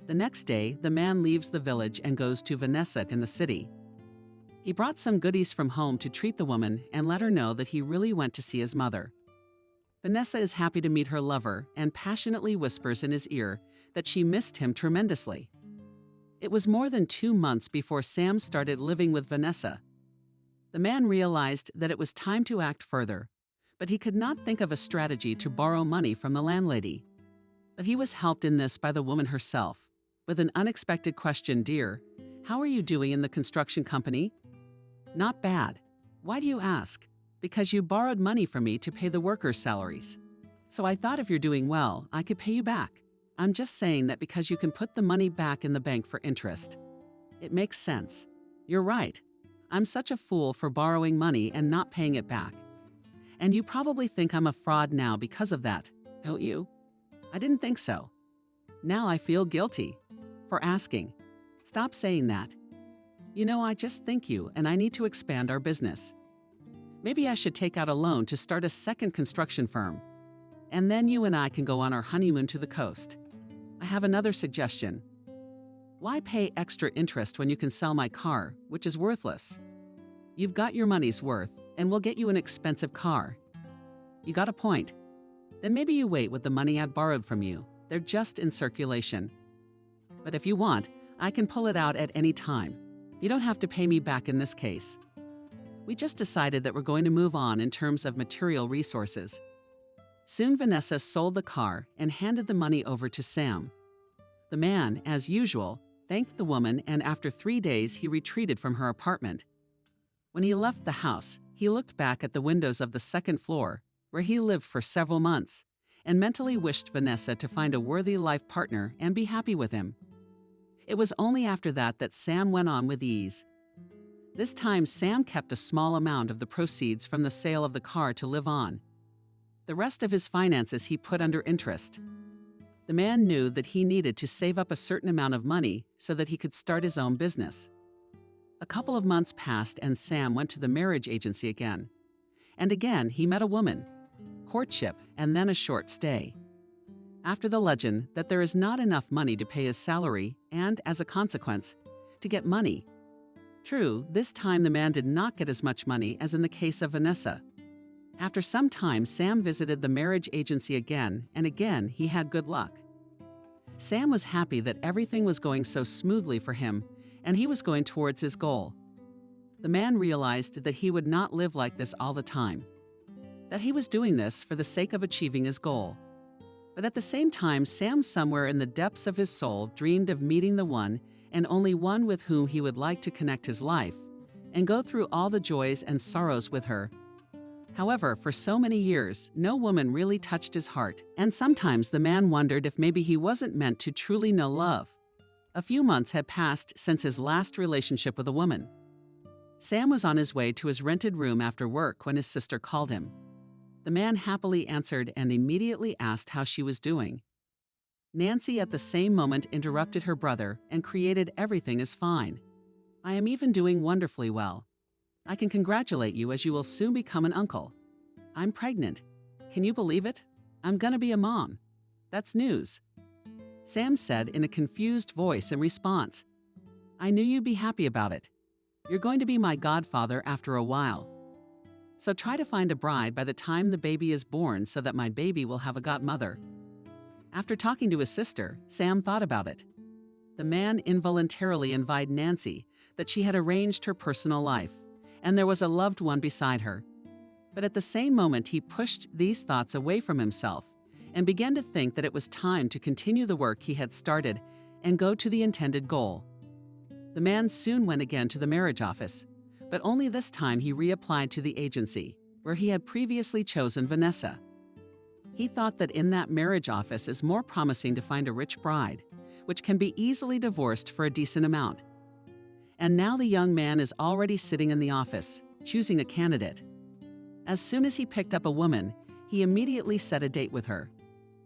The next day, the man leaves the village and goes to Vanessa in the city. He brought some goodies from home to treat the woman and let her know that he really went to see his mother. Vanessa is happy to meet her lover and passionately whispers in his ear that she missed him tremendously. It was more than 2 months before Sam started living with Vanessa. The man realized that it was time to act further, but he could not think of a strategy to borrow money from the landlady. But he was helped in this by the woman herself, with an unexpected question: "Dear, how are you doing in the construction company?" "Not bad." "Why do you ask?" "Because you borrowed money from me to pay the workers' salaries. So I thought if you're doing well, I could pay you back. I'm just saying that because you can put the money back in the bank for interest. It makes sense. You're right. I'm such a fool for borrowing money and not paying it back. And you probably think I'm a fraud now because of that, don't you?" "I didn't think so. Now I feel guilty for asking." "Stop saying that. You know, I just think you and I need to expand our business. Maybe I should take out a loan to start a second construction firm. And then you and I can go on our honeymoon to the coast. I have another suggestion. Why pay extra interest when you can sell my car, which is worthless? You've got your money's worth, and we'll get you an expensive car." "You got a point. Then maybe you wait with the money I borrowed from you. They're just in circulation. But if you want, I can pull it out at any time. You don't have to pay me back in this case. We just decided that we're going to move on in terms of material resources." Soon Vanessa sold the car and handed the money over to Sam. The man, as usual, thanked the woman, and after 3 days he retreated from her apartment. When he left the house, he looked back at the windows of the second floor, where he lived for several months, and mentally wished Vanessa to find a worthy life partner and be happy with him. It was only after that that Sam went on with ease. This time, Sam kept a small amount of the proceeds from the sale of the car to live on. The rest of his finances he put under interest. The man knew that he needed to save up a certain amount of money so that he could start his own business. A couple of months passed and Sam went to the marriage agency again. And again he met a woman, courtship, and then a short stay. After the legend that there is not enough money to pay his salary and, as a consequence, to get money. True, this time the man did not get as much money as in the case of Vanessa. After some time, Sam visited the marriage agency again, and again he had good luck. Sam was happy that everything was going so smoothly for him, and he was going towards his goal. The man realized that he would not live like this all the time, that he was doing this for the sake of achieving his goal. But at the same time, Sam, somewhere in the depths of his soul, dreamed of meeting the one and only one with whom he would like to connect his life and go through all the joys and sorrows with her. However, for so many years, no woman really touched his heart, and sometimes the man wondered if maybe he wasn't meant to truly know love. A few months had passed since his last relationship with a woman. Sam was on his way to his rented room after work when his sister called him. The man happily answered and immediately asked how she was doing. Nancy at the same moment interrupted her brother and created everything is fine. I am even doing wonderfully well. I can congratulate you as you will soon become an uncle. I'm pregnant. Can you believe it? I'm gonna be a mom. That's news. Sam said in a confused voice in response. I knew you'd be happy about it. You're going to be my godfather after a while. So try to find a bride by the time the baby is born so that my baby will have a godmother. After talking to his sister, Sam thought about it. The man involuntarily invited Nancy that she had arranged her personal life, and there was a loved one beside her. But at the same moment, he pushed these thoughts away from himself and began to think that it was time to continue the work he had started and go to the intended goal. The man soon went again to the marriage office, but only this time he reapplied to the agency, where he had previously chosen Vanessa. He thought that in that marriage office is more promising to find a rich bride, which can be easily divorced for a decent amount. And now the young man is already sitting in the office, choosing a candidate. As soon as he picked up a woman, he immediately set a date with her.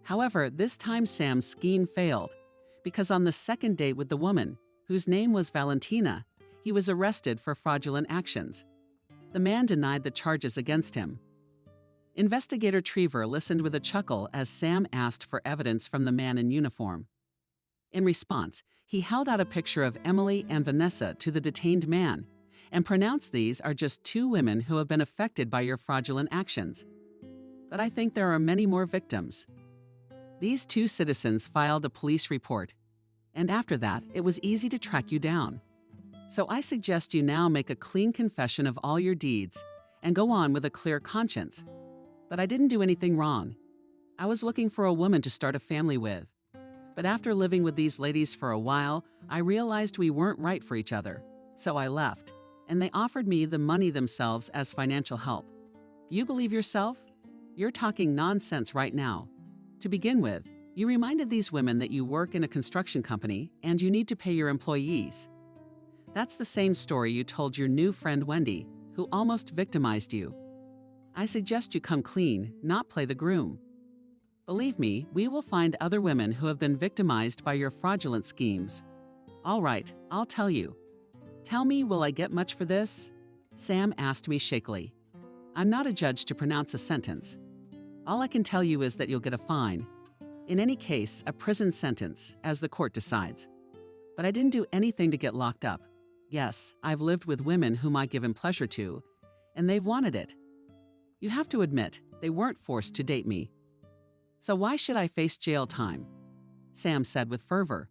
However, this time Sam's scheme failed, because on the second date with the woman, whose name was Valentina, he was arrested for fraudulent actions. The man denied the charges against him. Investigator Trevor listened with a chuckle as Sam asked for evidence from the man in uniform. In response, he held out a picture of Emily and Vanessa to the detained man and pronounced these are just two women who have been affected by your fraudulent actions. But I think there are many more victims. These two citizens filed a police report, and after that, it was easy to track you down. So I suggest you now make a clean confession of all your deeds and go on with a clear conscience. But I didn't do anything wrong. I was looking for a woman to start a family with. But after living with these ladies for a while, I realized we weren't right for each other. So I left, and they offered me the money themselves as financial help. You believe yourself? You're talking nonsense right now. To begin with, you reminded these women that you work in a construction company and you need to pay your employees. That's the same story you told your new friend Wendy, who almost victimized you. I suggest you come clean, not play the groom. Believe me, we will find other women who have been victimized by your fraudulent schemes. All right, I'll tell you. Tell me, will I get much for this? Sam asked me shakily. I'm not a judge to pronounce a sentence. All I can tell you is that you'll get a fine. In any case, a prison sentence, as the court decides. But I didn't do anything to get locked up. Yes, I've lived with women whom I've given pleasure to, and they've wanted it. You have to admit, they weren't forced to date me. So why should I face jail time? Sam said with fervor.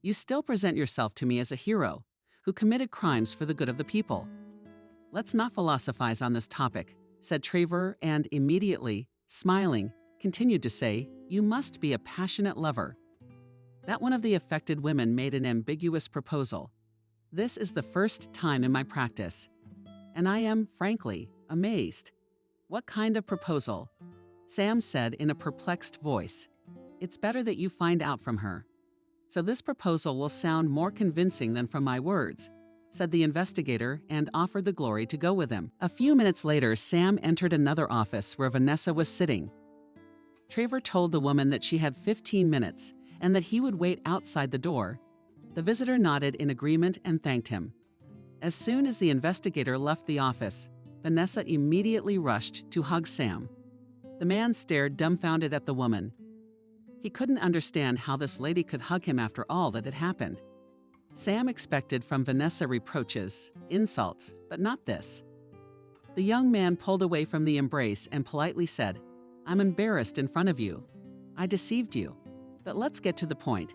You still present yourself to me as a hero who committed crimes for the good of the people. Let's not philosophize on this topic, said Trevor, and immediately, smiling, continued to say, you must be a passionate lover. That one of the affected women made an ambiguous proposal. This is the first time in my practice, and I am, frankly, amazed. What kind of proposal? Sam said in a perplexed voice. It's better that you find out from her. So this proposal will sound more convincing than from my words, said the investigator and offered the glory to go with him. A few minutes later, Sam entered another office where Vanessa was sitting. Trevor told the woman that she had 15 minutes and that he would wait outside the door. The visitor nodded in agreement and thanked him. As soon as the investigator left the office, Vanessa immediately rushed to hug Sam. The man stared dumbfounded at the woman. He couldn't understand how this lady could hug him after all that had happened. Sam expected from Vanessa reproaches, insults, but not this. The young man pulled away from the embrace and politely said, I'm embarrassed in front of you. I deceived you. But let's get to the point.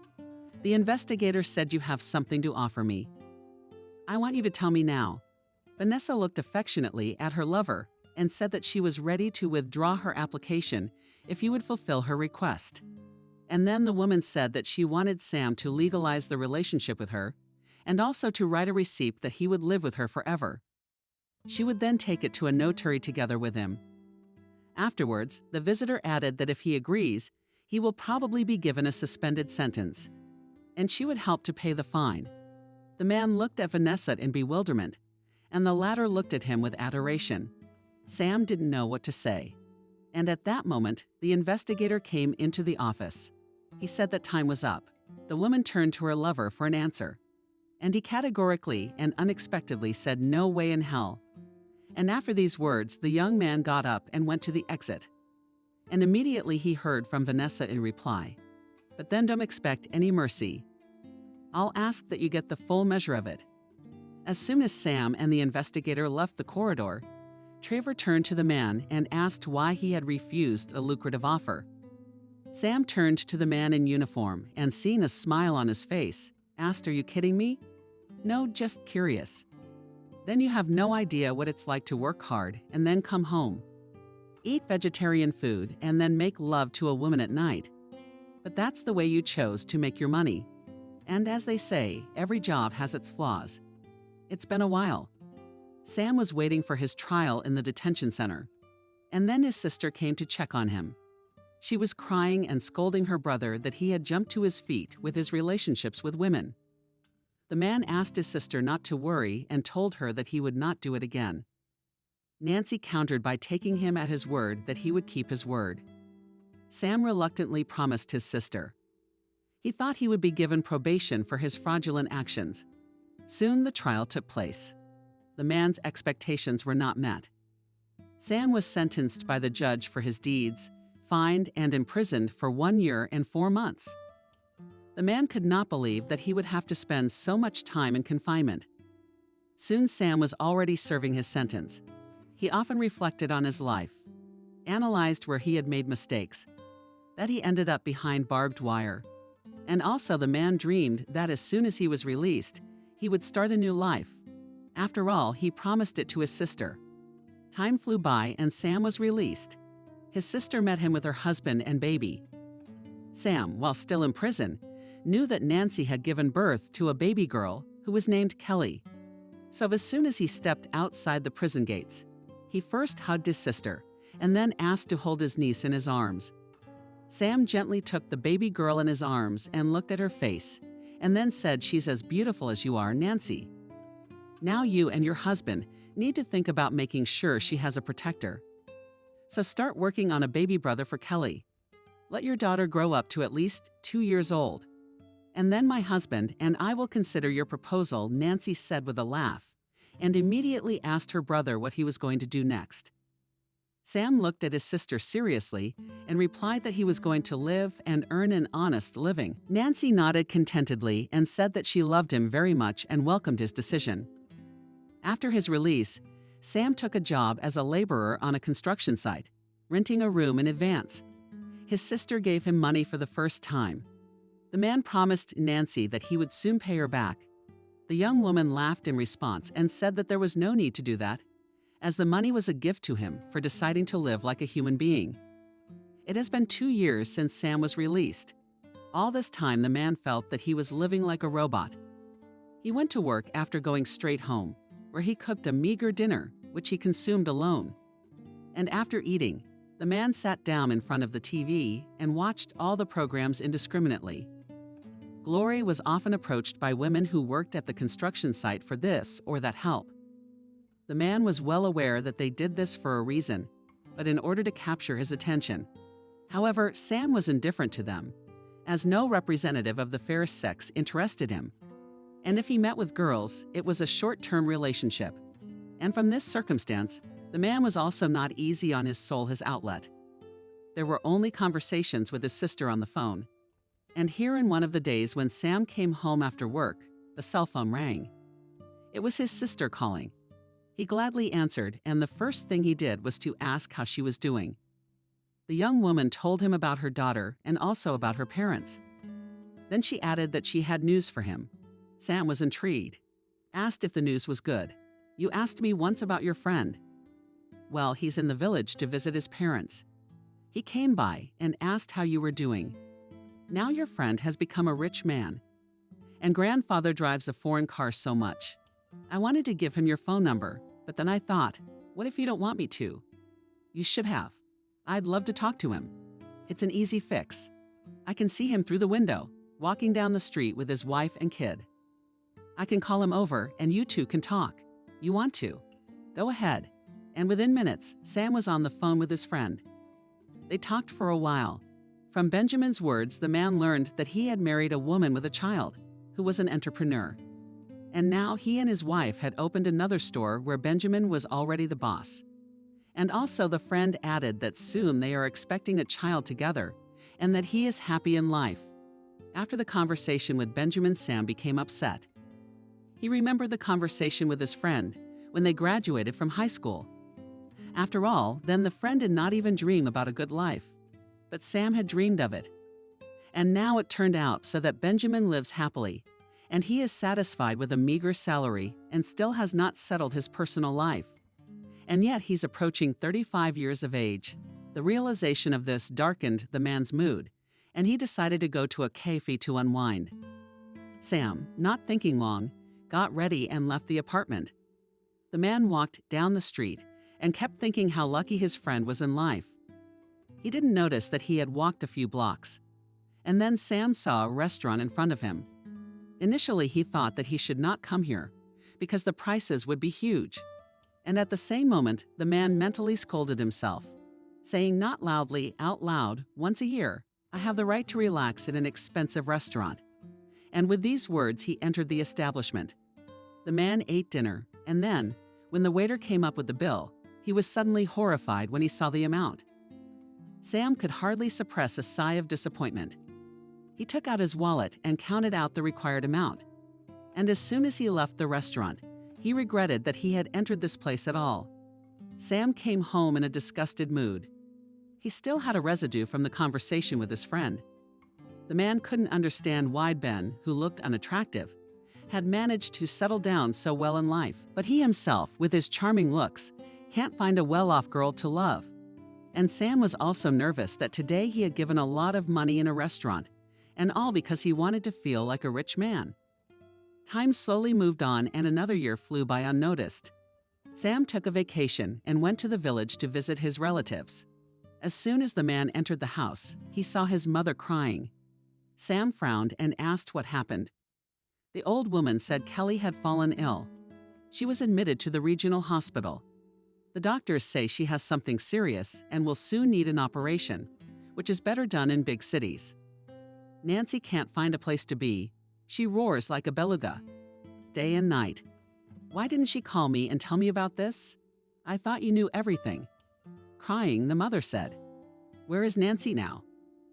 The investigator said you have something to offer me. I want you to tell me now. Vanessa looked affectionately at her lover and said that she was ready to withdraw her application if he would fulfill her request. And then the woman said that she wanted Sam to legalize the relationship with her and also to write a receipt that he would live with her forever. She would then take it to a notary together with him. Afterwards, the visitor added that if he agrees, he will probably be given a suspended sentence, and she would help to pay the fine. The man looked at Vanessa in bewilderment, and the latter looked at him with adoration. Sam didn't know what to say. And at that moment, the investigator came into the office. He said that time was up. The woman turned to her lover for an answer, and he categorically and unexpectedly said no way in hell. And after these words, the young man got up and went to the exit. And immediately he heard from Vanessa in reply, "But then don't expect any mercy. I'll ask that you get the full measure of it." As soon as Sam and the investigator left the corridor, Trevor turned to the man and asked why he had refused a lucrative offer. Sam turned to the man in uniform and, seeing a smile on his face, asked, "Are you kidding me?" "No, just curious." "Then you have no idea what it's like to work hard and then come home, eat vegetarian food, and then make love to a woman at night. But that's the way you chose to make your money. And as they say, every job has its flaws. It's been a while." Sam was waiting for his trial in the detention center, and then his sister came to check on him. She was crying and scolding her brother that he had jumped to his feet with his relationships with women. The man asked his sister not to worry and told her that he would not do it again. Nancy countered by taking him at his word that he would keep his word. Sam reluctantly promised his sister. He thought he would be given probation for his fraudulent actions. Soon the trial took place. The man's expectations were not met. Sam was sentenced by the judge for his deeds, fined and imprisoned for 1 year and 4 months. The man could not believe that he would have to spend so much time in confinement. Soon Sam was already serving his sentence. He often reflected on his life, analyzed where he had made mistakes, that he ended up behind barbed wire. And also the man dreamed that as soon as he was released, he would start a new life. After all, he promised it to his sister. Time flew by and Sam was released. His sister met him with her husband and baby. Sam, while still in prison, knew that Nancy had given birth to a baby girl who was named Kelly. So as soon as he stepped outside the prison gates, he first hugged his sister and then asked to hold his niece in his arms. Sam gently took the baby girl in his arms and looked at her face, and then said, "She's as beautiful as you are, Nancy. Now you and your husband need to think about making sure she has a protector. So start working on a baby brother for Kelly. Let your daughter grow up to at least 2 years old. And then my husband and I will consider your proposal," Nancy said with a laugh, and immediately asked her brother what he was going to do next. Sam looked at his sister seriously and replied that he was going to live and earn an honest living. Nancy nodded contentedly and said that she loved him very much and welcomed his decision. After his release, Sam took a job as a laborer on a construction site, renting a room in advance. His sister gave him money for the first time. The man promised Nancy that he would soon pay her back. The young woman laughed in response and said that there was no need to do that, as the money was a gift to him for deciding to live like a human being. It has been 2 years since Sam was released. All this time, the man felt that he was living like a robot. He went to work after going straight home, where he cooked a meager dinner, which he consumed alone. And after eating, the man sat down in front of the TV and watched all the programs indiscriminately. Glory was often approached by women who worked at the construction site for this or that help. The man was well aware that they did this for a reason, but in order to capture his attention. However, Sam was indifferent to them, as no representative of the fair sex interested him. And if he met with girls, it was a short-term relationship. And from this circumstance, the man was also not easy on his soul, his outlet. There were only conversations with his sister on the phone. And here in one of the days when Sam came home after work, the cell phone rang. It was his sister calling. He gladly answered, and the first thing he did was to ask how she was doing. The young woman told him about her daughter and also about her parents. Then she added that she had news for him. Sam was intrigued, asked if the news was good. "You asked me once about your friend." "Well, he's in the village to visit his parents. He came by and asked how you were doing. Now your friend has become a rich man. and grandfather drives a foreign car so much. I wanted to give him your phone number, but then I thought, what if you don't want me to? You should have. I'd love to talk to him. It's an easy fix. I can see him through the window, walking down the street with his wife and kid. I can call him over and you two can talk. You want to? Go ahead. And within minutes, Sam was on the phone with his friend. They talked for a while. From Benjamin's words, the man learned that he had married a woman with a child, who was an entrepreneur. And now he and his wife had opened another store where Benjamin was already the boss. And also the friend added that soon they are expecting a child together, and that he is happy in life. After the conversation with Benjamin, Sam became upset. He remembered the conversation with his friend when they graduated from high school. After all, then the friend did not even dream about a good life. But Sam had dreamed of it. And now it turned out so that Benjamin lives happily, and he is satisfied with a meager salary and still has not settled his personal life. And yet he's approaching 35 years of age. The realization of this darkened the man's mood, and he decided to go to a cafe to unwind. Sam, not thinking long, got ready and left the apartment. The man walked down the street and kept thinking how lucky his friend was in life. He didn't notice that he had walked a few blocks. And then Sam saw a restaurant in front of him. Initially, he thought that he should not come here because the prices would be huge. And at the same moment, the man mentally scolded himself, saying not loudly, out loud, once a year, I have the right to relax in an expensive restaurant. And with these words, he entered the establishment. The man ate dinner, and then, when the waiter came up with the bill, he was suddenly horrified when he saw the amount. Sam could hardly suppress a sigh of disappointment. He took out his wallet and counted out the required amount. And as soon as he left the restaurant, he regretted that he had entered this place at all. Sam came home in a disgusted mood. He still had a residue from the conversation with his friend. The man couldn't understand why Ben, who looked unattractive, had managed to settle down so well in life, but he himself, with his charming looks, can't find a well-off girl to love. And Sam was also nervous that today he had given a lot of money in a restaurant, and all because he wanted to feel like a rich man. Time slowly moved on and another year flew by unnoticed. Sam took a vacation and went to the village to visit his relatives. As soon as the man entered the house, he saw his mother crying. Sam frowned and asked what happened. The old woman said Kelly had fallen ill. She was admitted to the regional hospital. The doctors say she has something serious and will soon need an operation, which is better done in big cities. Nancy can't find a place to be. She roars like a beluga, day and night. Why didn't she call me and tell me about this? I thought you knew everything. Crying, the mother said. Where is Nancy now?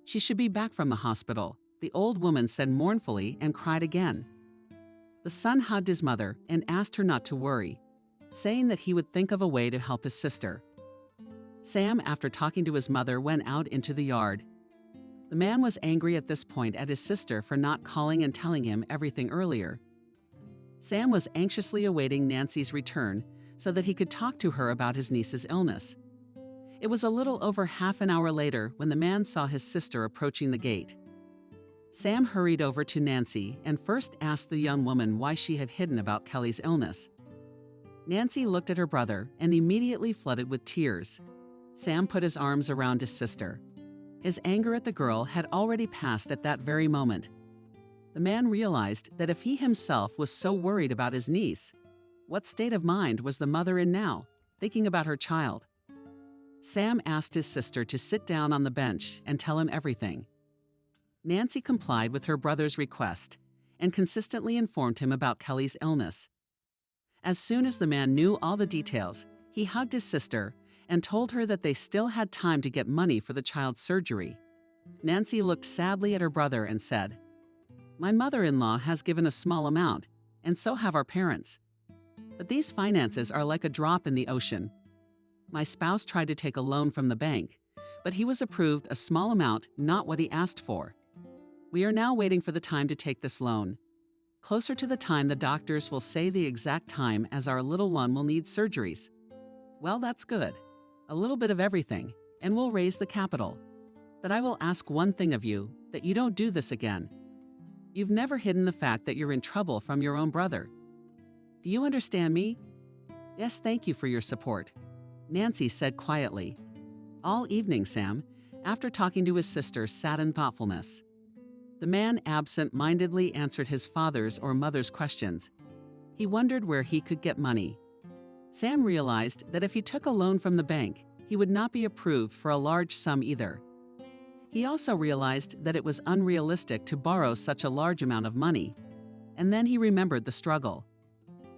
She should be back from the hospital, the old woman said mournfully and cried again. The son hugged his mother and asked her not to worry, saying that he would think of a way to help his sister. Sam, after talking to his mother, went out into the yard. The man was angry at this point at his sister for not calling and telling him everything earlier. Sam was anxiously awaiting Nancy's return so that he could talk to her about his niece's illness. It was a little over half an hour later when the man saw his sister approaching the gate. Sam hurried over to Nancy and first asked the young woman why she had hidden about Kelly's illness. Nancy looked at her brother and immediately flooded with tears. Sam put his arms around his sister. His anger at the girl had already passed at that very moment. The man realized that if he himself was so worried about his niece, what state of mind was the mother in now, thinking about her child? Sam asked his sister to sit down on the bench and tell him everything. Nancy complied with her brother's request and consistently informed him about Kelly's illness. As soon as the man knew all the details, he hugged his sister and told her that they still had time to get money for the child's surgery. Nancy looked sadly at her brother and said, "My mother-in-law has given a small amount, and so have our parents. But these finances are like a drop in the ocean. My spouse tried to take a loan from the bank, but he was approved a small amount, not what he asked for. We are now waiting for the time to take this loan. Closer to the time, the doctors will say the exact time as our little one will need surgeries. Well, that's good. A little bit of everything, and we'll raise the capital. But I will ask one thing of you, that you don't do this again. You've never hidden the fact that you're in trouble from your own brother. Do you understand me? Yes, thank you for your support, Nancy said quietly. All evening, Sam, after talking to his sister, sat in thoughtfulness. The man absent-mindedly answered his father's or mother's questions. He wondered where he could get money. Sam realized that if he took a loan from the bank, he would not be approved for a large sum either. He also realized that it was unrealistic to borrow such a large amount of money. And then he remembered the struggle.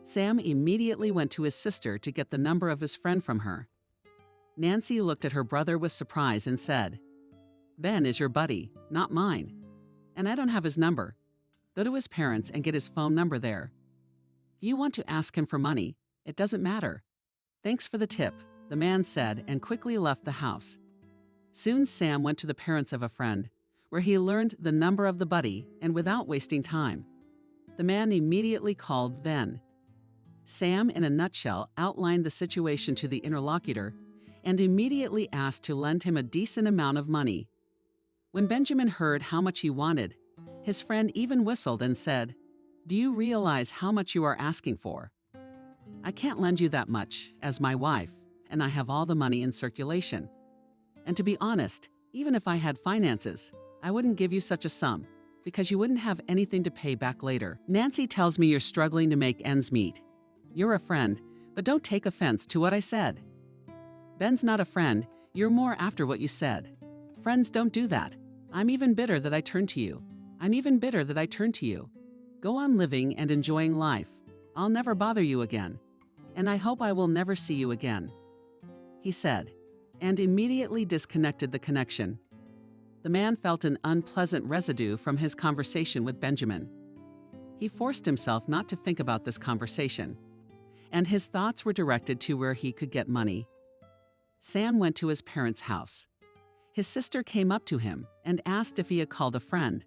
Sam immediately went to his sister to get the number of his friend from her. Nancy looked at her brother with surprise and said, "Ben is your buddy, not mine. And I don't have his number. Go to his parents and get his phone number there. Do you want to ask him for money? It doesn't matter. Thanks for the tip," the man said and quickly left the house. Soon Sam went to the parents of a friend, where he learned the number of the buddy, and without wasting time, the man immediately called Ben. Sam, in a nutshell, outlined the situation to the interlocutor and immediately asked to lend him a decent amount of money. When Benjamin heard how much he wanted, his friend even whistled and said, "Do you realize how much you are asking for? I can't lend you that much, as my wife, and I have all the money in circulation. And to be honest, even if I had finances, I wouldn't give you such a sum, because you wouldn't have anything to pay back later. Nancy tells me you're struggling to make ends meet. You're a friend, but don't take offense to what I said. Ben's not a friend, you're more after what you said. Friends don't do that. I'm even bitter that I turned to you. Go on living and enjoying life. I'll never bother you again. And I hope I will never see you again," he said, and immediately disconnected the connection. The man felt an unpleasant residue from his conversation with Benjamin. He forced himself not to think about this conversation, and his thoughts were directed to where he could get money. Sam went to his parents' house. His sister came up to him and asked if he had called a friend.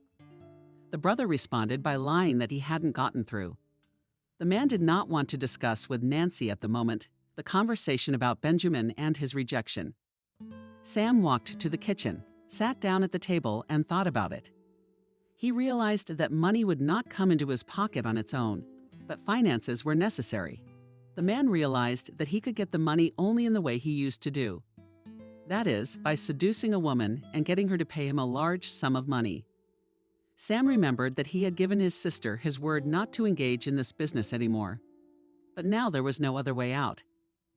The brother responded by lying that he hadn't gotten through. The man did not want to discuss with Nancy at the moment the conversation about Benjamin and his rejection. Sam walked to the kitchen, sat down at the table, and thought about it. He realized that money would not come into his pocket on its own, but finances were necessary. The man realized that he could get the money only in the way he used to do. That is, by seducing a woman and getting her to pay him a large sum of money. Sam remembered that he had given his sister his word not to engage in this business anymore. But now there was no other way out.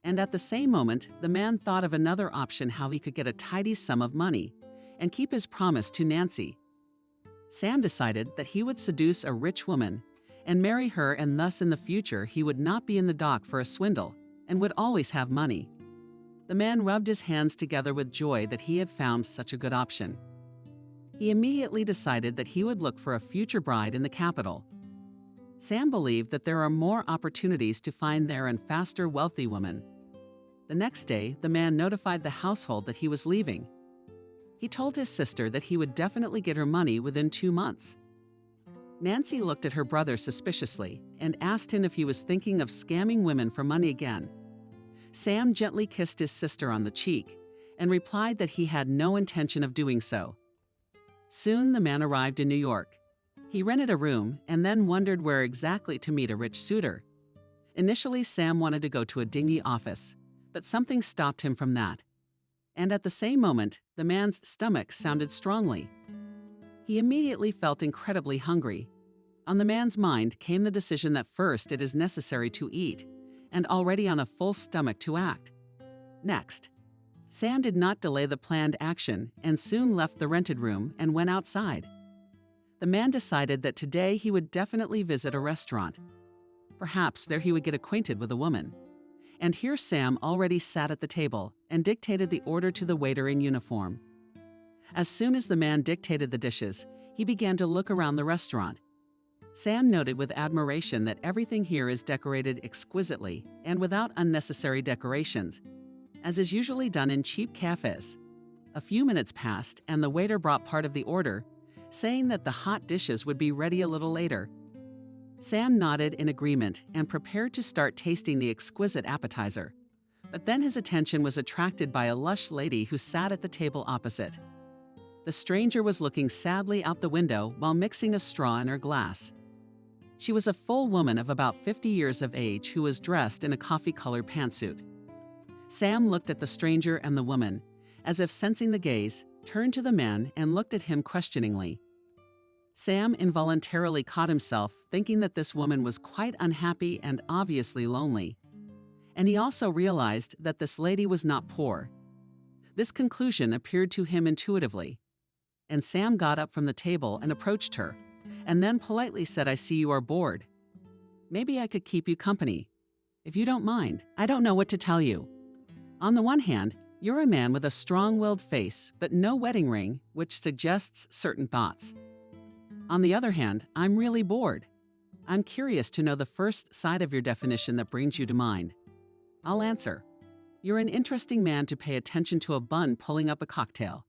And at the same moment, the man thought of another option how he could get a tidy sum of money and keep his promise to Nancy. Sam decided that he would seduce a rich woman and marry her, and thus in the future he would not be in the dock for a swindle and would always have money. The man rubbed his hands together with joy that he had found such a good option. He immediately decided that he would look for a future bride in the capital. Sam believed that there are more opportunities to find there and faster wealthy women. The next day, the man notified the household that he was leaving. He told his sister that he would definitely get her money within 2 months. Nancy looked at her brother suspiciously and asked him if he was thinking of scamming women for money again. Sam gently kissed his sister on the cheek and replied that he had no intention of doing so. Soon the man arrived in New York. He rented a room and then wondered where exactly to meet a rich suitor. Initially, Sam wanted to go to a dingy office, but something stopped him from that. And at the same moment, the man's stomach sounded strongly. He immediately felt incredibly hungry. On the man's mind came the decision that first it is necessary to eat, and already on a full stomach to act. Next, Sam did not delay the planned action and soon left the rented room and went outside. The man decided that today he would definitely visit a restaurant. Perhaps there he would get acquainted with a woman. And here Sam already sat at the table and dictated the order to the waiter in uniform. As soon as the man dictated the dishes, he began to look around the restaurant. Sam noted with admiration that everything here is decorated exquisitely and without unnecessary decorations, as is usually done in cheap cafes. A few minutes passed and the waiter brought part of the order, saying that the hot dishes would be ready a little later. Sam nodded in agreement and prepared to start tasting the exquisite appetizer. But then his attention was attracted by a lush lady who sat at the table opposite. The stranger was looking sadly out the window while mixing a straw in her glass. She was a full woman of about 50 years of age who was dressed in a coffee-colored pantsuit. Sam looked at the stranger and the woman, as if sensing the gaze, turned to the man and looked at him questioningly. Sam involuntarily caught himself thinking that this woman was quite unhappy and obviously lonely. And he also realized that this lady was not poor. This conclusion appeared to him intuitively. And Sam got up from the table and approached her, and then politely said, "I see you are bored. Maybe I could keep you company. If you don't mind, I don't know what to tell you. On the one hand, you're a man with a strong-willed face, but no wedding ring, which suggests certain thoughts. On the other hand, I'm really bored. I'm curious to know the first side of your definition that brings you to mind. I'll answer. You're an interesting man to pay attention to a bun pulling up a cocktail.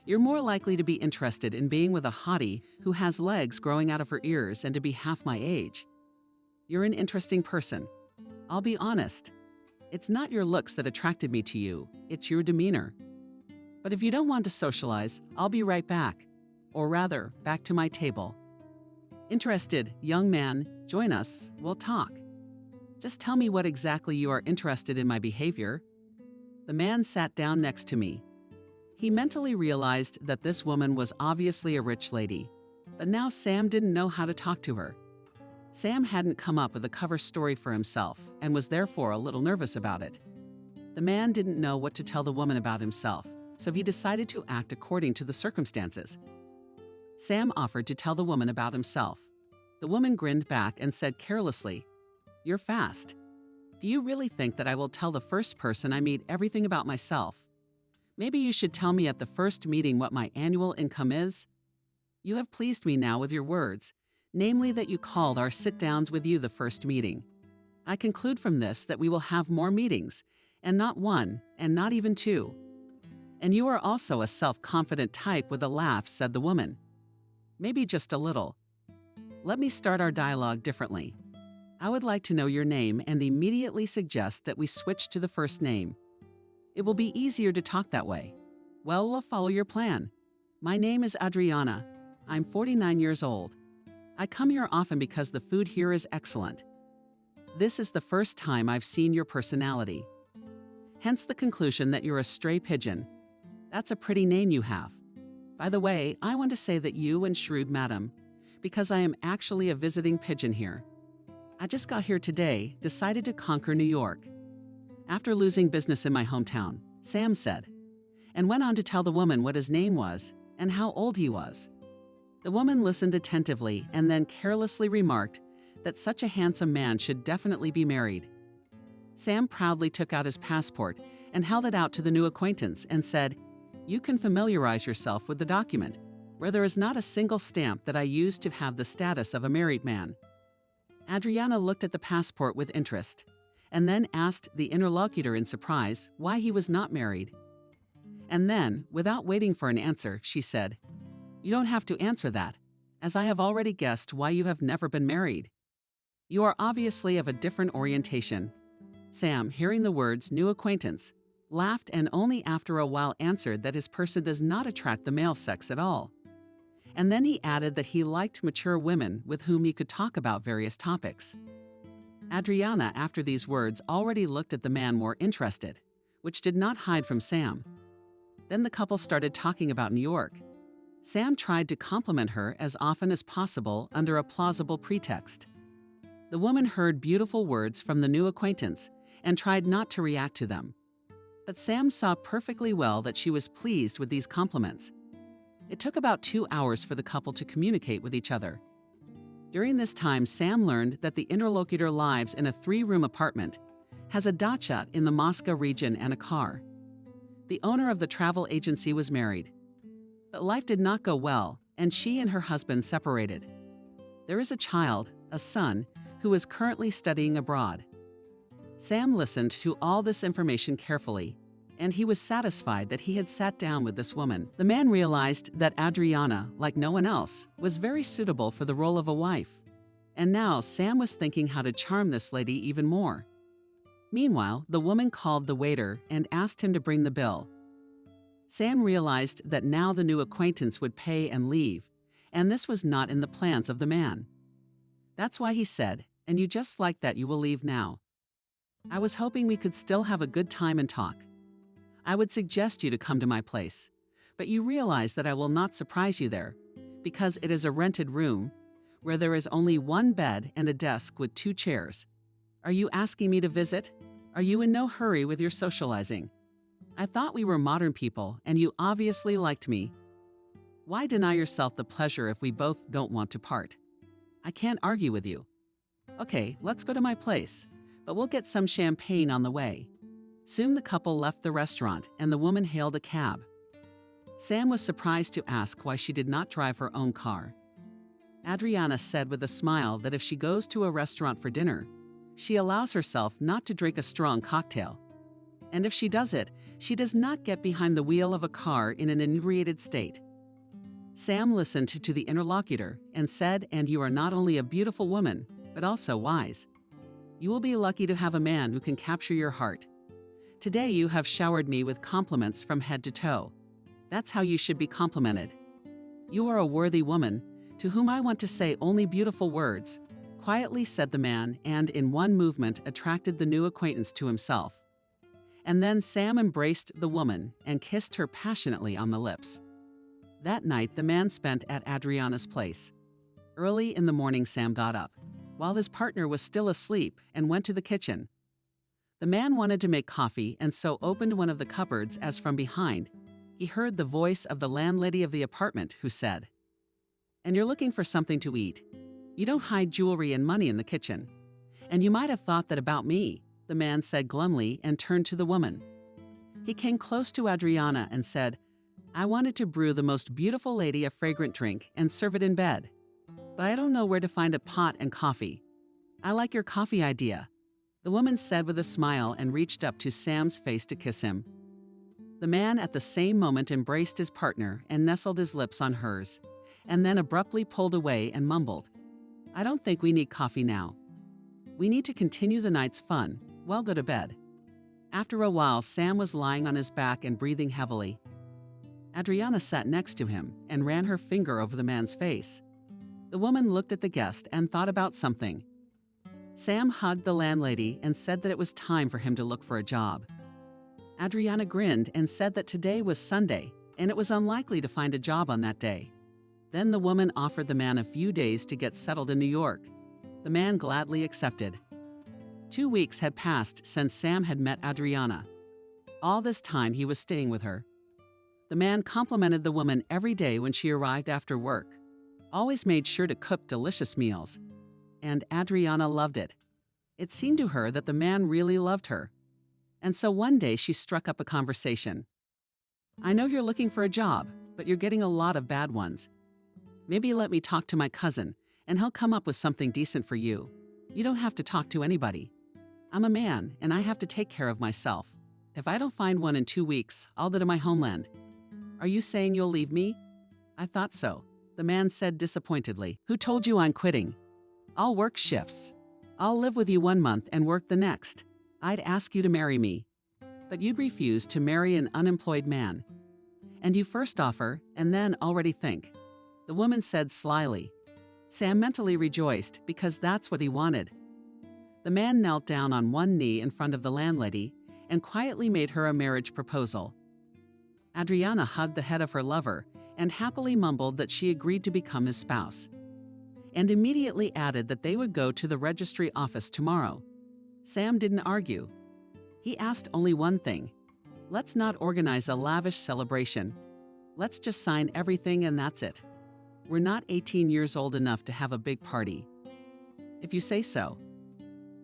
You're more likely to be interested in being with a hottie who has legs growing out of her ears and to be half my age. You're an interesting person. I'll be honest. It's not your looks that attracted me to you, it's your demeanor. But if you don't want to socialize, I'll be right back. Or rather, back to my table. Interested, young man, join us, we'll talk. Just tell me what exactly you are interested in my behavior." The man sat down next to me. He mentally realized that this woman was obviously a rich lady, but now Sam didn't know how to talk to her. Sam hadn't come up with a cover story for himself and was therefore a little nervous about it. The man didn't know what to tell the woman about himself, so he decided to act according to the circumstances. Sam offered to tell the woman about himself. The woman grinned back and said carelessly, "You're fast. Do you really think that I will tell the first person I meet everything about myself? Maybe you should tell me at the first meeting what my annual income is? You have pleased me now with your words, namely that you called our sit-downs with you the first meeting. I conclude from this that we will have more meetings, and not one, and not even two. And you are also a self-confident type with a laugh," said the woman. "Maybe just a little. Let me start our dialogue differently. I would like to know your name and immediately suggest that we switch to the first name. It will be easier to talk that way. Well, we'll follow your plan. My name is Adriana. I'm 49 years old. I come here often because the food here is excellent. This is the first time I've seen your personality. Hence the conclusion that you're a stray pigeon. That's a pretty name you have. By the way, I want to say that you and shrewd madam, because I am actually a visiting pigeon here. I just got here today, decided to conquer New York. After losing business in my hometown," Sam said, and went on to tell the woman what his name was and how old he was. The woman listened attentively and then carelessly remarked that such a handsome man should definitely be married. Sam proudly took out his passport and held it out to the new acquaintance and said, "You can familiarize yourself with the document, where there is not a single stamp that I used to have the status of a married man." Adriana looked at the passport with interest, and then asked the interlocutor in surprise why he was not married. And then, without waiting for an answer, she said, "You don't have to answer that, as I have already guessed why you have never been married. You are obviously of a different orientation." Sam, hearing the words "new acquaintance," laughed and only after a while answered that his person does not attract the male sex at all. And then he added that he liked mature women with whom he could talk about various topics. Adriana, after these words, already looked at the man more interested, which did not hide from Sam. Then the couple started talking about New York. Sam tried to compliment her as often as possible under a plausible pretext. The woman heard beautiful words from the new acquaintance and tried not to react to them. But Sam saw perfectly well that she was pleased with these compliments. It took about 2 hours for the couple to communicate with each other. During this time, Sam learned that the interlocutor lives in a 3-room apartment, has a dacha in the Moscow region and a car. The owner of the travel agency was married. But life did not go well, and she and her husband separated. There is a child, a son, who is currently studying abroad. Sam listened to all this information carefully, and he was satisfied that he had sat down with this woman. The man realized that Adriana, like no one else, was very suitable for the role of a wife. And now Sam was thinking how to charm this lady even more. Meanwhile, the woman called the waiter and asked him to bring the bill. Sam realized that now the new acquaintance would pay and leave, and this was not in the plans of the man. That's why he said, "And you just like that you will leave now. I was hoping we could still have a good time and talk. I would suggest you to come to my place, but you realize that I will not surprise you there, because it is a rented room where there is only one bed and a desk with 2 chairs. Are you asking me to visit? Are you in no hurry with your socializing? I thought we were modern people, and you obviously liked me. Why deny yourself the pleasure if we both don't want to part? I can't argue with you. Okay, let's go to my place, but we'll get some champagne on the way." Soon the couple left the restaurant, and the woman hailed a cab. Sam was surprised to ask why she did not drive her own car. Adriana said with a smile that if she goes to a restaurant for dinner, she allows herself not to drink a strong cocktail. And if she does it, she does not get behind the wheel of a car in an inebriated state. Sam listened to the interlocutor and said, "And you are not only a beautiful woman, but also wise. You will be lucky to have a man who can capture your heart. Today you have showered me with compliments from head to toe. That's how you should be complimented. You are a worthy woman, to whom I want to say only beautiful words," quietly said the man, and in one movement attracted the new acquaintance to himself. And then Sam embraced the woman and kissed her passionately on the lips. That night the man spent at Adriana's place. Early in the morning Sam got up, while his partner was still asleep, and went to the kitchen. The man wanted to make coffee and so opened one of the cupboards as from behind he heard the voice of the landlady of the apartment, who said, "And you're looking for something to eat. You don't hide jewelry and money in the kitchen. And you might have thought that about me," the man said glumly and turned to the woman. He came close to Adriana and said, "I wanted to brew the most beautiful lady a fragrant drink and serve it in bed. But I don't know where to find a pot and coffee. I like your coffee idea," the woman said with a smile and reached up to Sam's face to kiss him. The man at the same moment embraced his partner and nestled his lips on hers, and then abruptly pulled away and mumbled, "I don't think we need coffee now. We need to continue the night's fun. Well, go to bed." After a while, Sam was lying on his back and breathing heavily. Adriana sat next to him and ran her finger over the man's face. The woman looked at the guest and thought about something. Sam hugged the landlady and said that it was time for him to look for a job. Adriana grinned and said that today was Sunday, and it was unlikely to find a job on that day. Then the woman offered the man a few days to get settled in New York. The man gladly accepted. 2 weeks had passed since Sam had met Adriana. All this time he was staying with her. The man complimented the woman every day when she arrived after work, always made sure to cook delicious meals. And Adriana loved it. It seemed to her that the man really loved her. And so one day she struck up a conversation. "I know you're looking for a job, but you're getting a lot of bad ones. Maybe let me talk to my cousin, and he'll come up with something decent for you. You don't have to talk to anybody. I'm a man, and I have to take care of myself. If I don't find one in 2 weeks, I'll go to my homeland." "Are you saying you'll leave me?" "I thought so," the man said disappointedly. "Who told you I'm quitting? I'll work shifts. I'll live with you 1 month and work the next. I'd ask you to marry me. But you'd refuse to marry an unemployed man. And you first offer, and then already think," the woman said slyly. Sam mentally rejoiced because that's what he wanted. The man knelt down on one knee in front of the landlady and quietly made her a marriage proposal. Adriana hugged the head of her lover and happily mumbled that she agreed to become his spouse, and immediately added that they would go to the registry office tomorrow. Sam didn't argue. He asked only one thing. "Let's not organize a lavish celebration. Let's just sign everything and that's it. We're not 18 years old enough to have a big party." "If you say so.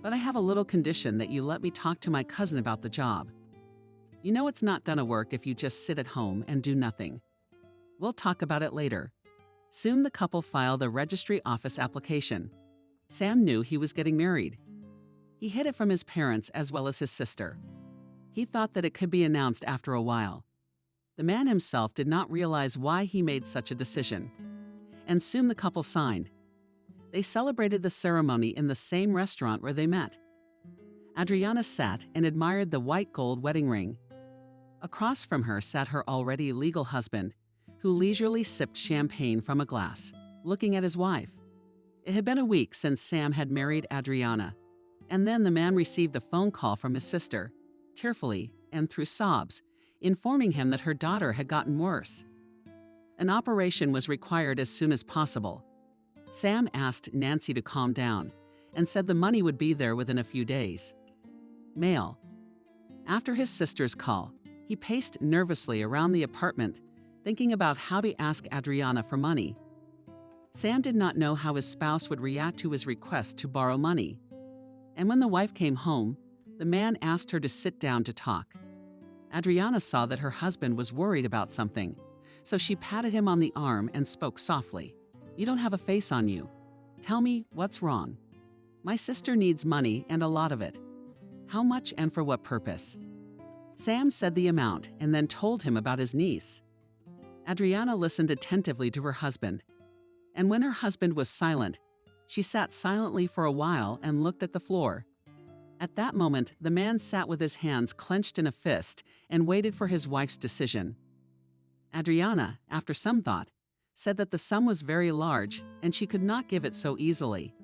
But I have a little condition that you let me talk to my cousin about the job. You know it's not gonna work if you just sit at home and do nothing. We'll talk about it later." Soon the couple filed a registry office application. Sam knew he was getting married. He hid it from his parents as well as his sister. He thought that it could be announced after a while. The man himself did not realize why he made such a decision. And soon the couple signed. They celebrated the ceremony in the same restaurant where they met. Adriana sat and admired the white gold wedding ring. Across from her sat her already legal husband, who leisurely sipped champagne from a glass, looking at his wife. It had been a week since Sam had married Adriana, and then the man received a phone call from his sister, tearfully and through sobs, informing him that her daughter had gotten worse. An operation was required as soon as possible. Sam asked Nancy to calm down and said the money would be there within a few days. Mail. After his sister's call, he paced nervously around the apartment, thinking about how to ask Adriana for money. Sam did not know how his spouse would react to his request to borrow money. And when the wife came home, the man asked her to sit down to talk. Adriana saw that her husband was worried about something, so she patted him on the arm and spoke softly. "You don't have a face on you. Tell me what's wrong. My sister needs money and a lot of it. How much and for what purpose?" Sam said the amount and then told him about his niece. Adriana listened attentively to her husband, and when her husband was silent, she sat silently for a while and looked at the floor. At that moment, the man sat with his hands clenched in a fist and waited for his wife's decision. Adriana, after some thought, said that the sum was very large and she could not give it so easily.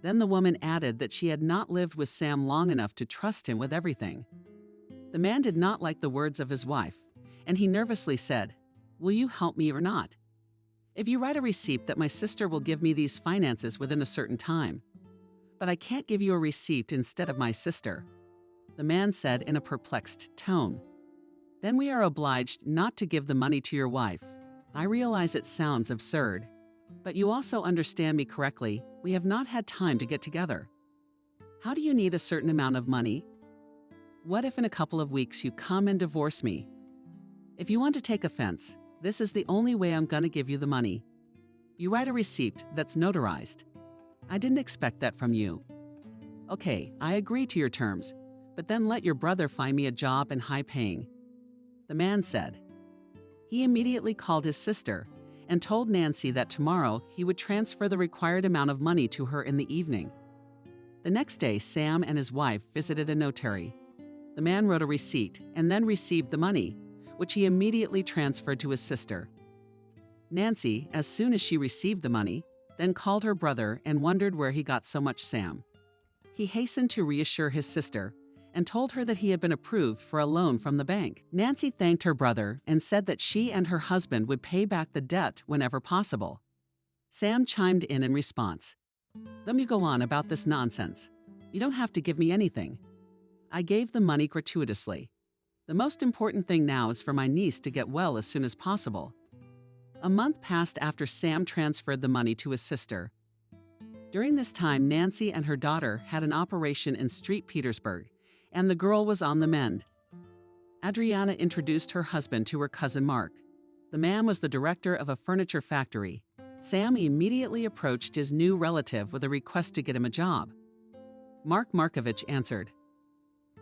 Then the woman added that she had not lived with Sam long enough to trust him with everything. The man did not like the words of his wife, and he nervously said, "Will you help me or not? If you write a receipt that my sister will give me these finances within a certain time. But I can't give you a receipt instead of my sister," the man said in a perplexed tone. "Then we are obliged not to give the money to your wife. I realize it sounds absurd, but you also understand me correctly. We have not had time to get together. How do you need a certain amount of money? What if in a couple of weeks you come and divorce me? If you want to take offense, this is the only way I'm gonna give you the money. You write a receipt that's notarized. I didn't expect that from you. Okay, I agree to your terms, but then let your brother find me a job and high paying," the man said. He immediately called his sister and told Nancy that tomorrow he would transfer the required amount of money to her in the evening. The next day, Sam and his wife visited a notary. The man wrote a receipt and then received the money, which he immediately transferred to his sister. Nancy, as soon as she received the money, then called her brother and wondered where he got so much Sam. He hastened to reassure his sister and told her that he had been approved for a loan from the bank. Nancy thanked her brother and said that she and her husband would pay back the debt whenever possible. Sam chimed in response. "Let me go on about this nonsense. You don't have to give me anything. I gave the money gratuitously. The most important thing now is for my niece to get well as soon as possible." A month passed after Sam transferred the money to his sister. During this time, Nancy and her daughter had an operation in St. Petersburg, and the girl was on the mend. Adriana introduced her husband to her cousin Mark. The man was the director of a furniture factory. Sam immediately approached his new relative with a request to get him a job. Mark Markovich answered,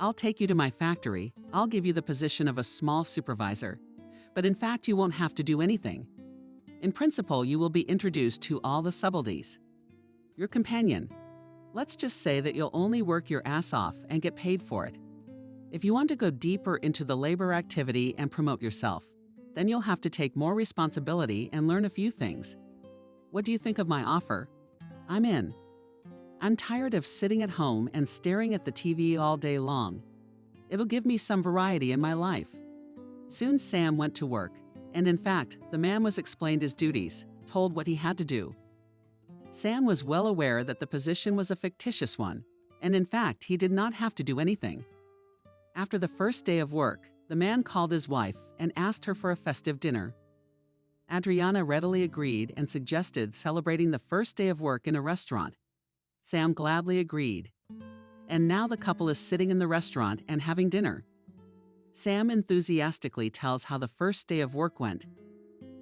"I'll take you to my factory. I'll give you the position of a small supervisor. But in fact, you won't have to do anything. In principle, you will be introduced to all the subalterns. Your companion. Let's just say that you'll only work your ass off and get paid for it. If you want to go deeper into the labor activity and promote yourself, then you'll have to take more responsibility and learn a few things. What do you think of my offer? I'm in. I'm tired of sitting at home and staring at the TV all day long. It'll give me some variety in my life." Soon Sam went to work, and in fact, the man was explained his duties, told what he had to do. Sam was well aware that the position was a fictitious one, and in fact, he did not have to do anything. After the first day of work, the man called his wife and asked her for a festive dinner. Adriana readily agreed and suggested celebrating the first day of work in a restaurant. Sam gladly agreed. And now the couple is sitting in the restaurant and having dinner. Sam enthusiastically tells how the first day of work went.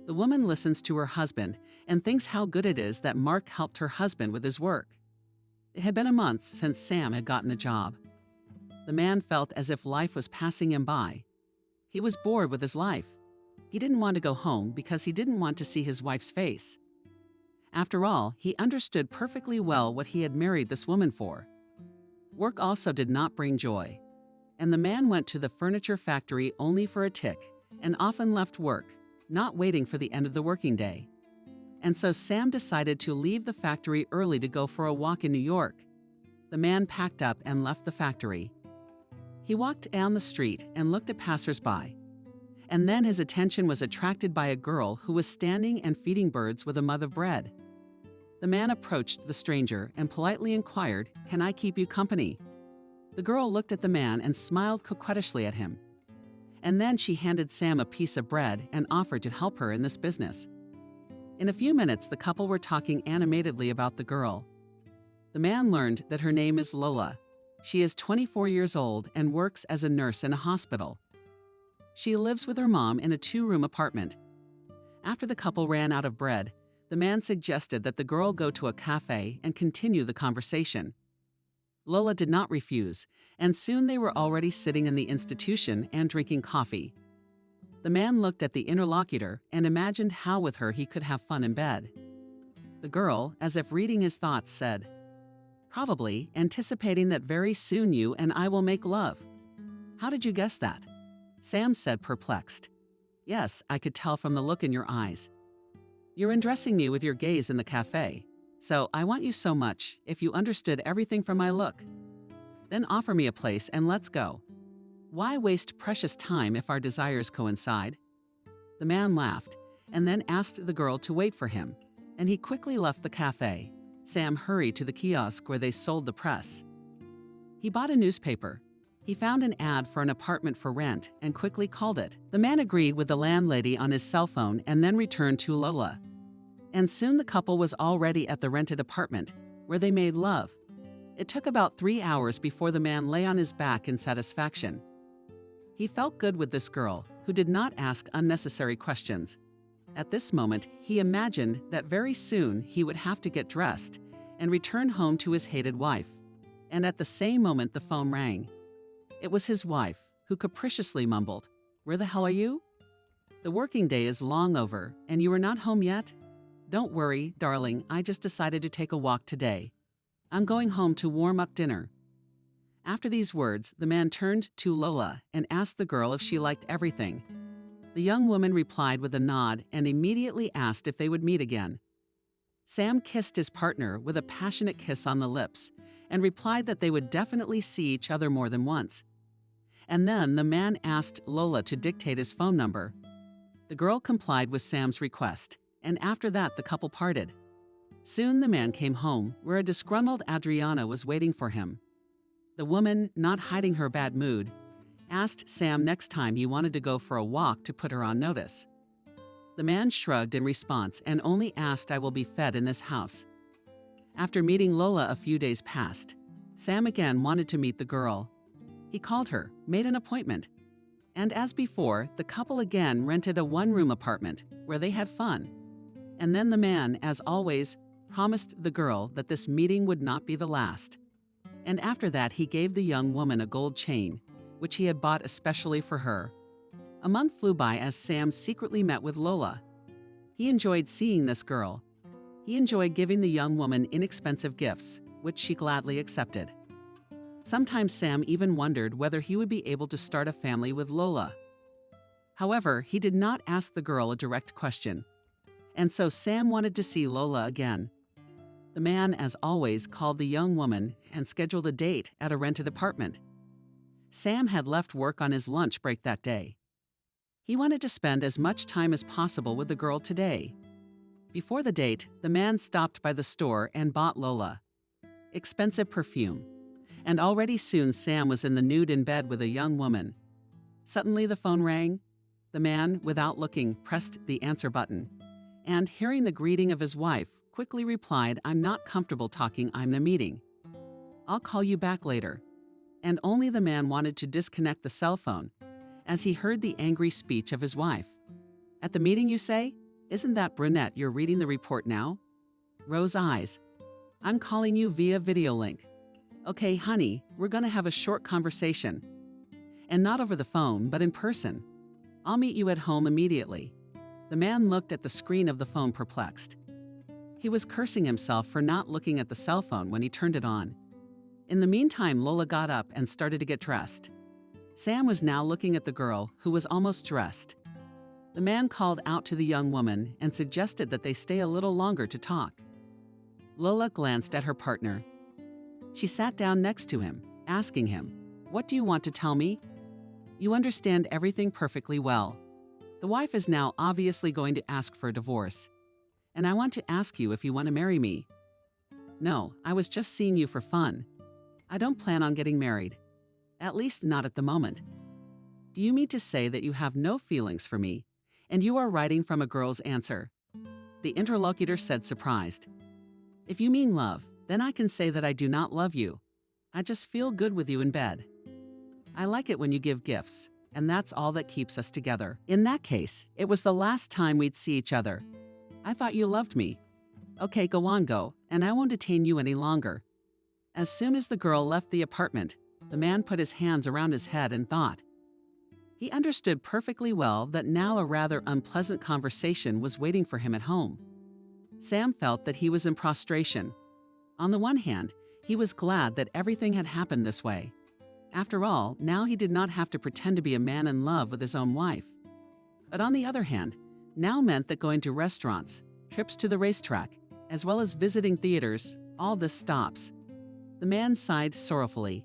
The woman listens to her husband and thinks how good it is that Mark helped her husband with his work. It had been a month since Sam had gotten a job. The man felt as if life was passing him by. He was bored with his life. He didn't want to go home because he didn't want to see his wife's face. After all, he understood perfectly well what he had married this woman for. Work also did not bring joy. and the man went to the furniture factory only for a tick and often left work, not waiting for the end of the working day. And so Sam decided to leave the factory early to go for a walk in New York. The man packed up and left the factory. He walked down the street and looked at passers-by. And then his attention was attracted by a girl who was standing and feeding birds with a mug of bread. The man approached the stranger and politely inquired, "Can I keep you company?" The girl looked at the man and smiled coquettishly at him. And then she handed Sam a piece of bread and offered to help her in this business. In a few minutes, the couple were talking animatedly about the girl. The man learned that her name is Lola. She is 24 years old and works as a nurse in a hospital. She lives with her mom in a 2-room apartment. After the couple ran out of bread, the man suggested that the girl go to a cafe and continue the conversation. Lola did not refuse, and soon they were already sitting in the institution and drinking coffee. The man looked at the interlocutor and imagined how with her he could have fun in bed. The girl, as if reading his thoughts, said, "Probably anticipating that very soon you and I will make love." "How did you guess that?" Sam said, perplexed. "Yes, I could tell from the look in your eyes. You're undressing me with your gaze in the cafe. So I want you so much, if you understood everything from my look. Then offer me a place and let's go. Why waste precious time if our desires coincide?" The man laughed and then asked the girl to wait for him, and he quickly left the cafe. Sam hurried to the kiosk where they sold the press. He bought a newspaper. He found an ad for an apartment for rent and quickly called it. The man agreed with the landlady on his cell phone and then returned to Lola. And soon the couple was already at the rented apartment, where they made love. It took about 3 hours before the man lay on his back in satisfaction. He felt good with this girl, who did not ask unnecessary questions. At this moment, he imagined that very soon he would have to get dressed and return home to his hated wife. And at the same moment the phone rang. It was his wife, who capriciously mumbled, "Where the hell are you? The working day is long over, and you are not home yet? Don't worry, darling, I just decided to take a walk today. I'm going home to warm up dinner." After these words, the man turned to Lola and asked the girl if she liked everything. The young woman replied with a nod and immediately asked if they would meet again. Sam kissed his partner with a passionate kiss on the lips and replied that they would definitely see each other more than once. And then the man asked Lola to dictate his phone number. The girl complied with Sam's request, and after that the couple parted. Soon the man came home, where a disgruntled Adriana was waiting for him. The woman, not hiding her bad mood, asked Sam next time he wanted to go for a walk to put her on notice. The man shrugged in response and only asked, "I will be fed in this house." After meeting Lola a few days passed, Sam again wanted to meet the girl. He called her, made an appointment, and as before, the couple again rented a 1-room apartment where they had fun. And then the man, as always, promised the girl that this meeting would not be the last. And after that, he gave the young woman a gold chain, which he had bought especially for her. A month flew by as Sam secretly met with Lola. He enjoyed seeing this girl. He enjoyed giving the young woman inexpensive gifts, which she gladly accepted. Sometimes Sam even wondered whether he would be able to start a family with Lola. However, he did not ask the girl a direct question. And so Sam wanted to see Lola again. The man, as always, called the young woman and scheduled a date at a rented apartment. Sam had left work on his lunch break that day. He wanted to spend as much time as possible with the girl today. Before the date, the man stopped by the store and bought Lola expensive perfume. And already soon Sam was in the nude in bed with a young woman. Suddenly the phone rang. The man, without looking, pressed the answer button. And hearing the greeting of his wife, quickly replied, "I'm not comfortable talking, I'm in a meeting. I'll call you back later." And only the man wanted to disconnect the cell phone as he heard the angry speech of his wife. "At the meeting, you say? Isn't that brunette you're reading the report now?" Rose eyes. "I'm calling you via video link. Okay, honey, we're gonna have a short conversation. And not over the phone, but in person. I'll meet you at home immediately." The man looked at the screen of the phone perplexed. He was cursing himself for not looking at the cell phone when he turned it on. In the meantime, Lola got up and started to get dressed. Sam was now looking at the girl, who was almost dressed. The man called out to the young woman and suggested that they stay a little longer to talk. Lola glanced at her partner. She sat down next to him, asking him, "What do you want to tell me? You understand everything perfectly well. The wife is now obviously going to ask for a divorce. And I want to ask you if you want to marry me." "No, I was just seeing you for fun. I don't plan on getting married. At least not at the moment." "Do you mean to say that you have no feelings for me, and you are writing from a girl's answer?" The interlocutor said, surprised. "If you mean love, then I can say that I do not love you. I just feel good with you in bed. I like it when you give gifts, and that's all that keeps us together. In that case, it was the last time we'd see each other. I thought you loved me. Okay, go on, go, and I won't detain you any longer." As soon as the girl left the apartment, the man put his hands around his head and thought. He understood perfectly well that now a rather unpleasant conversation was waiting for him at home. Sam felt that he was in prostration. On the one hand, he was glad that everything had happened this way. After all, now he did not have to pretend to be a man in love with his own wife. But on the other hand, now meant that going to restaurants, trips to the racetrack, as well as visiting theaters, all this stops. The man sighed sorrowfully.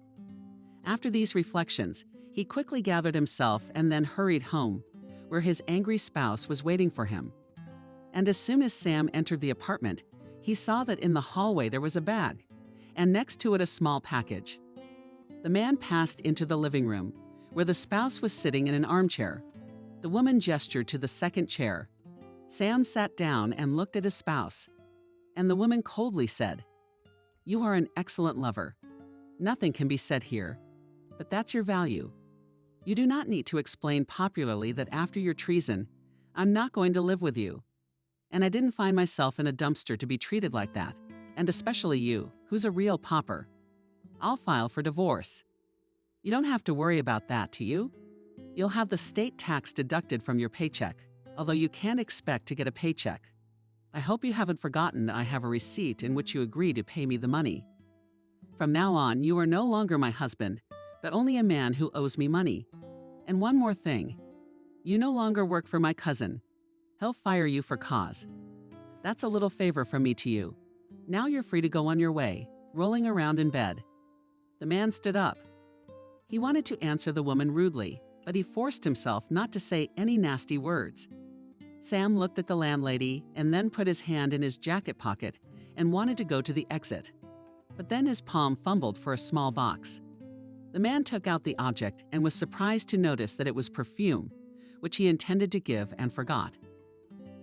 After these reflections, he quickly gathered himself and then hurried home, where his angry spouse was waiting for him. And as soon as Sam entered the apartment, he saw that in the hallway there was a bag, and next to it a small package. The man passed into the living room, where the spouse was sitting in an armchair. The woman gestured to the second chair. Sam sat down and looked at his spouse, and the woman coldly said, "You are an excellent lover. Nothing can be said here, but that's your value. You do not need to explain popularly that after your treason, I'm not going to live with you. And I didn't find myself in a dumpster to be treated like that, and especially you, who's a real pauper. I'll file for divorce. You don't have to worry about that, do you? You'll have the state tax deducted from your paycheck, although you can't expect to get a paycheck. I hope you haven't forgotten that I have a receipt in which you agree to pay me the money. From now on, you are no longer my husband, but only a man who owes me money. And one more thing. You no longer work for my cousin. He'll fire you for cause. That's a little favor from me to you. Now you're free to go on your way, rolling around in bed." The man stood up. He wanted to answer the woman rudely, but he forced himself not to say any nasty words. Sam looked at the landlady and then put his hand in his jacket pocket and wanted to go to the exit. But then his palm fumbled for a small box. The man took out the object and was surprised to notice that it was perfume, which he intended to give and forgot.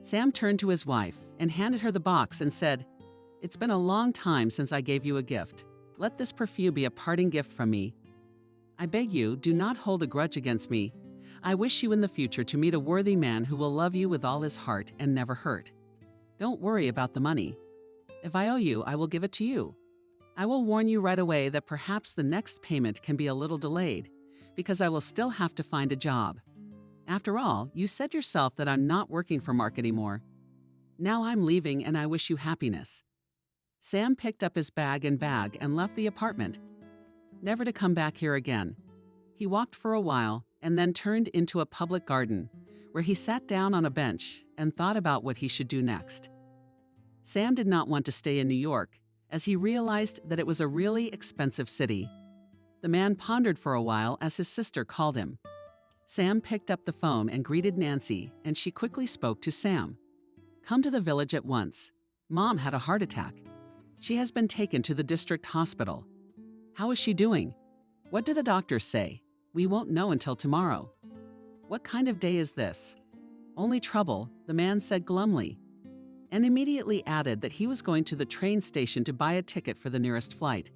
Sam turned to his wife and handed her the box and said, "It's been a long time since I gave you a gift. Let this perfume be a parting gift from me. I beg you, do not hold a grudge against me. I wish you in the future to meet a worthy man who will love you with all his heart and never hurt. Don't worry about the money. If I owe you, I will give it to you. I will warn you right away that perhaps the next payment can be a little delayed, because I will still have to find a job. After all, you said yourself that I'm not working for Mark anymore. Now I'm leaving and I wish you happiness." Sam picked up his bag and left the apartment, never to come back here again. He walked for a while and then turned into a public garden, where he sat down on a bench and thought about what he should do next. Sam did not want to stay in New York, as he realized that it was a really expensive city. The man pondered for a while as his sister called him. Sam picked up the phone and greeted Nancy, and she quickly spoke to Sam. "Come to the village at once. Mom had a heart attack. She has been taken to the district hospital. How is she doing? What do the doctors say? We won't know until tomorrow." "What kind of day is this?" "Only trouble," the man said glumly, and immediately added that he was going to the train station to buy a ticket for the nearest flight.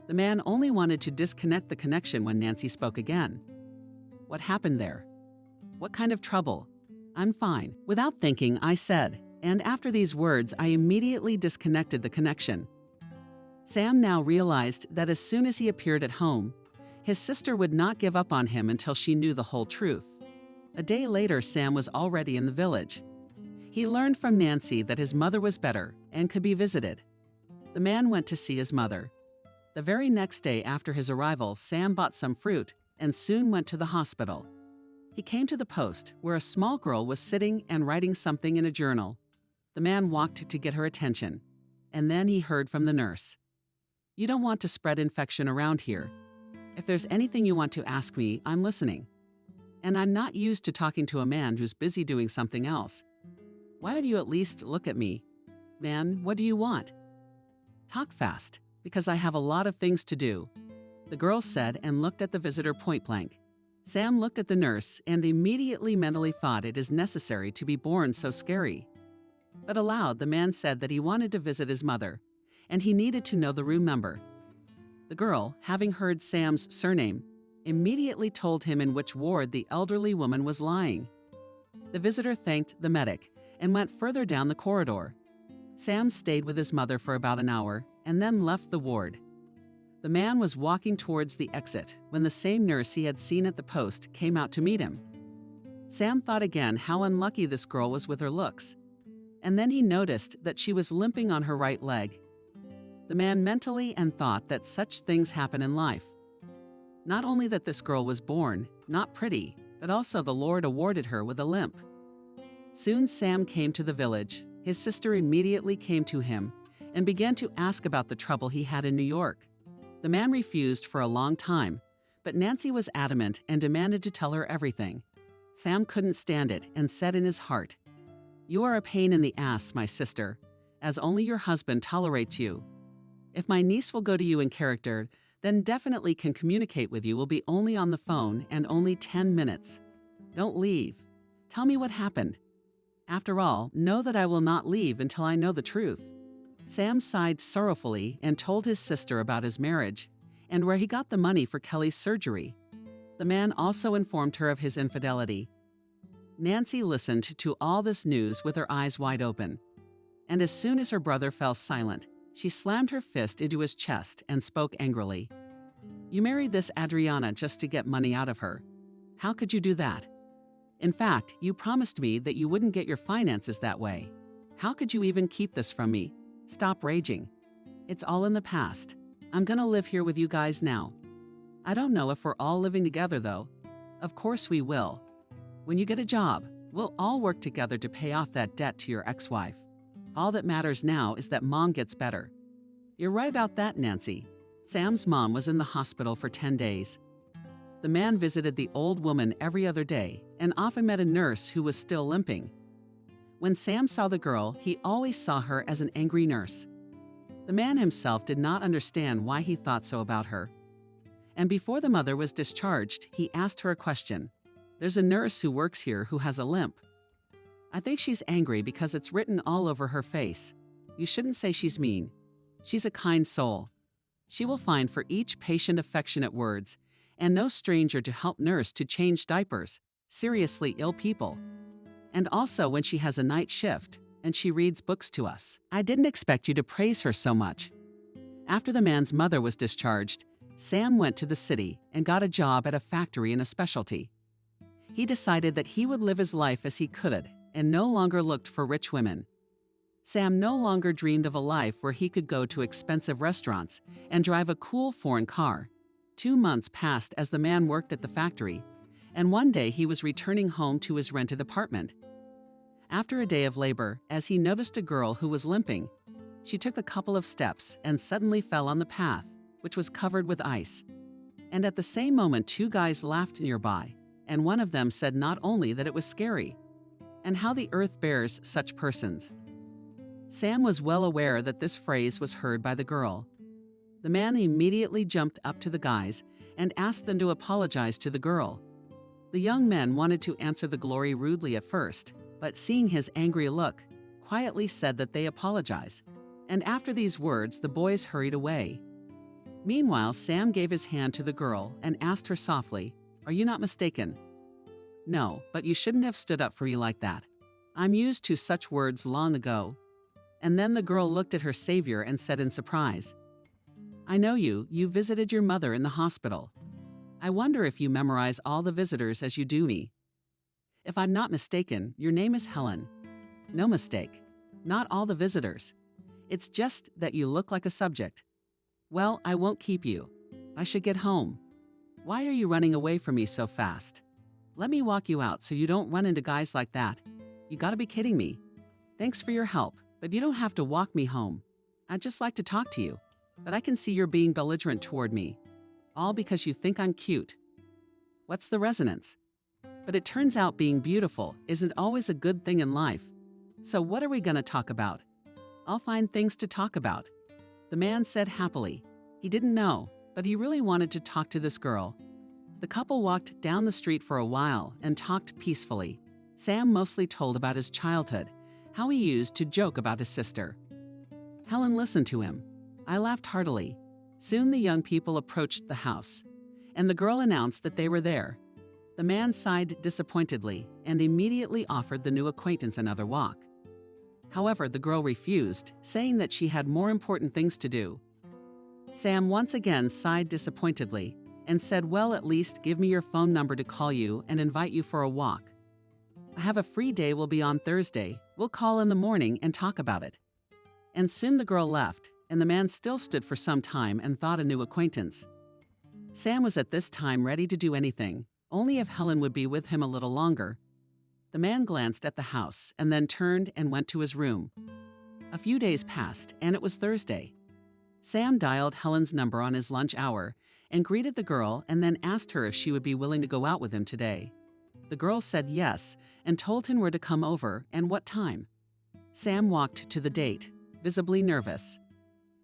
The man only wanted to disconnect the connection when Nancy spoke again. "What happened there?" "What kind of trouble?" "I'm fine." Without thinking, I said, and after these words, I immediately disconnected the connection. Sam now realized that as soon as he appeared at home, his sister would not give up on him until she knew the whole truth. A day later, Sam was already in the village. He learned from Nancy that his mother was better and could be visited. The man went to see his mother. The very next day after his arrival, Sam bought some fruit, and soon went to the hospital. He came to the post where a small girl was sitting and writing something in a journal. The man walked to get her attention, and then he heard from the nurse. "You don't want to spread infection around here. If there's anything you want to ask me, I'm listening. And I'm not used to talking to a man who's busy doing something else. Why don't you at least look at me? Man, what do you want?" "Talk fast, because I have a lot of things to do," the girl said and looked at the visitor point blank. Sam looked at the nurse and immediately mentally thought it is necessary to be born so scary. But aloud, the man said that he wanted to visit his mother, and he needed to know the room number. The girl, having heard Sam's surname, immediately told him in which ward the elderly woman was lying. The visitor thanked the medic and went further down the corridor. Sam stayed with his mother for about an hour and then left the ward. The man was walking towards the exit when the same nurse he had seen at the post came out to meet him. Sam thought again how unlucky this girl was with her looks, and then he noticed that she was limping on her right leg. The man mentally and thought that such things happen in life. Not only that this girl was born, not pretty, but also the Lord awarded her with a limp. Soon Sam came to the village. His sister immediately came to him and began to ask about the trouble he had in New York. The man refused for a long time, but Nancy was adamant and demanded to tell her everything. Sam couldn't stand it and said in his heart, "You are a pain in the ass, my sister, as only your husband tolerates you. If my niece will go to you in character, then definitely can communicate with you will be only on the phone and only 10 minutes. Don't leave. Tell me what happened. After all, know that I will not leave until I know the truth." Sam sighed sorrowfully and told his sister about his marriage and where he got the money for Kelly's surgery. The man also informed her of his infidelity. Nancy listened to all this news with her eyes wide open. And as soon as her brother fell silent, she slammed her fist into his chest and spoke angrily. "You married this Adriana just to get money out of her. How could you do that? In fact, you promised me that you wouldn't get your finances that way. How could you even keep this from me? Stop raging. It's all in the past. I'm gonna live here with you guys now. I don't know if we're all living together though. Of course we will. When you get a job, we'll all work together to pay off that debt to your ex-wife. All that matters now is that Mom gets better." "You're right about that, Nancy." Sam's mom was in the hospital for 10 days. The man visited the old woman every other day and often met a nurse who was still limping. When Sam saw the girl, he always saw her as an angry nurse. The man himself did not understand why he thought so about her. And before the mother was discharged, he asked her a question. "There's a nurse who works here who has a limp. I think she's angry because it's written all over her face. You shouldn't say she's mean. She's a kind soul. She will find for each patient affectionate words, and no stranger to help nurse to change diapers, seriously ill people. And also when she has a night shift, and she reads books to us. I didn't expect you to praise her so much." After the man's mother was discharged, Sam went to the city and got a job at a factory in a specialty. He decided that he would live his life as he could and no longer looked for rich women. Sam no longer dreamed of a life where he could go to expensive restaurants and drive a cool foreign car. 2 months passed as the man worked at the factory, and one day he was returning home to his rented apartment. After a day of labor, as he noticed a girl who was limping, she took a couple of steps and suddenly fell on the path, which was covered with ice. And at the same moment, 2 guys laughed nearby, and one of them said not only that it was scary, and how the earth bears such persons. Sam was well aware that this phrase was heard by the girl. The man immediately jumped up to the guys and asked them to apologize to the girl. The young men wanted to answer the glory rudely at first, but seeing his angry look, quietly said that they apologize. And after these words, the boys hurried away. Meanwhile, Sam gave his hand to the girl and asked her softly, "Are you not mistaken?" "No, but you shouldn't have stood up for me like that. I'm used to such words long ago." And then the girl looked at her savior and said in surprise, "I know you. You visited your mother in the hospital. I wonder if you memorize all the visitors as you do me. If I'm not mistaken, your name is Helen." "No mistake. Not all the visitors. It's just that you look like a subject." "Well, I won't keep you. I should get home." Why are you running away from me so fast? Let me walk you out so you don't run into guys like that. You gotta be kidding me. Thanks for your help, but you don't have to walk me home. I'd just like to talk to you, but I can see you're being belligerent toward me. All because you think I'm cute. What's the resonance? But it turns out being beautiful isn't always a good thing in life. So what are we gonna talk about? I'll find things to talk about. The man said happily. He didn't know, but he really wanted to talk to this girl. The couple walked down the street for a while and talked peacefully. Sam mostly told about his childhood, how he used to joke about his sister. Helen listened to him. I laughed heartily. Soon the young people approached the house, and the girl announced that they were there. The man sighed disappointedly and immediately offered the new acquaintance another walk. However, the girl refused, saying that she had more important things to do. Sam once again sighed disappointedly and said, well, at least give me your phone number to call you and invite you for a walk. I have a free day, will be on Thursday. We'll call in the morning and talk about it. And soon the girl left, and the man still stood for some time and thought a new acquaintance. Sam was at this time ready to do anything, only if Helen would be with him a little longer. The man glanced at the house and then turned and went to his room. A few days passed, and it was Thursday. Sam dialed Helen's number on his lunch hour and greeted the girl and then asked her if she would be willing to go out with him today. The girl said yes and told him where to come over and what time. Sam walked to the date, visibly nervous.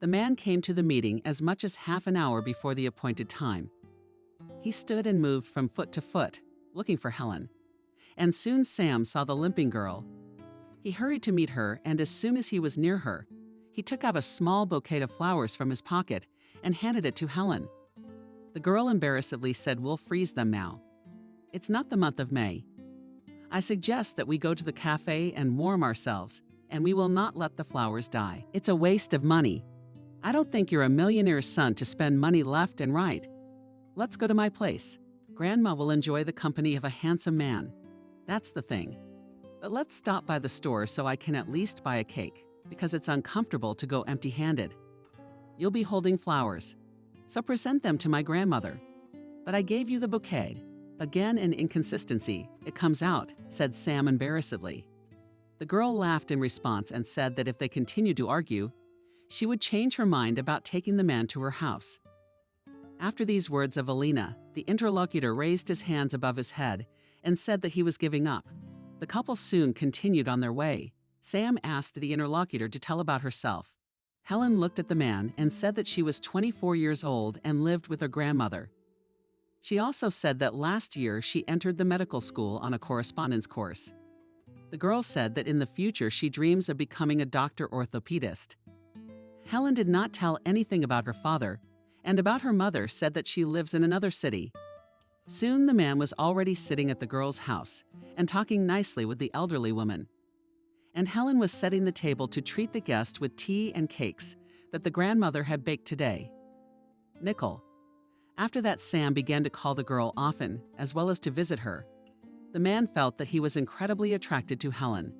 The man came to the meeting as much as half an hour before the appointed time. He stood and moved from foot to foot, looking for Helen. And soon Sam saw the limping girl. He hurried to meet her, and as soon as he was near her, he took out a small bouquet of flowers from his pocket and handed it to Helen. The girl embarrassedly said, we'll freeze them now. It's not the month of May. I suggest that we go to the cafe and warm ourselves, and we will not let the flowers die. It's a waste of money. I don't think you're a millionaire's son to spend money left and right. Let's go to my place. Grandma will enjoy the company of a handsome man. That's the thing. But let's stop by the store so I can at least buy a cake, because it's uncomfortable to go empty-handed. You'll be holding flowers, so present them to my grandmother. But I gave you the bouquet. Again an inconsistency, it comes out, said Sam embarrassedly. The girl laughed in response and said that if they continued to argue, she would change her mind about taking the man to her house. After these words of Alina, the interlocutor raised his hands above his head and said that he was giving up. The couple soon continued on their way. Sam asked the interlocutor to tell about herself. Helen looked at the man and said that she was 24 years old and lived with her grandmother. She also said that last year she entered the medical school on a correspondence course. The girl said that in the future she dreams of becoming a doctor orthopedist. Helen did not tell anything about her father, and about her mother said that she lives in another city. Soon the man was already sitting at the girl's house and talking nicely with the elderly woman. And Helen was setting the table to treat the guest with tea and cakes that the grandmother had baked today. Nickel. After that, Sam began to call the girl often, as well as to visit her. The man felt that he was incredibly attracted to Helen.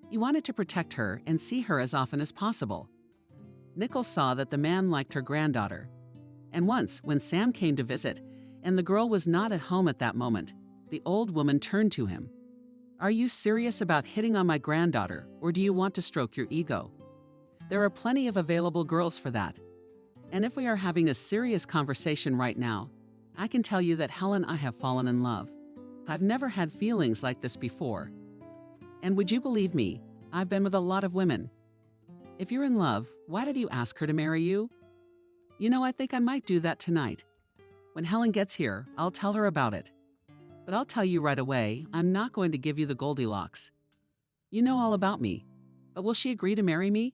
He wanted to protect her and see her as often as possible. Nickel saw that the man liked her granddaughter. And once, when Sam came to visit, and the girl was not at home at that moment, the old woman turned to him. Are you serious about hitting on my granddaughter, or do you want to stroke your ego? There are plenty of available girls for that. And if we are having a serious conversation right now, I can tell you that Helen and I have fallen in love. I've never had feelings like this before. And would you believe me, I've been with a lot of women. If you're in love, why did you ask her to marry you? You know, I think I might do that tonight. When Helen gets here, I'll tell her about it. But I'll tell you right away, I'm not going to give you the Goldilocks. You know all about me. But will she agree to marry me?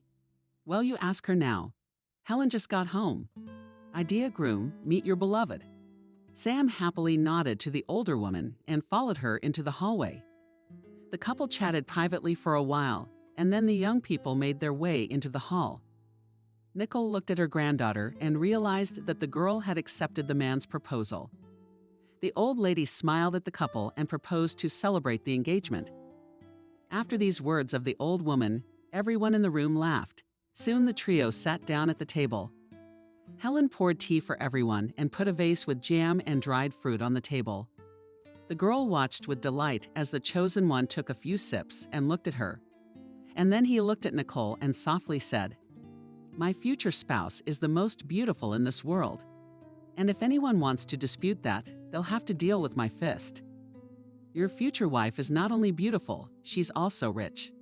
Well, you ask her now. Helen just got home. Idea groom, meet your beloved. Sam happily nodded to the older woman and followed her into the hallway. The couple chatted privately for a while, and then the young people made their way into the hall. Nickel looked at her granddaughter and realized that the girl had accepted the man's proposal. The old lady smiled at the couple and proposed to celebrate the engagement. After these words of the old woman, everyone in the room laughed. Soon the trio sat down at the table. Helen poured tea for everyone and put a vase with jam and dried fruit on the table. The girl watched with delight as the chosen one took a few sips and looked at her. And then he looked at Nicole and softly said, "My future spouse is the most beautiful in this world. And if anyone wants to dispute that, they'll have to deal with my fist. Your future wife is not only beautiful, she's also rich.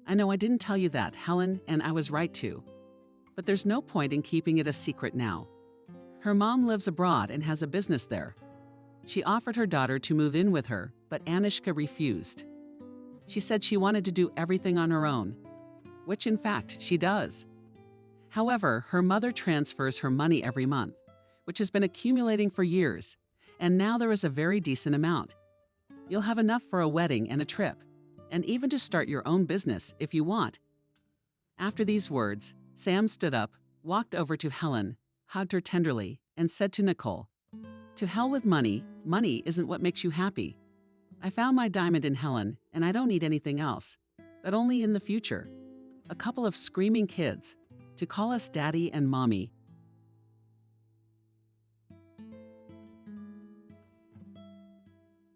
I know I didn't tell you that, Helen, and I was right to. But there's no point in keeping it a secret now. Her mom lives abroad and has a business there. She offered her daughter to move in with her, but Anishka refused. She said she wanted to do everything on her own, which in fact she does. However, her mother transfers her money every month, which has been accumulating for years, and now there is a very decent amount. You'll have enough for a wedding and a trip, and even to start your own business if you want." After these words, Sam stood up, walked over to Helen, hugged her tenderly, and said to Nicole, "To hell with money. Money isn't what makes you happy. I found my diamond in Helen, and I don't need anything else, but only in the future. A couple of screaming kids to call us daddy and mommy,